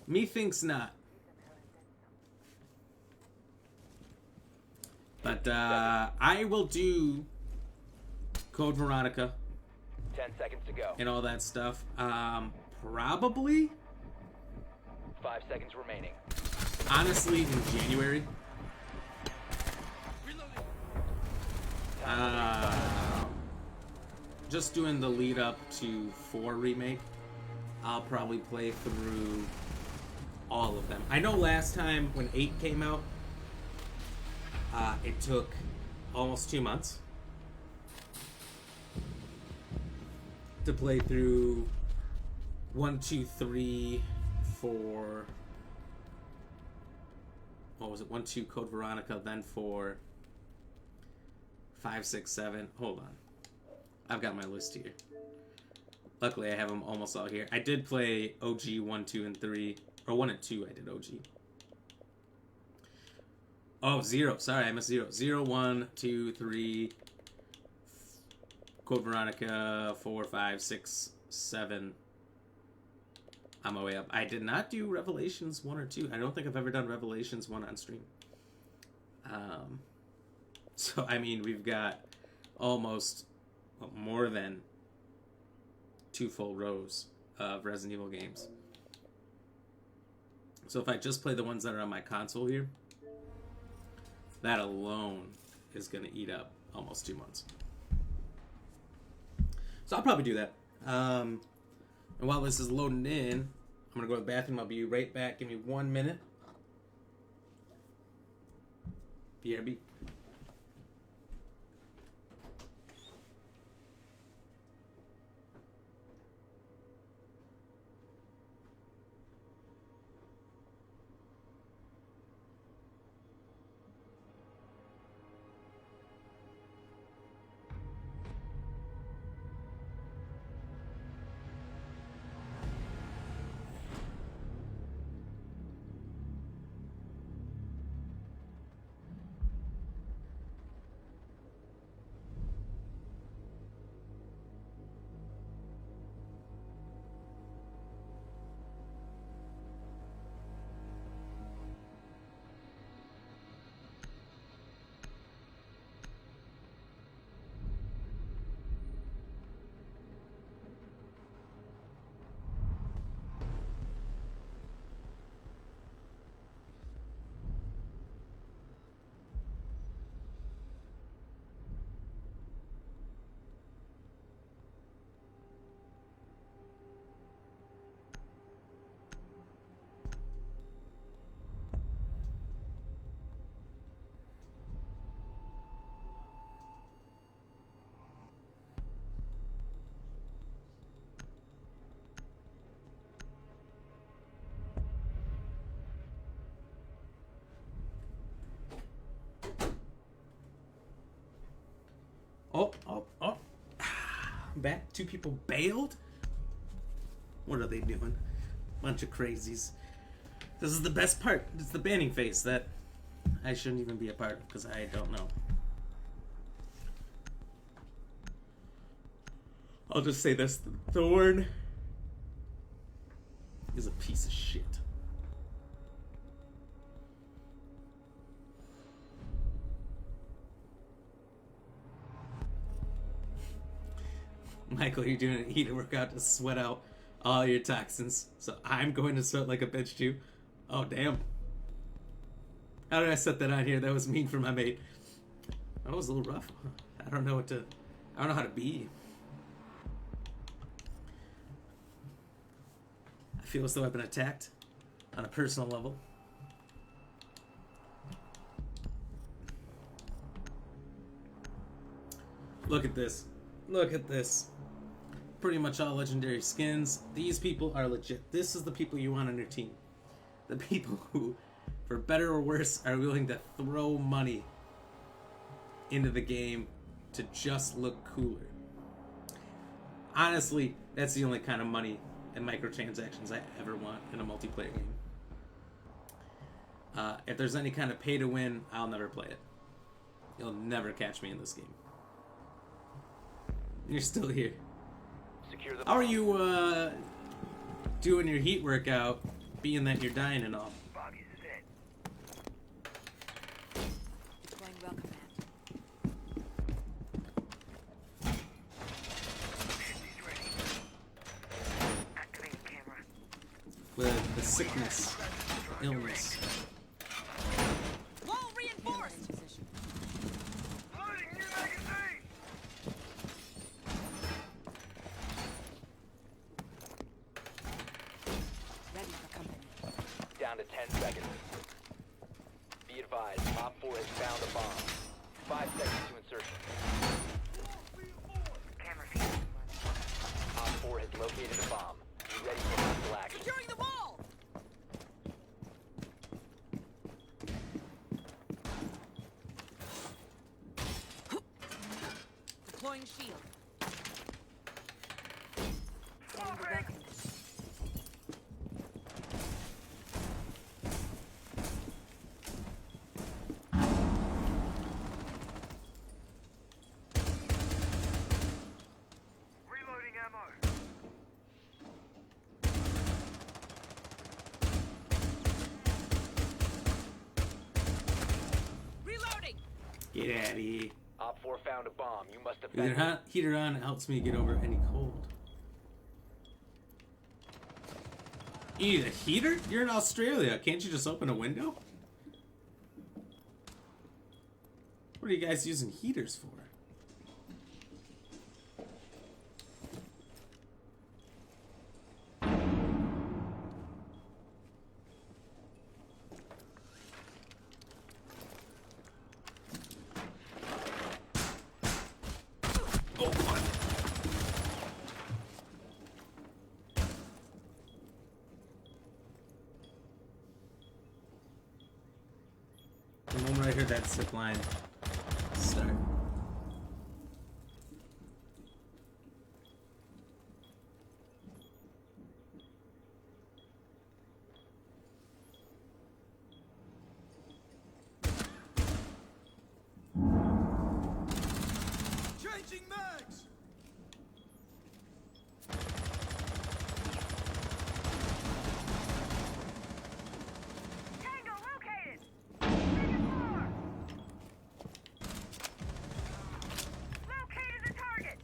A: Methinks not. But I will do Code Veronica
B: 10 seconds to go.
A: and all that stuff. Probably,
B: 5 seconds remaining.
A: honestly, in January. Just doing the lead up to 4 remake. I'll probably play through all of them. I know last time when 8 came out, it took almost 2 months to play through 1, 2, 3, 4. What was it? 1, 2, Code Veronica, then 4, 5, 6, 7. Hold on. I've got my list here. Luckily, I have them almost all here. I did play OG 1, 2, and 3. Or 1 and 2, I did OG. Oh, 0. Sorry, I missed 0. 0, 1, 2, 3. Code Veronica, 4, 5, 6, 7. I'm my way up. I did not do Revelations 1 or 2. I don't think I've ever done Revelations 1 on stream. So, I mean, we've got almost more than 2 full rows of Resident Evil games. So if I just play the ones that are on my console here, that alone is going to eat up almost 2 months. So I'll probably do that. And while this is loading in, I'm gonna go to the bathroom. I'll be right back. Give me 1 minute. BRB. Oh. I'm back. 2 people bailed? What are they doing? Bunch of crazies. This is the best part. It's the banning phase that I shouldn't even be a part of because I don't know. I'll just say this. Thorn is a piece of shit. Michael, you're doing a heater workout to sweat out all your toxins. So I'm going to sweat like a bitch too. Oh, damn. How did I set that on here? That was mean for my mate. That was a little rough. I don't know how to be. I feel as though I've been attacked on a personal level. Look at this. Look at this. Pretty much all legendary skins. These people are legit. This is the people you want on your team. The people who, for better or worse, are willing to throw money into the game to just look cooler. Honestly, that's the only kind of money and microtransactions I ever want in a multiplayer game. If there's any kind of pay to win, I'll never play it. You'll never catch me in this game. You're still here.
B: Secure the
A: How are you doing your heat workout, being that you're dying and all?
C: Bug is set.
E: Deploying well command.
C: He's ready.
D: Activating camera.
A: With the sickness, illness.
E: Wall reinforced. In position.
C: Loading new magazine!
E: Ready for company.
B: Down to 10 seconds. Be advised, Op 4 has found a bomb. 5 seconds to insertion.
D: Camera feed.
B: Op 4 has located a bomb. Be ready for hostile action.
E: Securing the wall. Deploying shield. Setting the weapon.
C: Reloading ammo.
E: Reloading.
A: Get out of here.
B: Op 4 found a bomb. You must
A: Either
B: defend it.
A: heater on helps me get over any cold. You need a heater? You're in Australia. Can't you just open a window? What are you guys using heaters for? heard that zip line start.
F: Changing mags!
D: Tango located! Second floor! Located the target!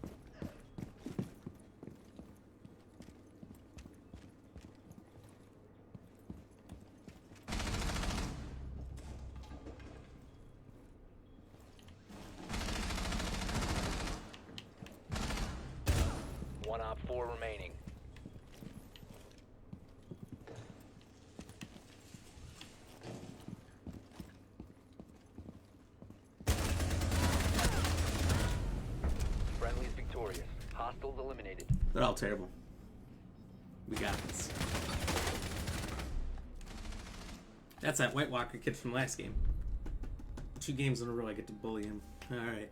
B: One op 4 remaining. Friendly's victorious. Hostiles eliminated.
A: They're all terrible. We got this. That's that White Walker kid from last game. 2 games in a row I get to bully him. Alright.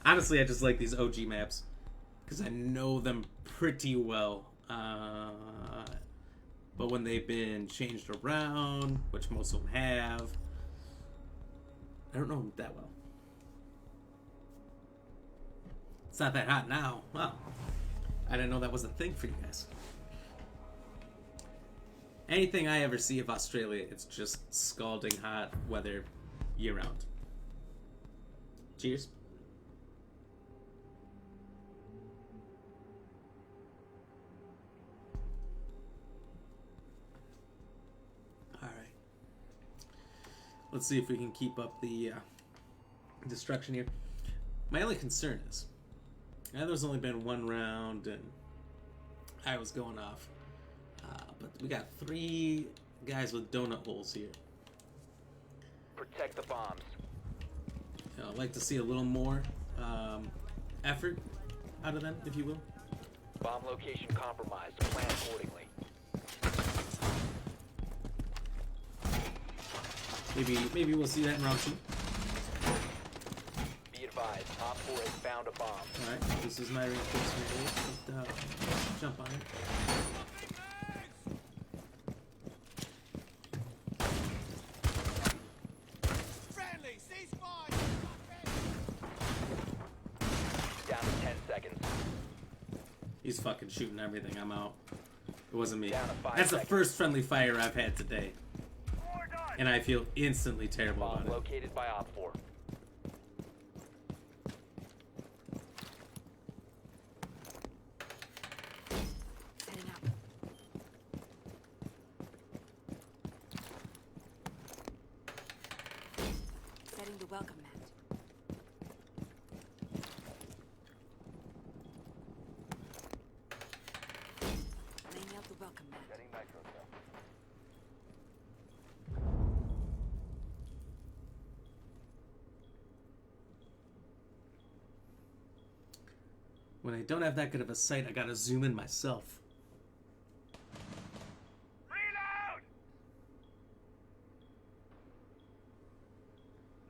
A: Honestly, I just like these OG maps. Because I know them pretty well. But when they've been changed around, which most of them have, I don't know them that well. It's not that hot now. Well, I didn't know that was a thing for you guys. Anything I ever see of Australia, it's just scalding hot weather year round. Cheers. Alright. Let's see if we can keep up the destruction here. My only concern is, there's only been 1 round and I was going off. But we got 3 guys with donut holes here.
B: Protect the bombs.
A: I'd like to see a little more effort out of them, if you will.
B: Bomb location compromised. Plan accordingly.
A: Maybe we'll see that in round 2.
B: Be advised, Op 4 has found a bomb.
A: Alright, this is my reinforcement here. But, jump on it.
F: Friendly, ceasefire!
B: Down to 10 seconds.
A: He's fucking shooting everything. I'm out. It wasn't me.
B: Down to 5
A: That's the
B: seconds.
A: first friendly fire I've had today.
D: More done!
A: And I feel instantly terrible
B: Bomb
A: about it.
B: located by Op 4.
E: Setting up. Setting the welcome mat. Laying out the welcome mat.
B: Getting nitro cell.
A: When I don't have that good of a sight, I gotta zoom in myself.
C: Reload!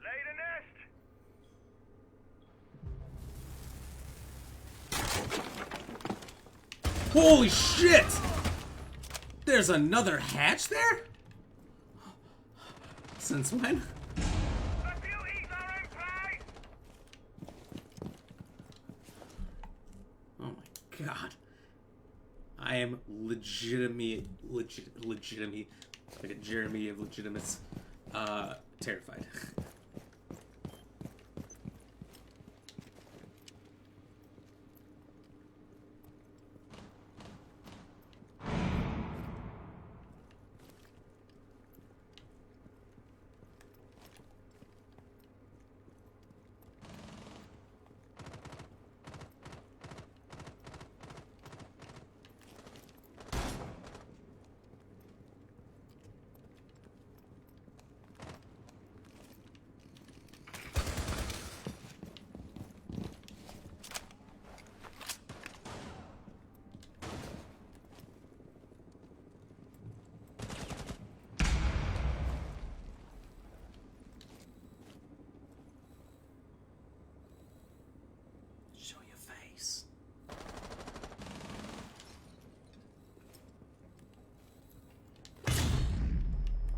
C: Lay the nest!
A: Holy shit! There's another hatch there? Since when?
C: The beauties are in play!
A: Oh my god. I am legitimate, like a Jeremy of legitimates, terrified.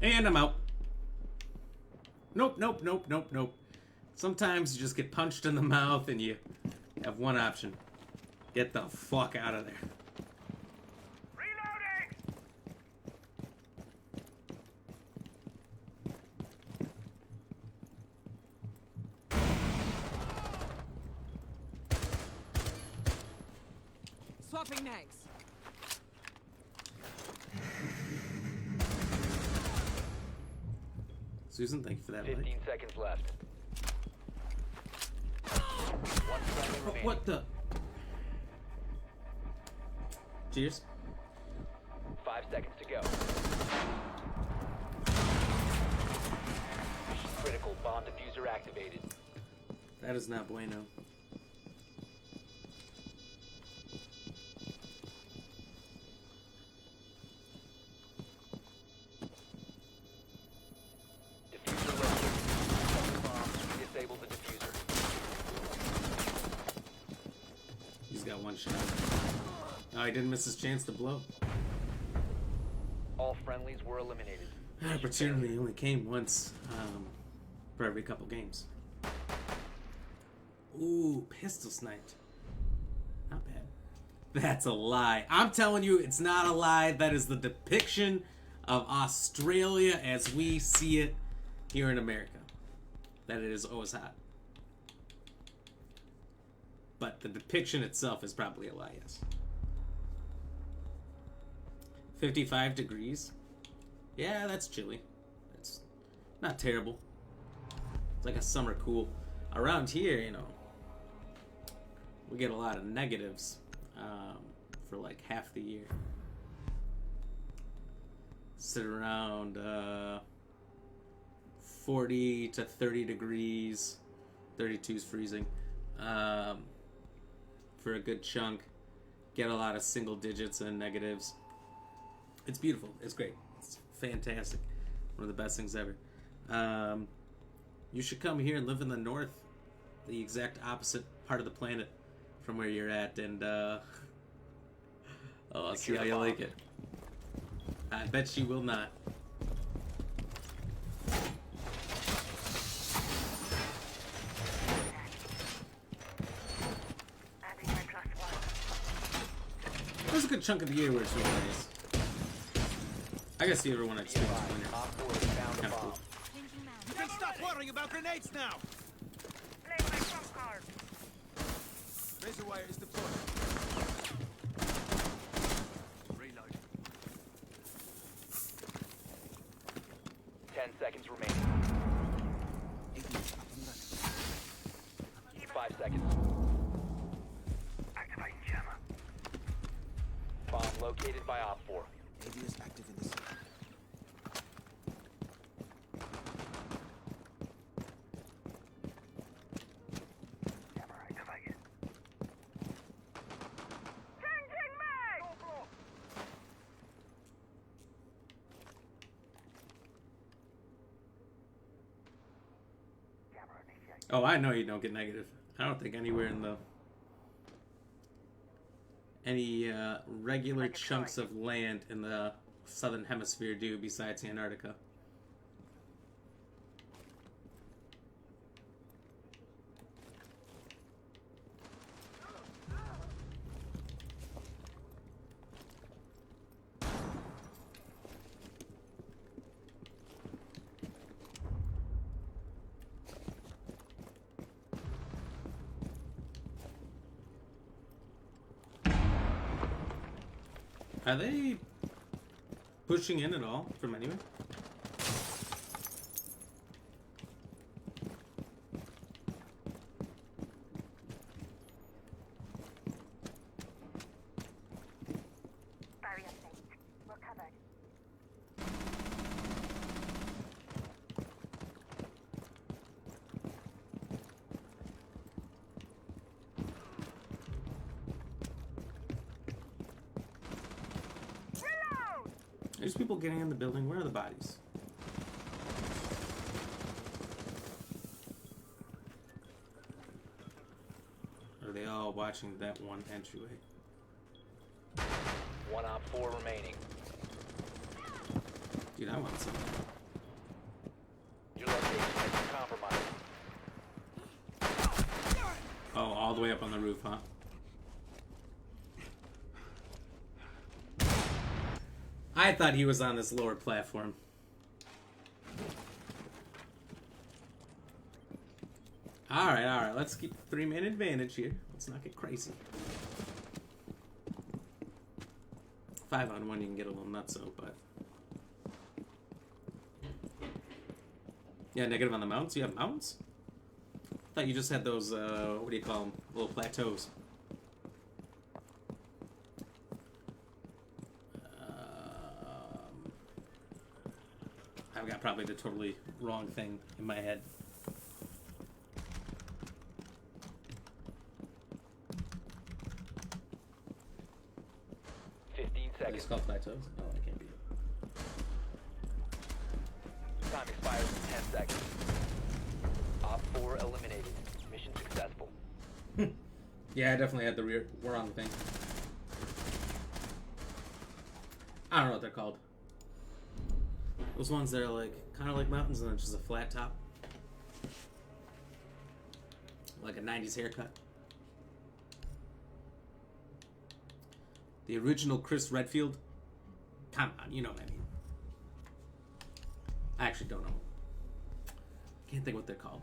A: And I'm out. Nope, nope, nope, nope, nope. Sometimes you just get punched in the mouth and you have one option. Get the fuck out of there.
C: Reloading!
E: Swapping nags.
A: Susan, thank you for that.
B: 15 seconds left. One friendly remaining.
A: What the? Cheers.
B: 5 seconds to go. Mission critical. Bomb diffuser activated.
A: That is not bueno.
B: Diffuser located. Bomb. Disable the diffuser.
A: He's got one shot. Oh, he didn't miss his chance to blow.
B: All friendlies were eliminated.
A: That opportunity only came once for every couple games. Ooh, pistol sniped. Not bad. That's a lie. I'm telling you, it's not a lie. That is the depiction of Australia as we see it here in America. That it is always hot. But the depiction itself is probably a lie, yes. 55 degrees. Yeah, that's chilly. That's not terrible. It's like a summer cool. Around here, you know, we get a lot of negatives for like half the year. Sit around 40 to 30 degrees. 32 is freezing. For a good chunk. Get a lot of single digits and negatives. It's beautiful. It's great. It's fantastic. One of the best things ever. You should come here and live in the north, the exact opposite part of the planet from where you're at, and I'll see how you like it. I bet you will not.
D: Adding my +1.
A: There's a good chunk of the year where it's really nice. I guess you ever want to
B: Be
A: experience
B: advised,
A: winter.
B: Op 4 has found a
A: Kinda
B: bomb.
A: cool.
E: Changing mag.
F: You can stop worrying about grenades now.
D: Play my trump card.
F: Razor wire is deployed. Reload.
B: 10 seconds remaining. 5 seconds.
C: Activating jammer.
B: Bomb located by Op 4.
F: AD is active in this.
C: Jammer activated.
D: Changing mag!
C: Jammer initiated.
A: Oh, I know you don't get negative. I don't think anywhere in the any regular chunks of land in the southern hemisphere do besides Antarctica. Are they pushing in at all from anywhere?
D: Barrier safe. We're covered. Reload!
A: There's people getting in the building. Where are the bodies? Are they all watching that one entryway?
B: One Op 4 remaining.
A: Dude, I want some. the way up on the roof, huh? I thought he was on this lower platform. Alright, let's keep the 3-man advantage here. Let's not get crazy. 5-on-1 you can get a little nutso, but... Yeah, negative on the mounts? You have mounts? I thought you just had those, what do you call them? Little plateaus. I've got probably the totally wrong thing in my head. Are these called plateaus? Oh, that can't be it.
B: Time expires in 10 seconds. Op 4 eliminated. Mission successful.
A: Yeah, I definitely had the rear. We're on the thing. I don't know what they're called. Those ones that are like kind of like mountains and then just a flat top, like a '90s haircut. The original Chris Redfield. Come on, you know what I mean. I actually don't know. Can't think what they're called.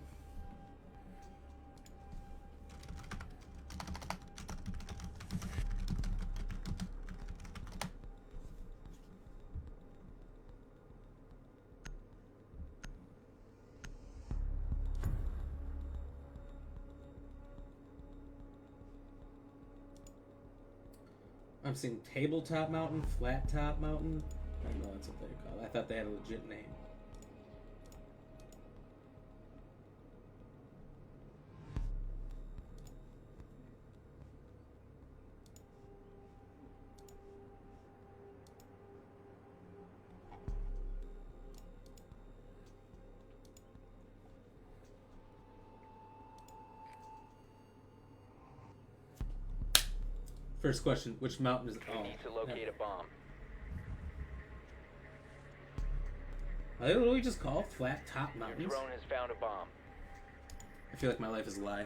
A: I've seen tabletop mountain, flat top mountain. I don't know that's what they're called. I thought they had a legit name. First question, which mountain is...
B: You
A: Oh,
B: need to locate a bomb.
A: are they literally just called flat top
B: Your
A: mountains?
B: drone has found a bomb.
A: I feel like my life is a lie.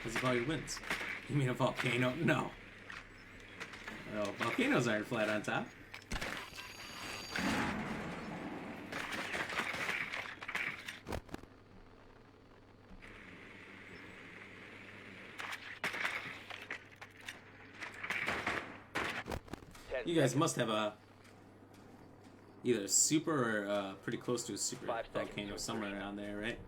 A: Because of all your wins. You mean a volcano? No. No, volcanoes aren't flat on top. You guys must have a either a super or pretty close to a super
B: 5 seconds
A: volcano
B: to
A: somewhere
B: insertion.
A: around there, right?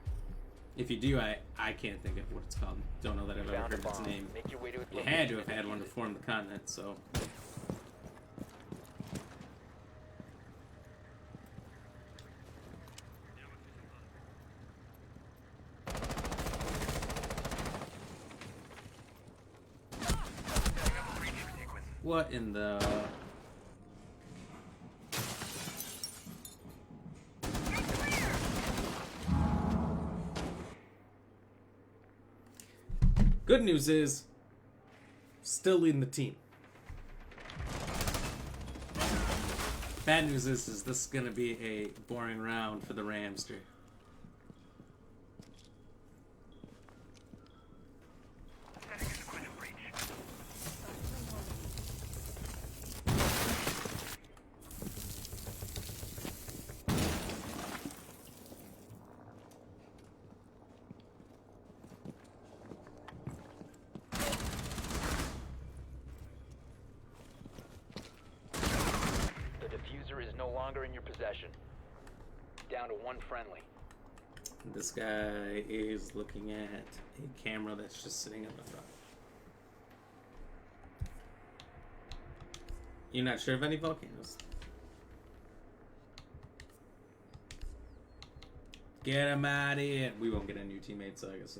A: If you do, I can't think of what it's called. Don't know that I've ever
B: Found a
A: heard its
B: bomb.
A: name.
B: Make your way to its
A: You
B: location
A: had to have
B: and
A: had one to
B: defuse it.
A: form the continent, so. What in the... Good news is, still leading the team. Bad news is this is going to be a boring round for the Ramster.
C: Setting a sequential breach.
B: The diffuser is no longer in your possession. Down to one friendly.
A: This guy is looking at a camera that's just sitting in the front. You're not sure of any volcanoes? Get him out of here. We won't get a new teammate, so I guess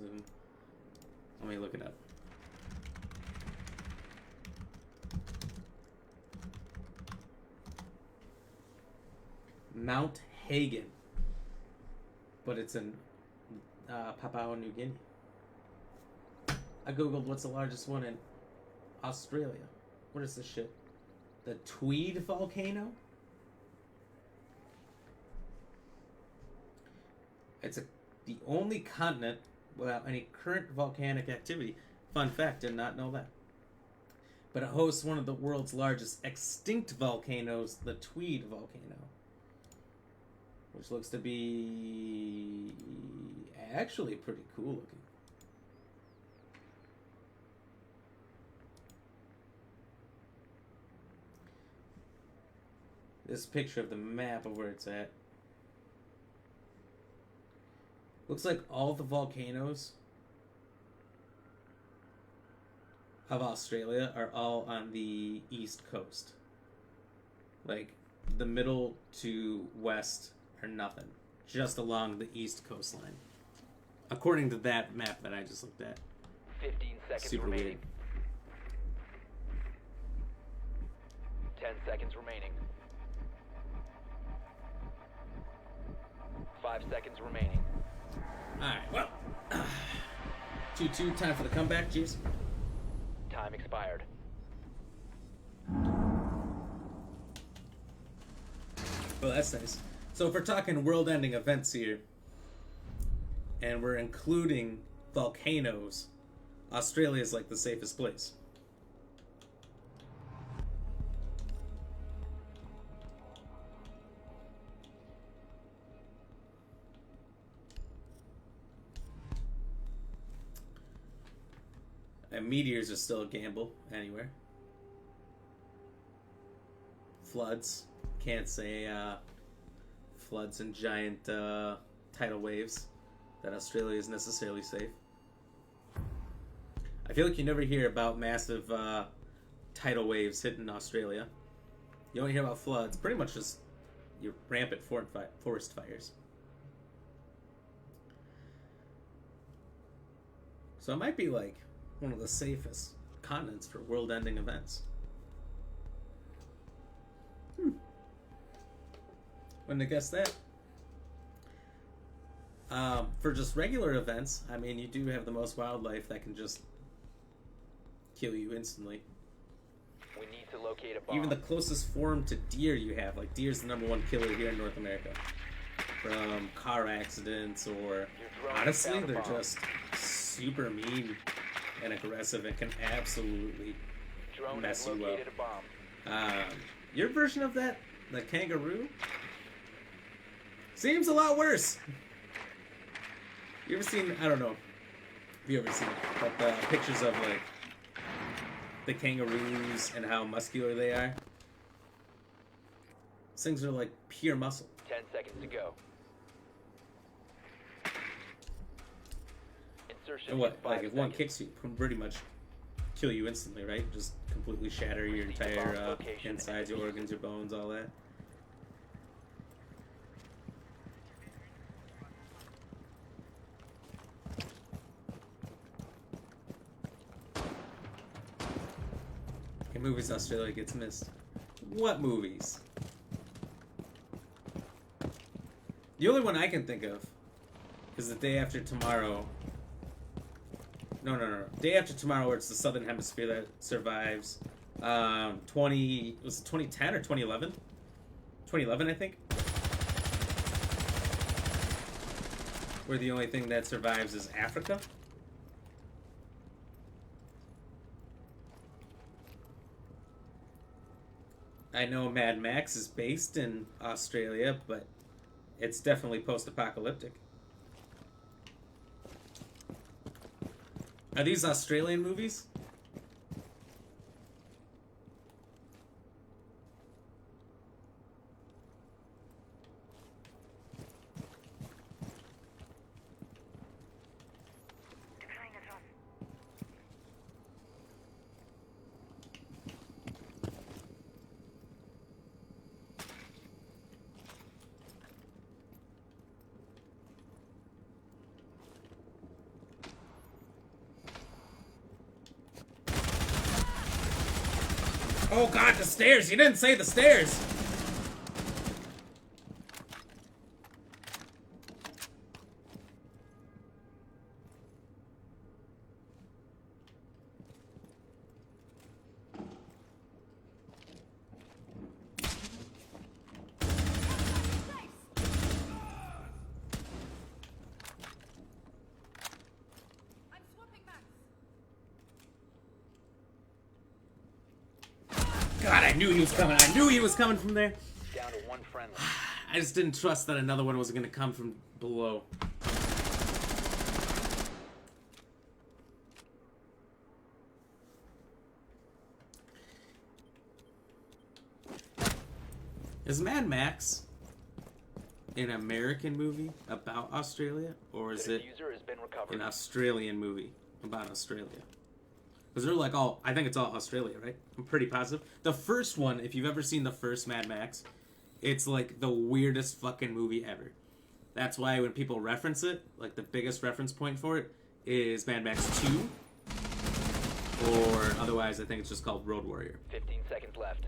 A: let me look it up. Mount Hagen. But it's in Papua New Guinea. I googled what's the largest one in Australia. What is this shit? The Tweed volcano? It's a the only continent without any current volcanic activity. Fun fact, did not know that. But it hosts one of the world's largest extinct volcanoes, the Tweed volcano, which looks to be actually pretty cool looking. This picture of the map of where it's at. Looks like all the volcanoes of Australia are all on the east coast. Like, the middle to west are nothing. Just along the east coastline. According to that map that I just looked at.
B: 15 seconds
A: Super
B: remaining.
A: weird.
B: 10 seconds remaining. 5 seconds remaining.
A: Alright, well. 2-2, time for the comeback, jeez.
B: Time expired.
A: Well, that's nice. So if we're talking world-ending events here, and we're including volcanoes, Australia is like the safest place. And meteors are still a gamble anywhere. Floods. Can't say floods and giant tidal waves that Australia is necessarily safe. I feel like you never hear about massive tidal waves hitting Australia. You don't hear about floods. Pretty much just your rampant forest fires. So it might be like one of the safest continents for world-ending events. Wouldn't have guessed that. For just regular events, I mean, you do have the most wildlife that can just kill you instantly.
B: We need to locate a bomb.
A: Even the closest form to deer you have, like deer's the number one killer here in North America. From car accidents or...
B: Your drone
A: Honestly,
B: found a
A: they're
B: bomb.
A: just super mean and aggressive and can absolutely
B: Drone
A: mess
B: has
A: you up.
B: located a bomb.
A: Your version of that, the kangaroo, seems a lot worse. You ever seen, I don't know if you ever seen it, but the pictures of like the kangaroos and how muscular they are? These things are like pure muscle.
B: 10 seconds to go. Insertion
A: And what,
B: in 5
A: like if one
B: seconds.
A: kicks you, can pretty much kill you instantly, right? Just completely shatter your
B: Proceed to
A: entire
B: bomb location and
A: insides, your
B: defuse.
A: organs, your bones, all that. In movies, Australia gets missed. What movies? The only one I can think of is The Day After Tomorrow. No. Day After Tomorrow, where it's the Southern Hemisphere that survives. Was it 2010 or 2011? 2011, I think. Where the only thing that survives is Africa. I know Mad Max is based in Australia, but it's definitely post-apocalyptic. Are these Australian movies?
D: Deploying a drone.
A: Oh god, the stairs! You didn't say the stairs! I knew he was coming. I knew he was coming from there.
B: Down to one friendly.
A: I just didn't trust that another one was going to come from below. Is Mad Max an American movie about Australia, or is
B: The
A: it
B: diffuser has been recovered.
A: an Australian movie about Australia? Because they're like all, I think it's all Australia, right? I'm pretty positive. The first one, if you've ever seen the first Mad Max, it's like the weirdest fucking movie ever. That's why when people reference it, like the biggest reference point for it is Mad Max 2, or otherwise I think it's just called Road Warrior.
B: 15 seconds left.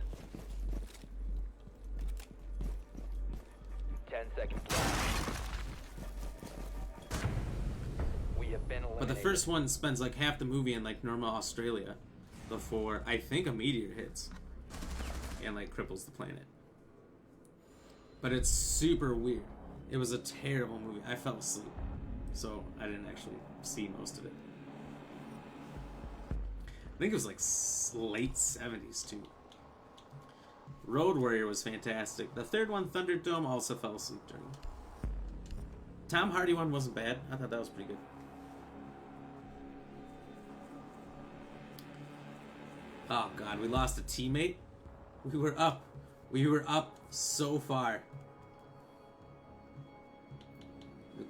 B: 10 seconds left. We have been eliminated.
A: But the first one spends like half the movie in like normal Australia before I think a meteor hits and like cripples the planet. But it's super weird. It was a terrible movie. I fell asleep, so I didn't actually see most of it. I think it was like late 70s too. Road Warrior was fantastic. The third one, Thunderdome, also fell asleep during. Tom Hardy one wasn't bad. I thought that was pretty good. Oh god, we lost a teammate. We were up. We were up so far.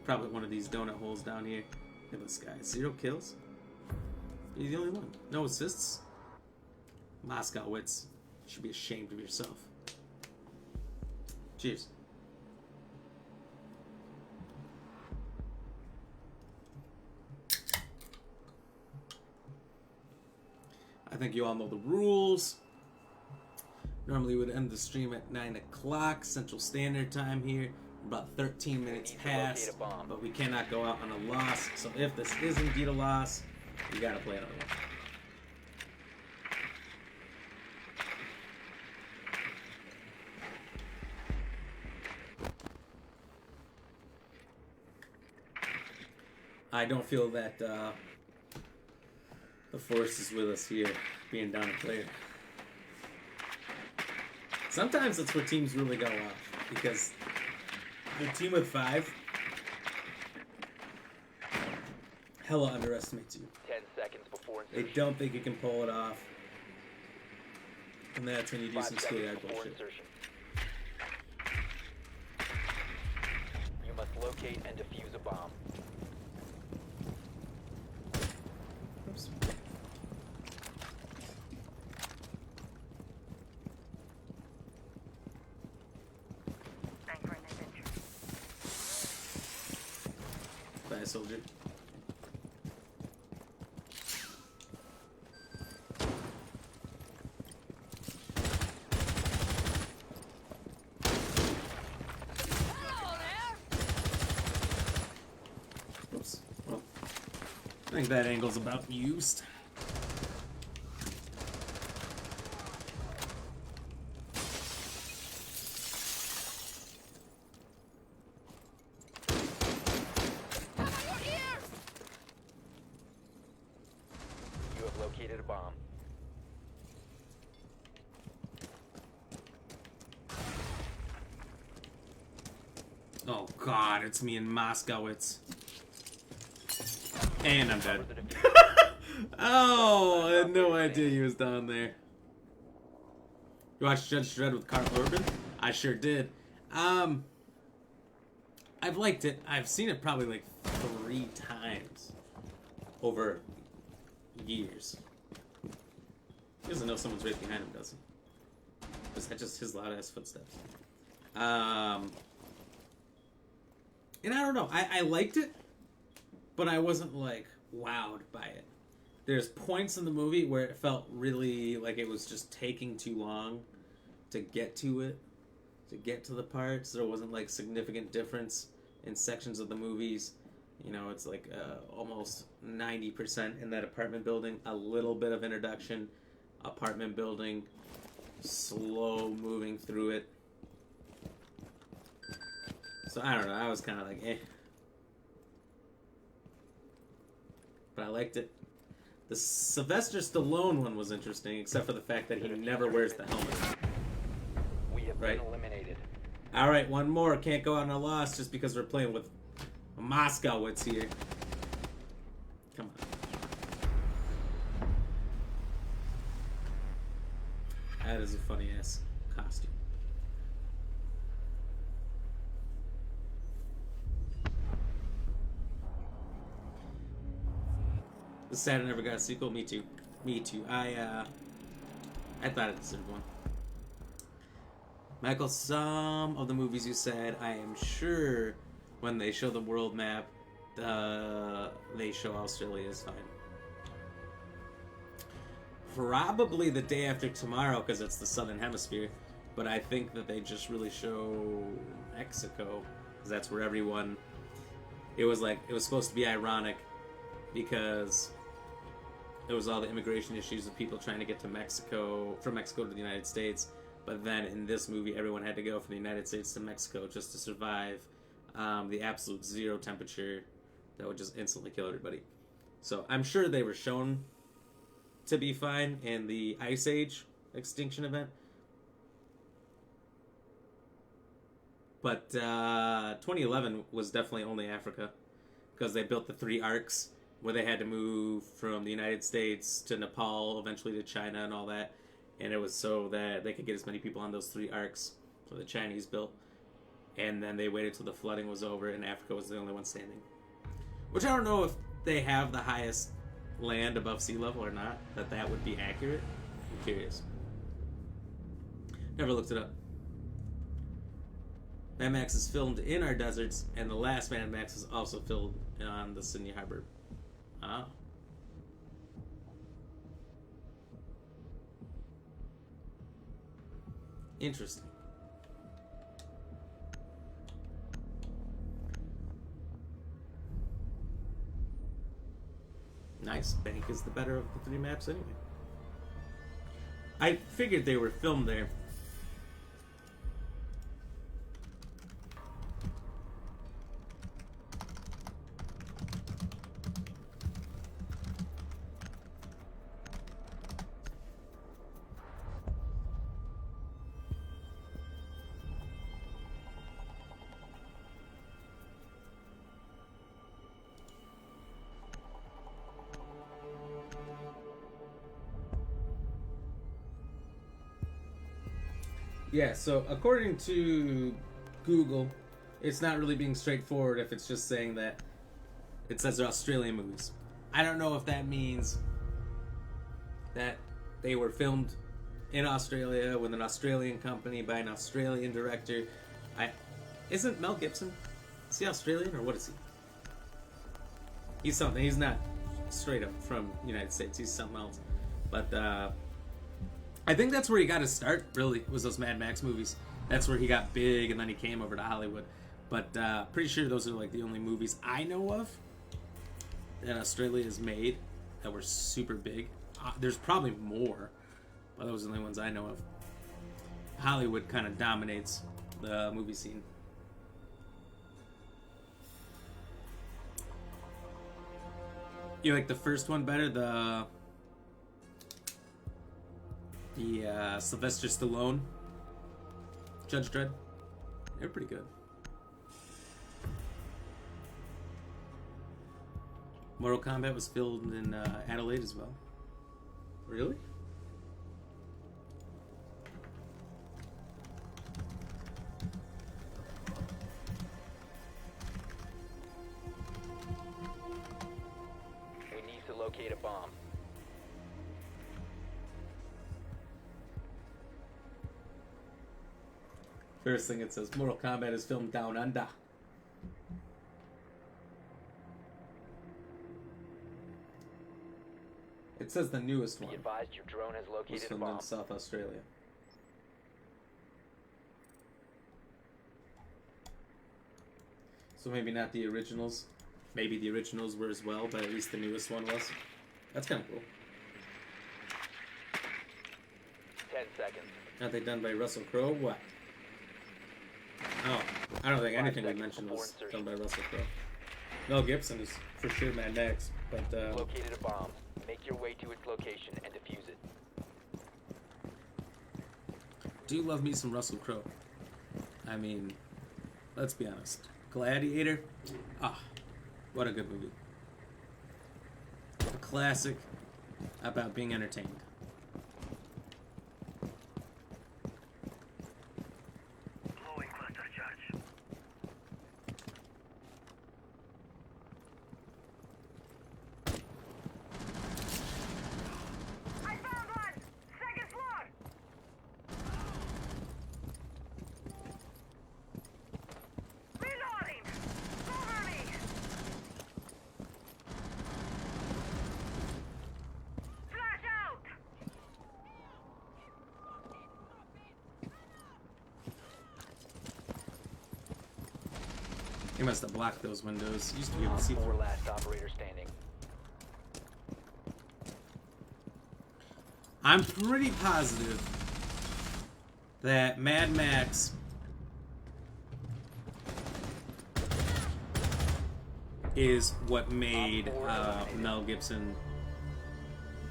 A: Probably one of these donut holes down here. Look at this guy. 0 kills? He's the only one. No assists? Moscow wits. You should be ashamed of yourself. Cheers. I think you all know the rules. Normally we would end the stream at 9 o'clock Central Standard Time here. About 13 minutes
B: need to locate
A: past,
B: a bomb.
A: but we cannot go out on a loss. So if this is indeed a loss, we gotta play another one. I don't feel that the force is with us here, being down a player. Sometimes that's where teams really go off, because the team with 5 hella underestimates you.
B: 10 seconds before
A: They
B: insertion.
A: don't think you can pull it off. And that's when you do
B: 5
A: some
B: seconds
A: schoolyard
B: before
A: bullshit.
B: insertion. You must locate and defuse a bomb.
A: Oops.
D: Thanks for an adventure.
A: Bye, soldier. Oops. Well, I think that angle's about used.
B: You have located a bomb.
A: Oh god, it's me and Moskowitz. And I'm dead.
B: Cover the diffuser.
A: Oh, I had no idea he was down there. You watched Judge Dredd with Carl Urban? I sure did. I've liked it. I've seen it probably like 3 times over years. He doesn't know someone's right behind him, does he? Is that just his loud ass footsteps? And I don't know. I liked it, but I wasn't like wowed by it. There's points in the movie where it felt really like it was just taking too long to get to it, to get to the parts. There wasn't like significant difference in sections of the movies. You know, it's like almost 90% in that apartment building, a little bit of introduction, apartment building, slow moving through it. So I don't know, I was kind of like, eh. But I liked it. The Sylvester Stallone one was interesting, except for the fact that he never wears the helmet.
B: We have
A: Right.
B: been eliminated.
A: All right, one more. Can't go out on a loss just because we're playing with Moskowitz here. Come on. That is a funny ass costume. The sad I never got a sequel. Me too. Me too. I thought it deserved one. Michael, some of the movies you said, I am sure when they show the world map, they show Australia is fine. Probably The Day After Tomorrow because it's the Southern Hemisphere, but I think that they just really show Mexico because that's where everyone. It was supposed to be ironic because it was all the immigration issues of people trying to get to Mexico, from Mexico to the United States. But then in this movie, everyone had to go from the United States to Mexico just to survive the absolute zero temperature that would just instantly kill everybody. So I'm sure they were shown to be fine in the Ice Age extinction event. But 2011 was definitely only Africa because they built the 3 arcs where they had to move from the United States to Nepal, eventually to China and all that. And it was so that they could get as many people on those 3 arcs that the Chinese built. And then they waited till the flooding was over and Africa was the only one standing. Which I don't know if they have the highest land above sea level or not, that would be accurate. I'm curious. Never looked it up. Mad Max is filmed in our deserts, and the last Mad Max is also filmed on the Sydney Harbor. Ah. Interesting. Nice. Bank is the better of the 3 maps anyway. I figured they were filmed there. Yeah, so according to Google, it's not really being straightforward if it's just saying that it says they're Australian movies. I don't know if that means that they were filmed in Australia with an Australian company by an Australian director. Isn't Mel Gibson? Is he Australian or what is he? He's something. He's not straight up from the United States. He's something else. But I think that's where he got his start, really, was those Mad Max movies. That's where he got big, and then he came over to Hollywood. But pretty sure those are like the only movies I know of that Australia has made that were super big. There's probably more, but those are the only ones I know of. Hollywood kind of dominates the movie scene. You like the first one better? The Sylvester Stallone, Judge Dredd. They're pretty good. Mortal Kombat was filmed in Adelaide as well. Really?
B: We need to locate a bomb.
A: First thing it says, Mortal Kombat is filmed down under. It says the newest
B: Be
A: one
B: advised your drone has
A: was
B: located a
A: filmed
B: bomb.
A: in South Australia. So maybe not the originals. Maybe the originals were as well, but at least the newest one was. That's kind of cool.
B: 10 seconds.
A: Aren't they done by Russell Crowe? What? Oh, I don't think anything we mentioned was done by Russell Crowe. Mel Gibson is for sure Mad Max, but
B: Located a bomb. Make your way to its location and defuse it.
A: Do love me some Russell Crowe. I mean, let's be honest. Gladiator? Ah, what a good movie. A classic about being entertained.
C: Blowing cluster charge.
D: I found one! Second floor! Reloading! Cover me! Flash out!
A: He must have blocked those windows. Used to be able
B: Op
A: to see
B: 4
A: through.
B: last operator standing.
A: I'm pretty positive that Mad Max is what made Mel Gibson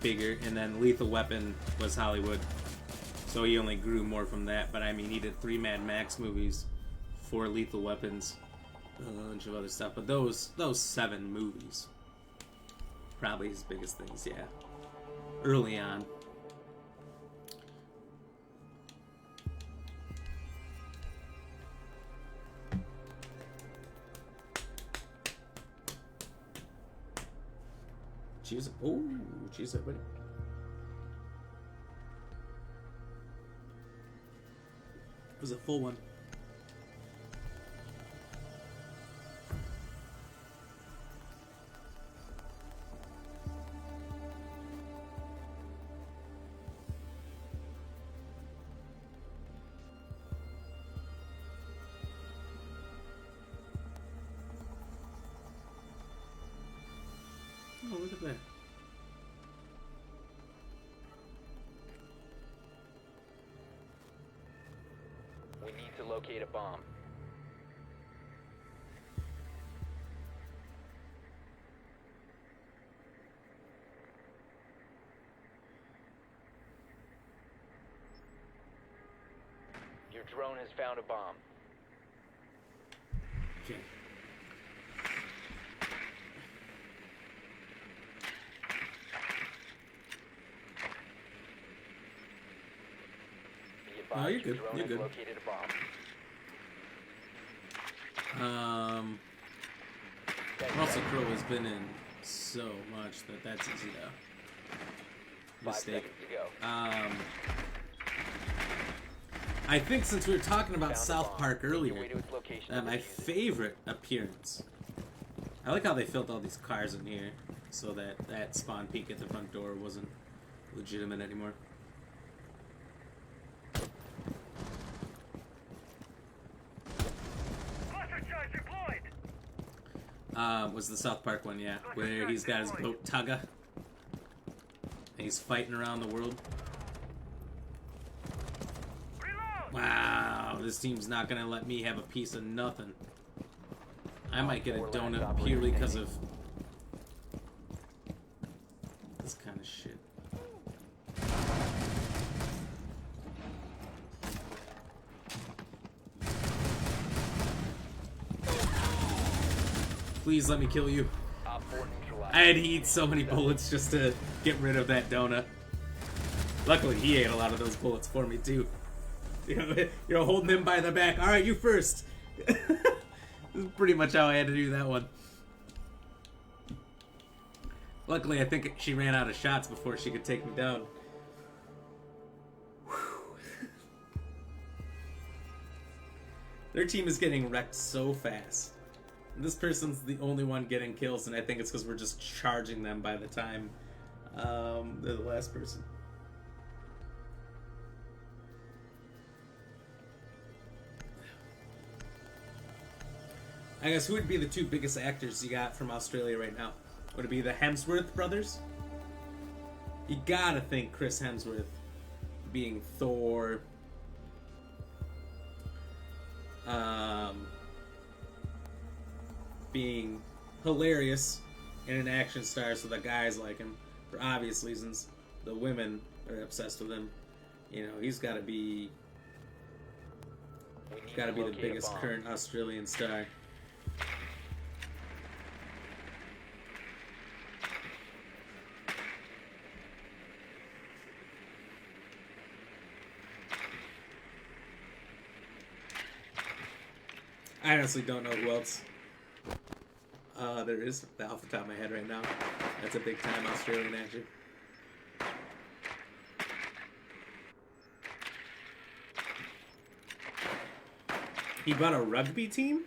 A: bigger, and then Lethal Weapon was Hollywood, so he only grew more from that. But I mean, he did 3 Mad Max movies, 4 Lethal Weapons, a bunch of other stuff. But those 7 movies, probably his biggest things, yeah. Early on. Cheers. Oh, cheers, everybody. It was a full one. Oh, look at that.
B: We need to locate a bomb. Your drone has found a bomb.
A: Okay.
B: Be
A: Oh, you're
B: advised your
A: good.
B: drone
A: You're
B: has
A: good.
B: located a bomb.
A: Russell Crowe has been in so much that's easy to
B: 5
A: mistake.
B: seconds to go.
A: I think since we were talking about
B: Found a
A: South
B: bomb.
A: Park
B: Make your
A: earlier,
B: way to its location and
A: my
B: defuse it.
A: favorite appearance. I like how they filled all these cars in here so that spawn peek at the front door wasn't legitimate anymore.
C: Cluster charge deployed.
A: Was the South Park one, yeah, where he's got his boat Tugga and he's fighting around the world.
C: Reload.
A: Wow, this team's not gonna let me have a piece of nothing. I might get a
B: 4 last
A: donut
B: operator
A: purely because of
B: standing.
A: this kind of shit. Please let me kill you.
B: Op 4 neutralized.
A: I had to eat so many bullets just to get rid of that donut. Luckily, he ate a lot of those bullets for me, too. You're holding him by the back. All right, you first. This is pretty much how I had to do that one. Luckily, I think she ran out of shots before she could take me down. Whew. Their team is getting wrecked so fast. This person's the only one getting kills, and I think it's because we're just charging them by the time they're the last person. I guess who would be the 2 biggest actors you got from Australia right now? Would it be the Hemsworth brothers? You gotta think Chris Hemsworth being Thor. Being hilarious and an action star, so the guys like him. for obvious reasons. The women are obsessed with him. You know, he's got to be
B: We need
A: the
B: to locate a
A: biggest
B: bomb.
A: current Australian star. I honestly don't know who else there is off the top of my head right now. That's a big time Australian actor. He bought a rugby team?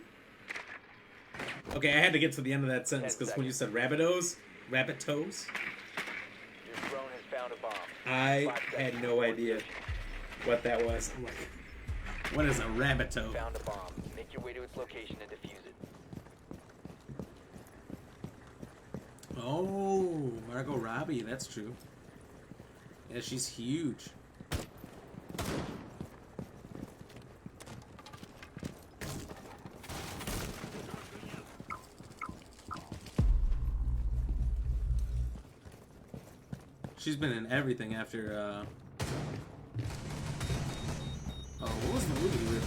A: Okay, I had to get to the end of that sentence
B: 10
A: because when you said Rabbitohs,
B: Your drone has found a bomb.
A: I
B: 5
A: had
B: seconds
A: no
B: before
A: idea
B: insertion.
A: what that was. I'm like, what is a rabbitoh?
B: Found a bomb. Make your way to its location and defuse it.
A: Oh, Margot Robbie, that's true. Yeah, she's huge. She's been in everything after, oh, what was the movie with,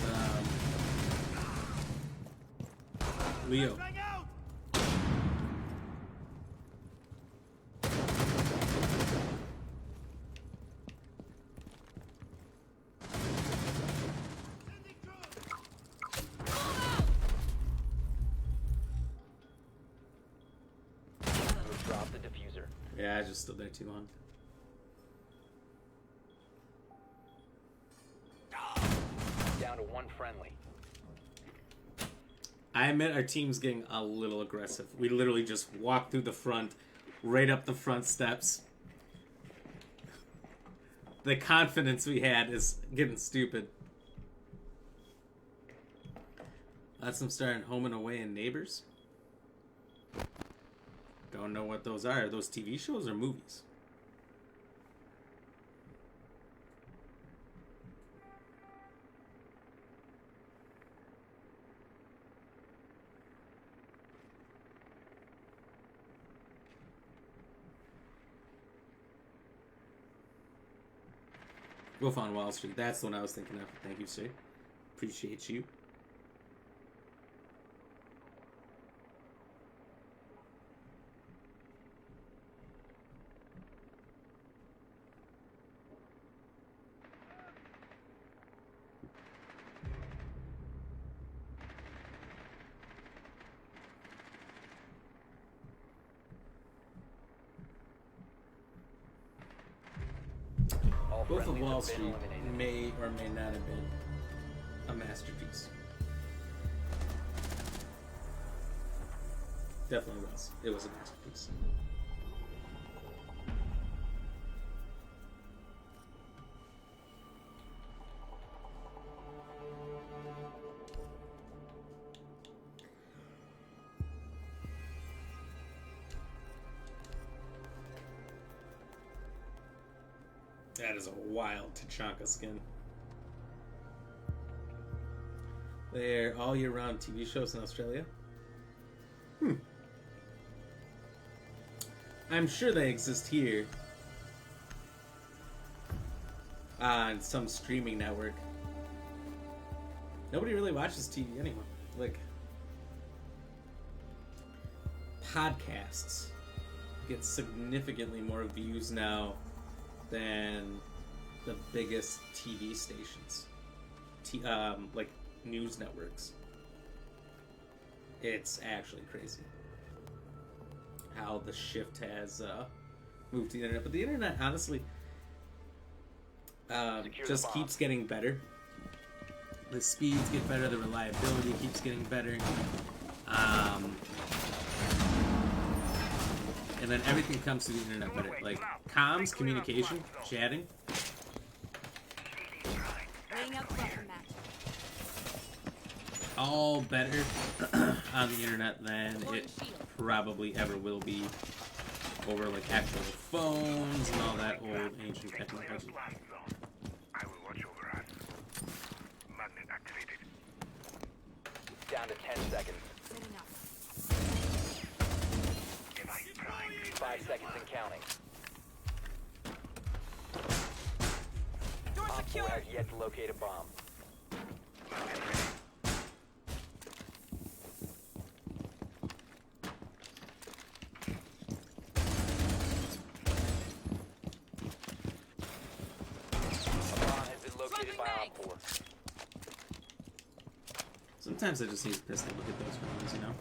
A: Leo?
F: Hang out! Sending drone!
B: You have dropped the diffuser.
A: Yeah, I just stood there too long.
B: Down to one friendly.
A: I admit our team's getting a little aggressive. We literally just walked through the front, right up the front steps. The confidence we had is getting stupid. That's them starting Home and Away and Neighbors. Don't know what those are. Are those TV shows or movies? Wolf on Wall Street. That's the one I was thinking of. Thank you, sir. Appreciate you.
B: All
A: Wolf of
B: friendlies
A: Wall
B: have been
A: Street
B: eliminated.
A: may or may not have been a masterpiece. Definitely was. It was a masterpiece. That is a wild Tachanka skin. They're all year round TV shows in Australia. I'm sure they exist here on some streaming network. Nobody really watches TV anymore. Like, podcasts get significantly more views now than the biggest TV stations, like news networks. It's actually crazy how the shift has moved to the internet. But the internet, honestly,
B: Secure the
A: just
B: bomb.
A: keeps getting better. The speeds get better, the reliability keeps getting better. And then everything comes to the internet better. Like comms, communication, chatting.
E: Laying out the welcome mat.
A: All better on the internet than it probably ever will be over like actual phones and all that old ancient technology.
C: Blast zone. I will watch over us. Magnet activated.
B: Down to 10 seconds.
E: Setting up.
C: Device prime.
B: 5 seconds and counting. 4 has yet to locate a bomb. A bomb has been located by Op 4.
A: Sometimes I just need a pistol to hit those ones, you know?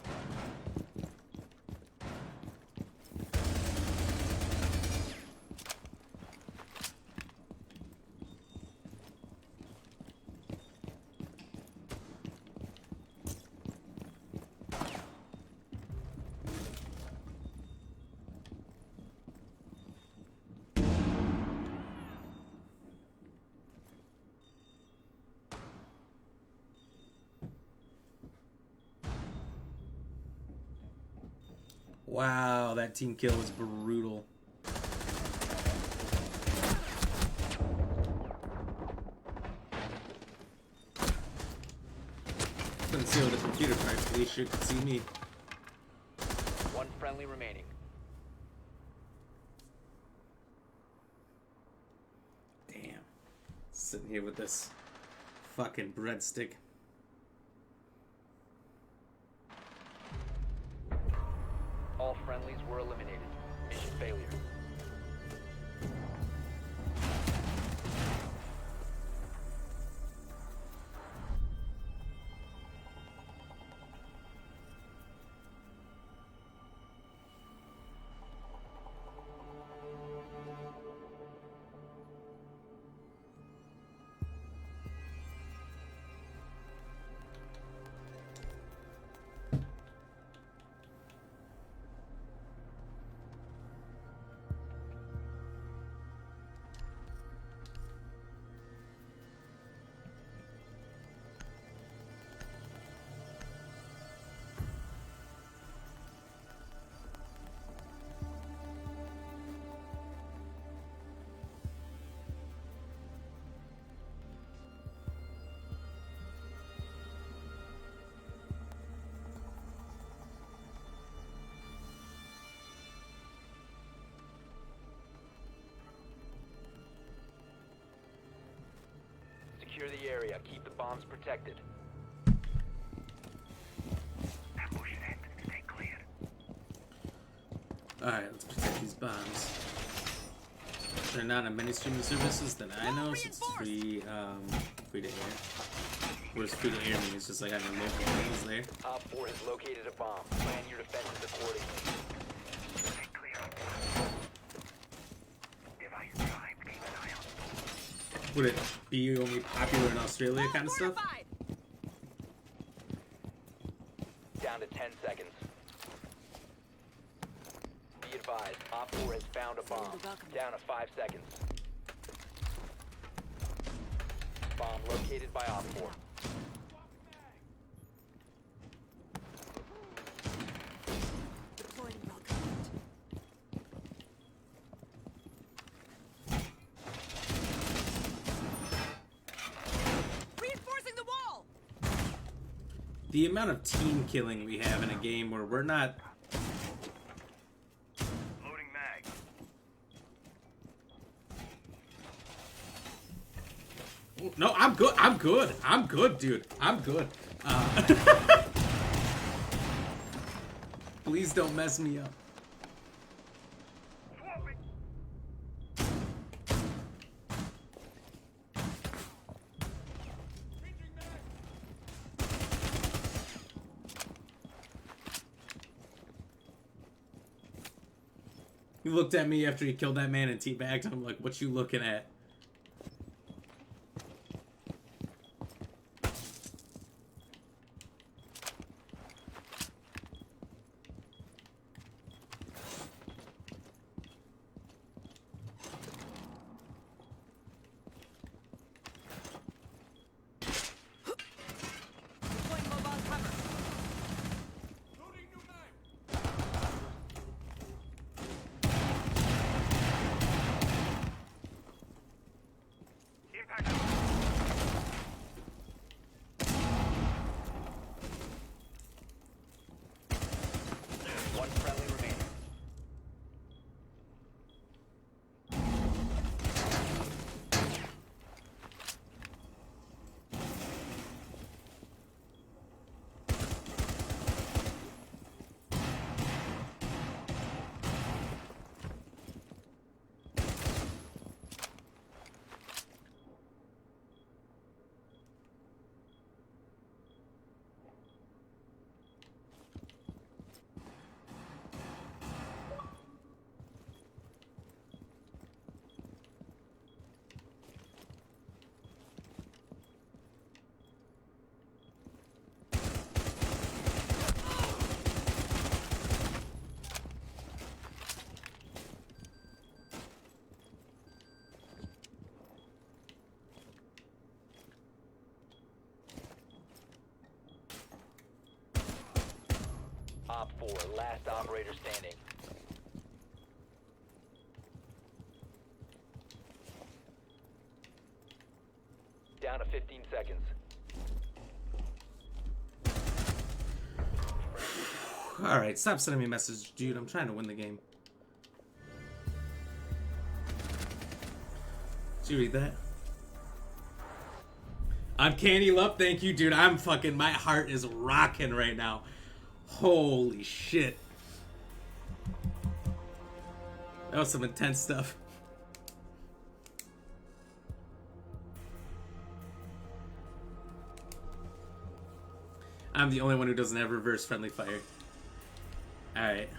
A: Wow, that team kill was brutal. Couldn't see over the computer part, at least you could see me.
B: 1 friendly remaining.
A: Damn. Sitting here with this fucking breadstick.
B: All friendlies were eliminated. Mission failure. Secure the area. Keep the bombs protected.
C: Ambush set. Stay clear.
A: Alright, let's protect these bombs. If they're not on many streaming services that I know, so it's free, free to air. Whereas free to air means just like having local things there.
B: Op 4 has located a bomb. Plan your defenses accordingly.
C: Stay clear. Device primed. Keep an eye on.
A: Would it be only popular in Australia kind of stuff?
E: Fortified.
B: Down to 10 seconds. Be advised, Op 4 has found a bomb. Down to 5 seconds. Bomb located by Op 4.
E: Deploying rocket. Reinforcing the wall.
A: The amount of team killing we have in a game where we're not...
C: Loading mag.
A: No, I'm good. I'm good. I'm good, dude. I'm good. Please don't mess me up.
C: Swapping.
A: He looked at me after he killed that man and teabagged him. I'm like, what you looking at?
E: Deploying mobile cover.
F: Loading new mag.
B: Op 4, last operator standing. Down to 15 seconds.
A: Alright, stop sending me a message, dude. I'm trying to win the game. Did you read that? Uncanny Love, thank you, dude. I'm fucking, my heart is rocking right now. Holy shit. That was some intense stuff. I'm the only one who doesn't have reverse friendly fire. Alright.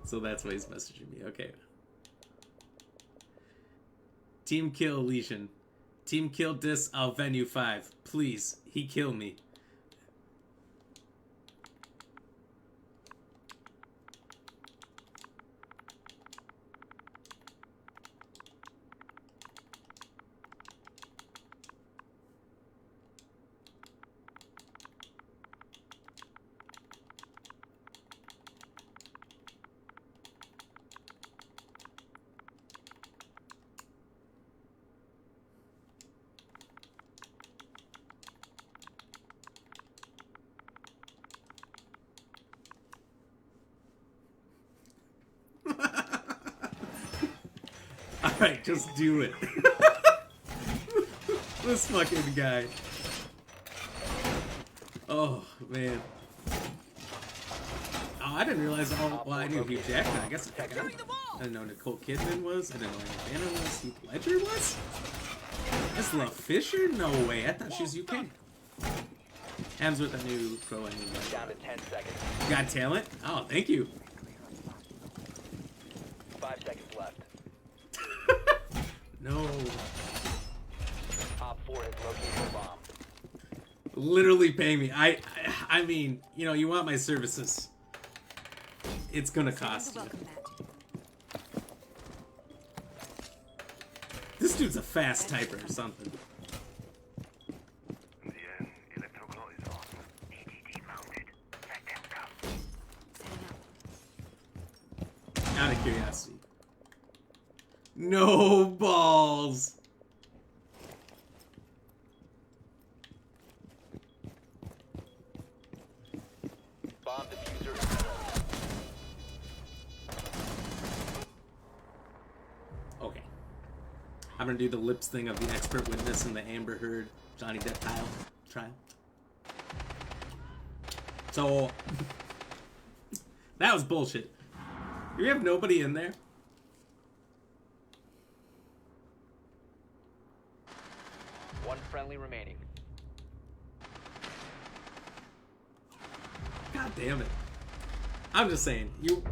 A: So that's why he's messaging me. Okay. Team kill Legion. Team kill dis I'll venue 5. Please. He kill me. Alright, just do it. This fucking guy. Oh, man. Oh, I didn't realize all. Well, I knew Hugh Jackman. I guess I forgot. I didn't know Nicole Kidman was. I didn't know Anna Banner was. Heath Ledger was? That's Love Fisher? No way. I thought she was UK. Hemsworth, a new pro. I mean,
B: Down to 10 seconds.
A: got talent? Oh, thank you.
B: 5 seconds left.
A: No.
B: Op 4 has located a bomb.
A: Literally pay me. I mean, you know, you want my services. It's gonna cost you.
E: Welcome that.
A: This dude's a fast typer or something.
C: The electrical is on. EDD mounted. Let them come.
E: Setting up.
A: Out of curiosity. No balls.
B: Bomb diffuser.
A: Okay. I'm gonna do the lips thing of the expert witness in the Amber Heard Johnny Depp trial. So that was bullshit. Do we have nobody in there?
B: One friendly remaining.
A: God damn it. I'm just saying, you.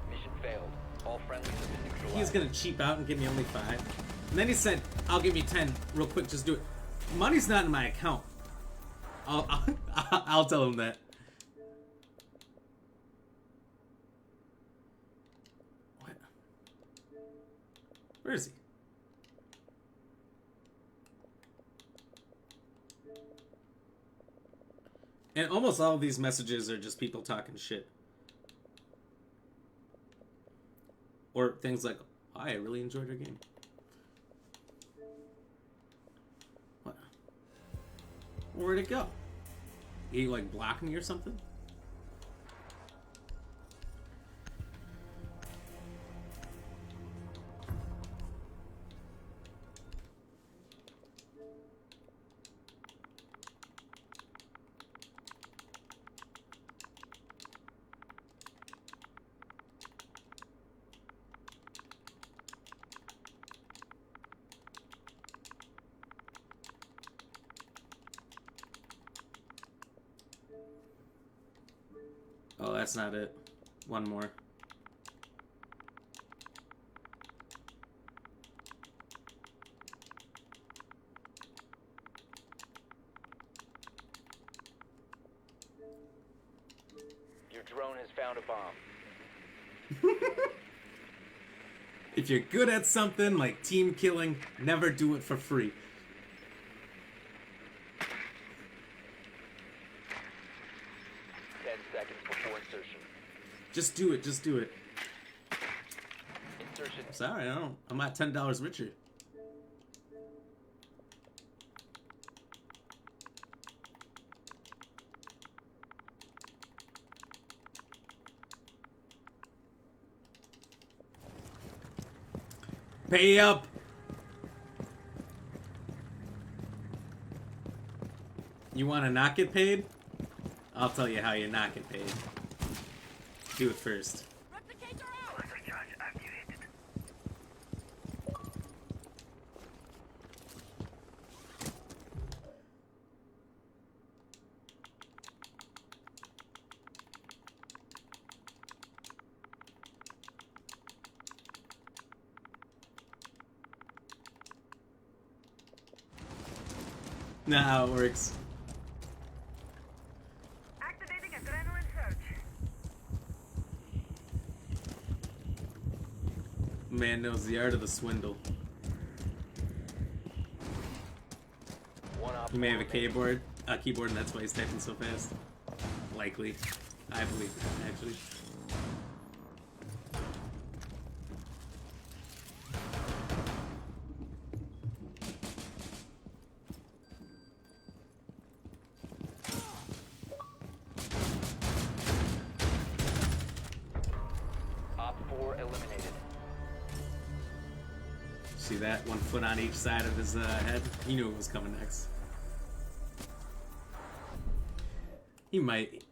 B: Mission failed. All friendlies have been neutralized.
A: He's gonna cheap out and give me only 5. And then he said, I'll give you 10 real quick, just do it. Money's not in my account. I'll tell him that. What? Where is he? And almost all of these messages are just people talking shit. Or things like, I really enjoyed our game. What? Where'd it go? He like blocked me or something? Oh, that's not it. One more.
B: Your drone has found a bomb.
A: If you're good at something like team killing, never do it for free. Just do it. Just do it.
B: Insertion.
A: Sorry, I don't. I'm not $10 richer. Pay up. You want to not get paid? I'll tell you how you not get paid. Do it first.
C: Laser charge activated.
A: Nah, how it works.
D: Activating adrenaline surge.
A: Man knows the art of the swindle.
B: One op
A: He may have a
B: 4 remaining.
A: keyboard, and that's why he's typing so fast. Likely. I believe that, actually.
B: Op 4 eliminated.
A: See that? 1 foot on each side of his head. He knew it was coming next. He might.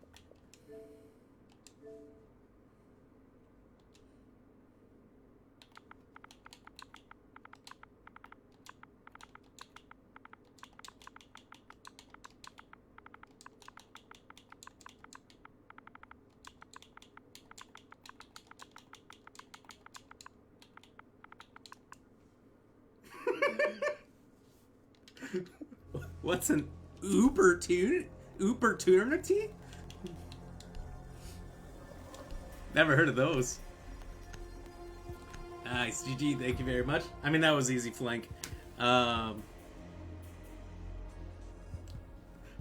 A: What's an Ubertunity? Never heard of those. Nice, GG, thank you very much. I mean, that was easy flank.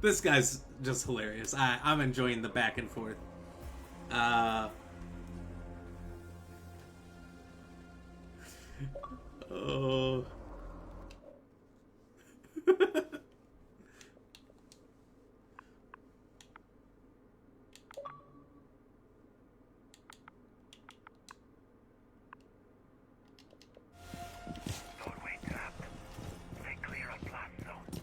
A: This guy's just hilarious. I'm enjoying the back and forth. Oh.
C: Doorway trapped. Stay clear of blast zone.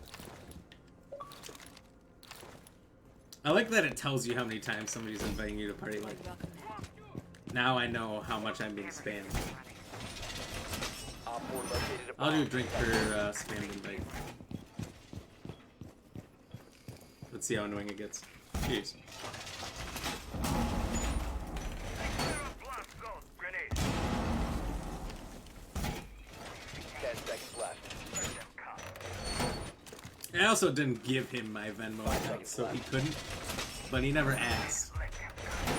A: I like that it tells you how many times somebody's inviting you to party. Like, now I know how much I'm being spammed.
B: Op 4 located a
A: I'll do a
B: bomb.
A: drink per spammed invite. Let's see how annoying it gets. Cheers.
C: Clear of blast zone. Grenade.
B: 10 seconds left.
C: Let them come.
A: I also didn't give him my Venmo account, so he couldn't. But he never asked.
C: Let them come.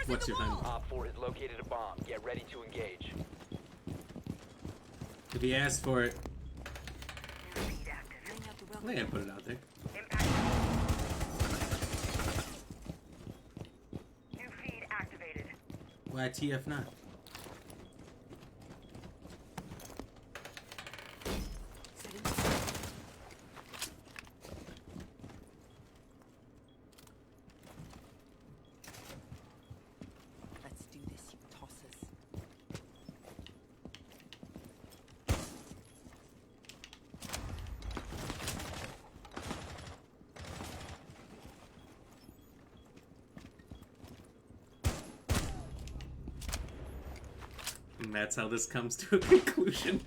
A: What's your Venmo?
B: Op 4 has located a bomb. Get ready to engage.
A: If he asked for it,
D: New feed active.
A: I think I put it out there.
D: Impact. New feed activated.
A: Why TF not?
E: Let's do this, you tossers.
A: And that's how this comes to a conclusion.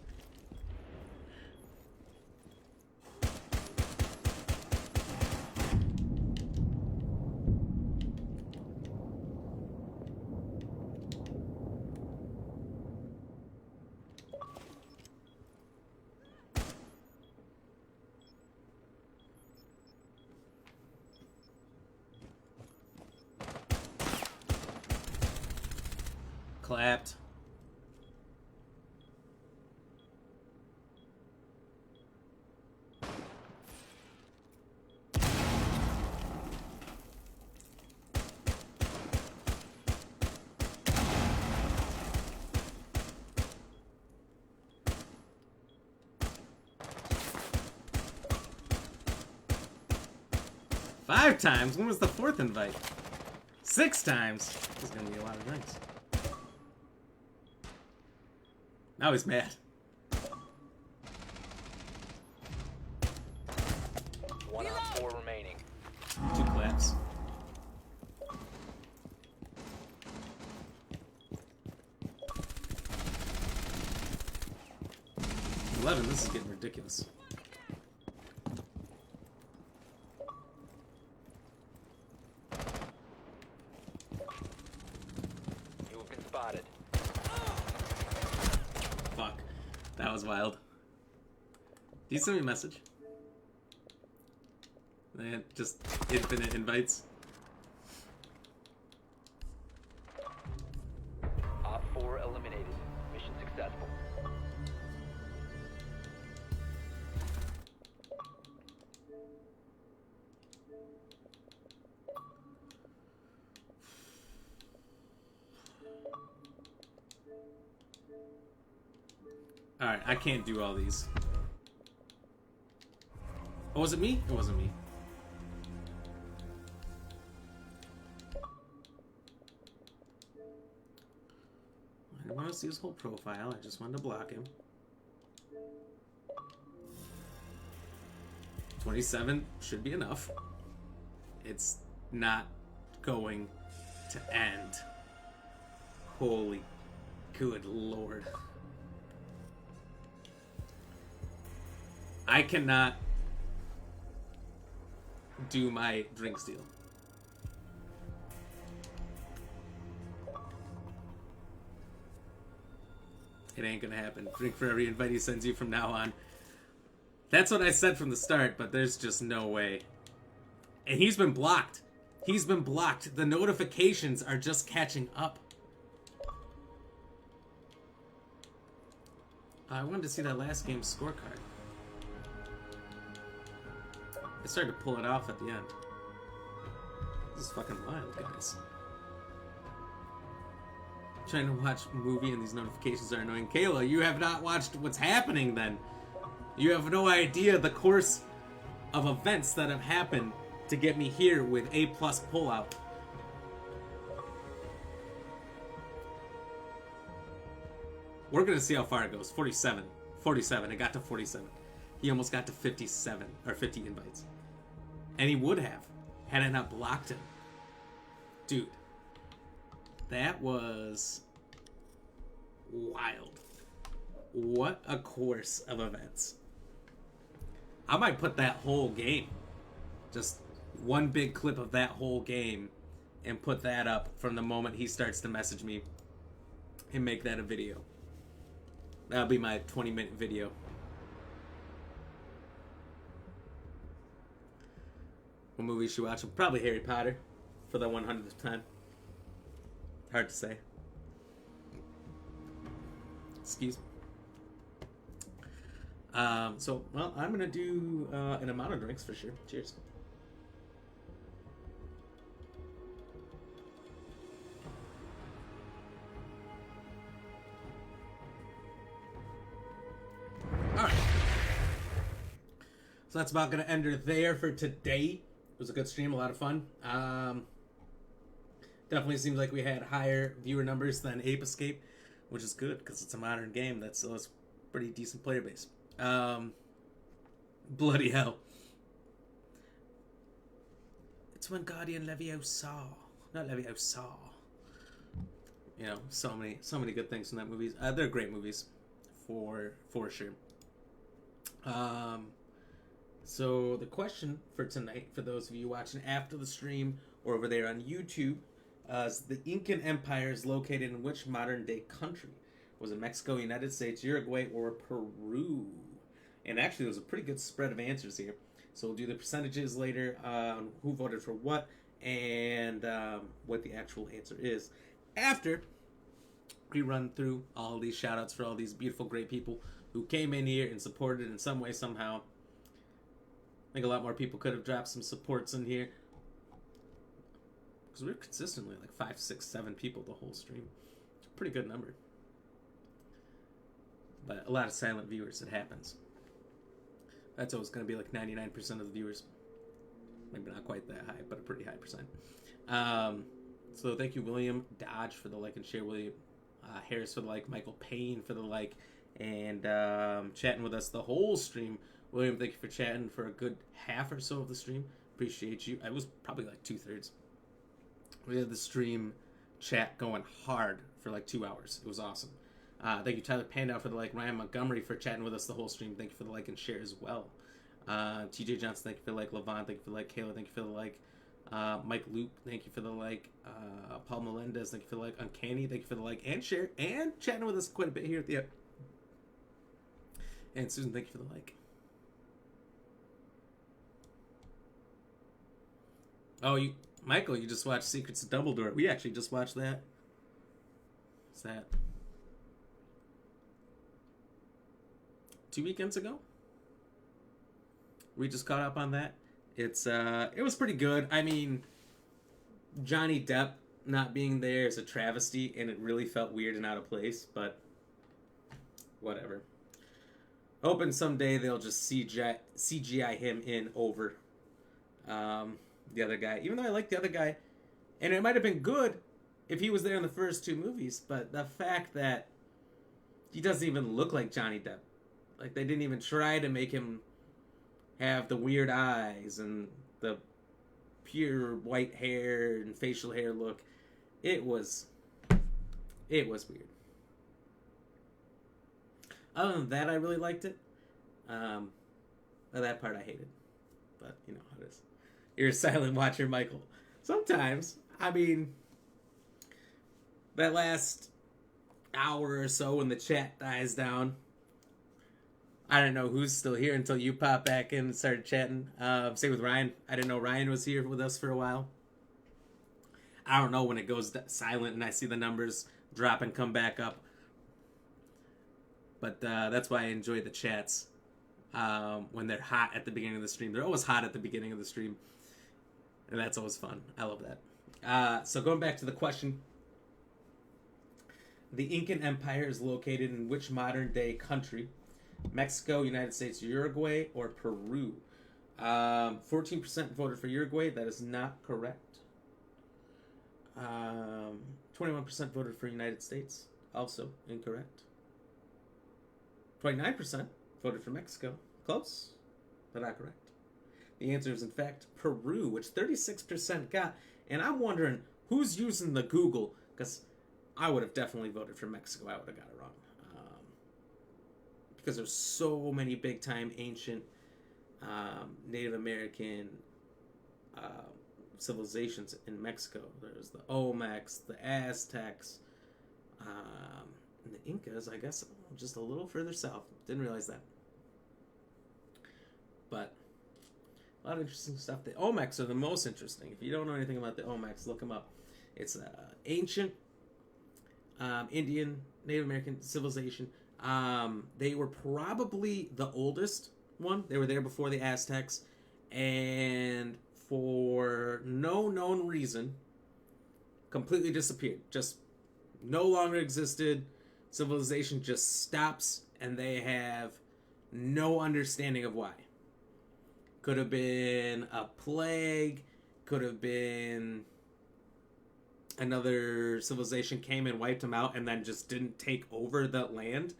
A: Clapped. 5 times? When was the 4th invite? 6 times? This is gonna be a lot of drinks. Now he's mad.
B: One on 4 remaining.
A: 2 claps. This is getting ridiculous.
B: You have been spotted.
A: Fuck. That was wild. Do you send me a message? Man, just infinite invites.
B: Op 4 eliminated. Mission successful.
A: Alright, I can't do all these. Oh, was it me? It wasn't me. I didn't want to see his whole profile. I just wanted to block him. 27 should be enough. It's not going to end. Holy good lord. I cannot do my drink steal. It ain't gonna happen. Drink for every invite he sends you from now on. That's what I said from the start, but there's just no way. And he's been blocked. He's been blocked. The notifications are just catching up. I wanted to see that last game's scorecard. I started to pull it off at the end. This is fucking wild, guys. I'm trying to watch a movie and these notifications are annoying. Kayla, you have not watched what's happening then. You have no idea the course of events that have happened to get me here with A+ pullout. We're gonna see how far it goes. 47. 47. It got to 47. He almost got to 57 or 50 invites. And he would have had I not blocked him. Dude. That was wild. What a course of events. I might put that whole game, just one big clip of that whole game, and put that up from the moment he starts to message me and make that a video. That'll be my 20-minute video. What movie should we watch? Probably Harry Potter for the 100th time. Hard to say. Excuse me. Well, I'm gonna do an amount of drinks for sure. Cheers. Alright. So that's about gonna end her there for today. It was a good stream, a lot of fun. Definitely seems like we had higher viewer numbers than Ape Escape, which is good because it's a modern game that still has pretty decent player base. Bloody hell. It's when Guardian Leviosa. Not Leviosa. You know, so many good things from that movies. They're great movies, for sure. So the question for tonight, for those of you watching after the stream or over there on YouTube, is the Incan Empire is located in which modern-day country? Was it Mexico, United States, Uruguay, or Peru? And actually, there was a pretty good spread of answers here. So we'll do the percentages later on who voted for what and what the actual answer is. After we run through all these shout-outs for all these beautiful, great people who came in here and supported in some way, somehow. I think a lot more people could have dropped some supports in here. Because we're consistently like 5, 6, 7 people the whole stream. It's a pretty good number. But a lot of silent viewers, it happens. That's always going to be like 99% of the viewers. Maybe not quite that high, but a pretty high percent. So thank you, William Dodge, for the like and share. William Harris for the like. Michael Payne for the like. And chatting with us the whole stream. William, thank you for chatting for a good half or so of the stream. Appreciate you. I was probably like 2/3. We had the stream chat going hard for like 2 hours. It was awesome. Thank you, Tyler Pandow, for the like. Ryan Montgomery for chatting with us the whole stream. Thank you for the like and share as well. TJ Johnson, thank you for the like. Levon, thank you for the like. Kayla, thank you for the like. Mike Loop, thank you for the like. Paul Melendez, thank you for the like. Uncanny, thank you for the like and share. And chatting with us quite a bit here at the end. And Susan, thank you for the like. Oh, Michael, you just watched Secrets of Dumbledore. We actually just watched that. What's that? 2 weekends ago? We just caught up on that. It was pretty good. I mean, Johnny Depp not being there is a travesty, and it really felt weird and out of place, but whatever. Hoping someday they'll just CGI him in over the other guy. Even though I like the other guy, and it might have been good if he was there in the first 2 movies, but the fact that he doesn't even look like Johnny Depp. Like, they didn't even try to make him have the weird eyes and the pure white hair and facial hair look. It was weird. Other than that, I really liked it. That part I hated. But, you know how it is. You're a silent watcher, Michael. Sometimes, I mean, that last hour or so when the chat dies down, I don't know who's still here until you pop back in and started chatting. Same with Ryan. I didn't know Ryan was here with us for a while. I don't know when it goes silent and I see the numbers drop and come back up. But that's why I enjoy the chats when they're hot at the beginning of the stream. They're always hot at the beginning of the stream. And that's always fun. I love that. So going back to the question. The Incan Empire is located in which modern-day country? Mexico, United States, Uruguay, or Peru? 14% voted for Uruguay. That is not correct. 21% voted for United States. Also incorrect. 29% voted for Mexico. Close, but not correct. The answer is, in fact, Peru, which 36% got. And I'm wondering who's using the Google, because I would have definitely voted for Mexico. I would have got it wrong. Because there's so many big-time ancient Native American civilizations in Mexico. There's the Olmecs, the Aztecs, and the Incas, I guess, just a little further south. Didn't realize that. But a lot of interesting stuff. The Olmecs are the most interesting. If you don't know anything about the Olmecs, look them up. It's an ancient Indian, Native American civilization. They were probably the oldest one. They were there before the Aztecs, and for no known reason, completely disappeared. Just no longer existed. Civilization just stops, and they have no understanding of why. Could have been a plague, could have been another civilization came and wiped them out and then just didn't take over the land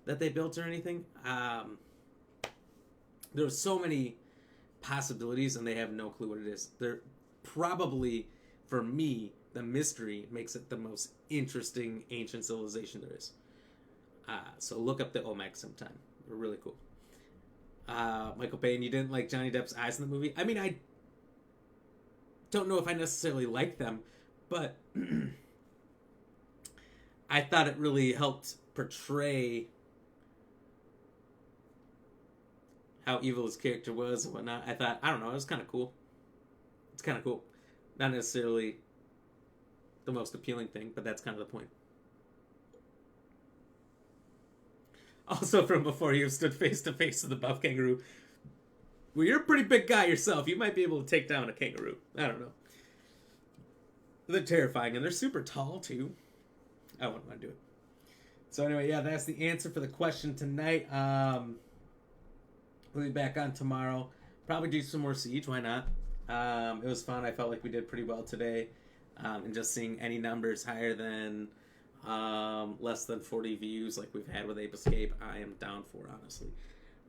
A: that they built or anything. There were so many possibilities, and they have no clue what it is. They're probably, for me, the mystery makes it the most interesting ancient civilization there is. So look up the Olmecs sometime. They're really cool. Michael Payne, you didn't like Johnny Depp's eyes in the movie? I mean, I don't know if I necessarily like them, but I thought it really helped portray how evil his character was and whatnot. I thought, I don't know, it was kind of cool. It's kind of cool. Not necessarily the most appealing thing, but that's kind of the point. Also from before, you stood face to face with the buff kangaroo. Well, you're a pretty big guy yourself. You might be able to take down a kangaroo. I don't know. They're terrifying, and they're super tall, too. I wouldn't want to do it. So anyway, yeah, that's the answer for the question tonight. We'll be back on tomorrow. Probably do some more Siege. Why not? It was fun. I felt like we did pretty well today. And just seeing any numbers higher than less than 40 views like we've had with Ape Escape, I am down for, honestly.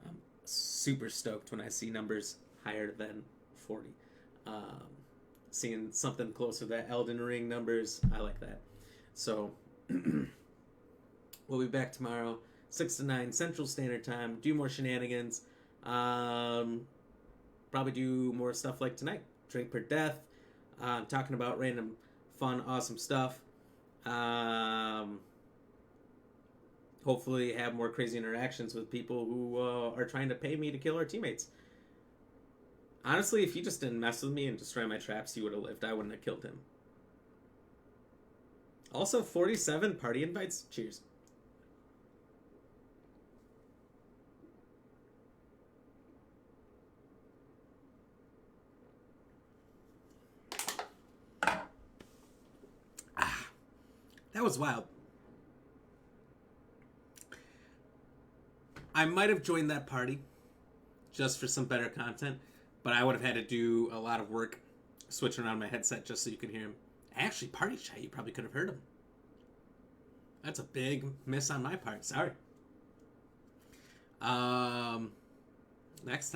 A: I'm super stoked when I see numbers higher than 40. Seeing something closer to that Elden Ring numbers, I like that. So, we'll be back tomorrow, 6 to 9 Central Standard Time, do more shenanigans. Probably do more stuff like tonight. Drink per death. Talking about random, fun, awesome stuff. Hopefully have more crazy interactions with people who are trying to pay me to kill our teammates. Honestly, if he just didn't mess with me and destroy my traps, he would have lived. I wouldn't have killed him. Also, 47 party invites. Cheers. That was wild. I might have joined that party just for some better content, but I would have had to do a lot of work switching around my headset just so you could hear him. Actually, party chat, you probably could have heard him. That's a big miss on my part. Sorry. Next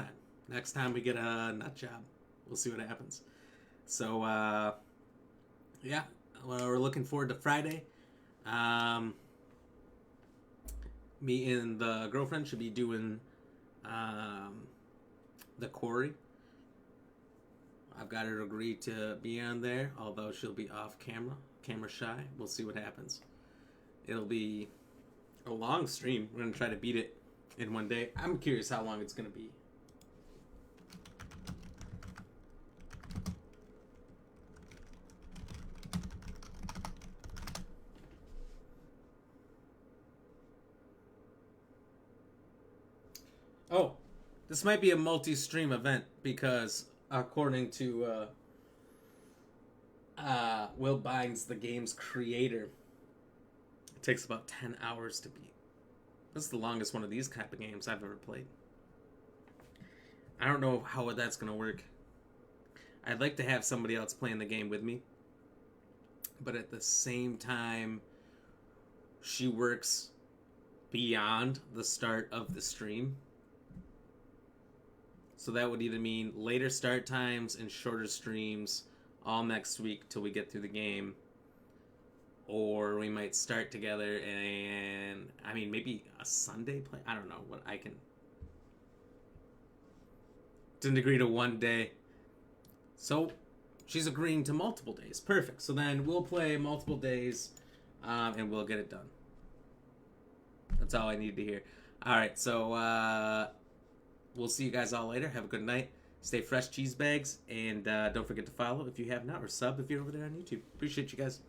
A: time we get a nut job, we'll see what happens. So, yeah, well, we're looking forward to Friday. Me and the girlfriend should be doing the Quarry. I've got her to agree to be on there, although she'll be off camera shy. We'll see what happens. It'll be a long stream. We're going to try to beat it in one day. I'm curious how long it's going to be. Oh, this might be a multi-stream event because according to Will Bynes, the game's creator, it takes about 10 hours to beat. This is the longest one of these type of games I've ever played. I don't know how that's going to work. I'd like to have somebody else playing the game with me, but at the same time, she works beyond the start of the stream. So that would either mean later start times and shorter streams all next week till we get through the game. Or we might start together and, I mean, maybe a Sunday play? I don't know what I can... Didn't agree to one day. So she's agreeing to multiple days. Perfect. So then we'll play multiple days and we'll get it done. That's all I need to hear. Alright, so... we'll see you guys all later. Have a good night. Stay fresh, cheese bags. And don't forget to follow if you have not, or sub if you're over there on YouTube. Appreciate you guys.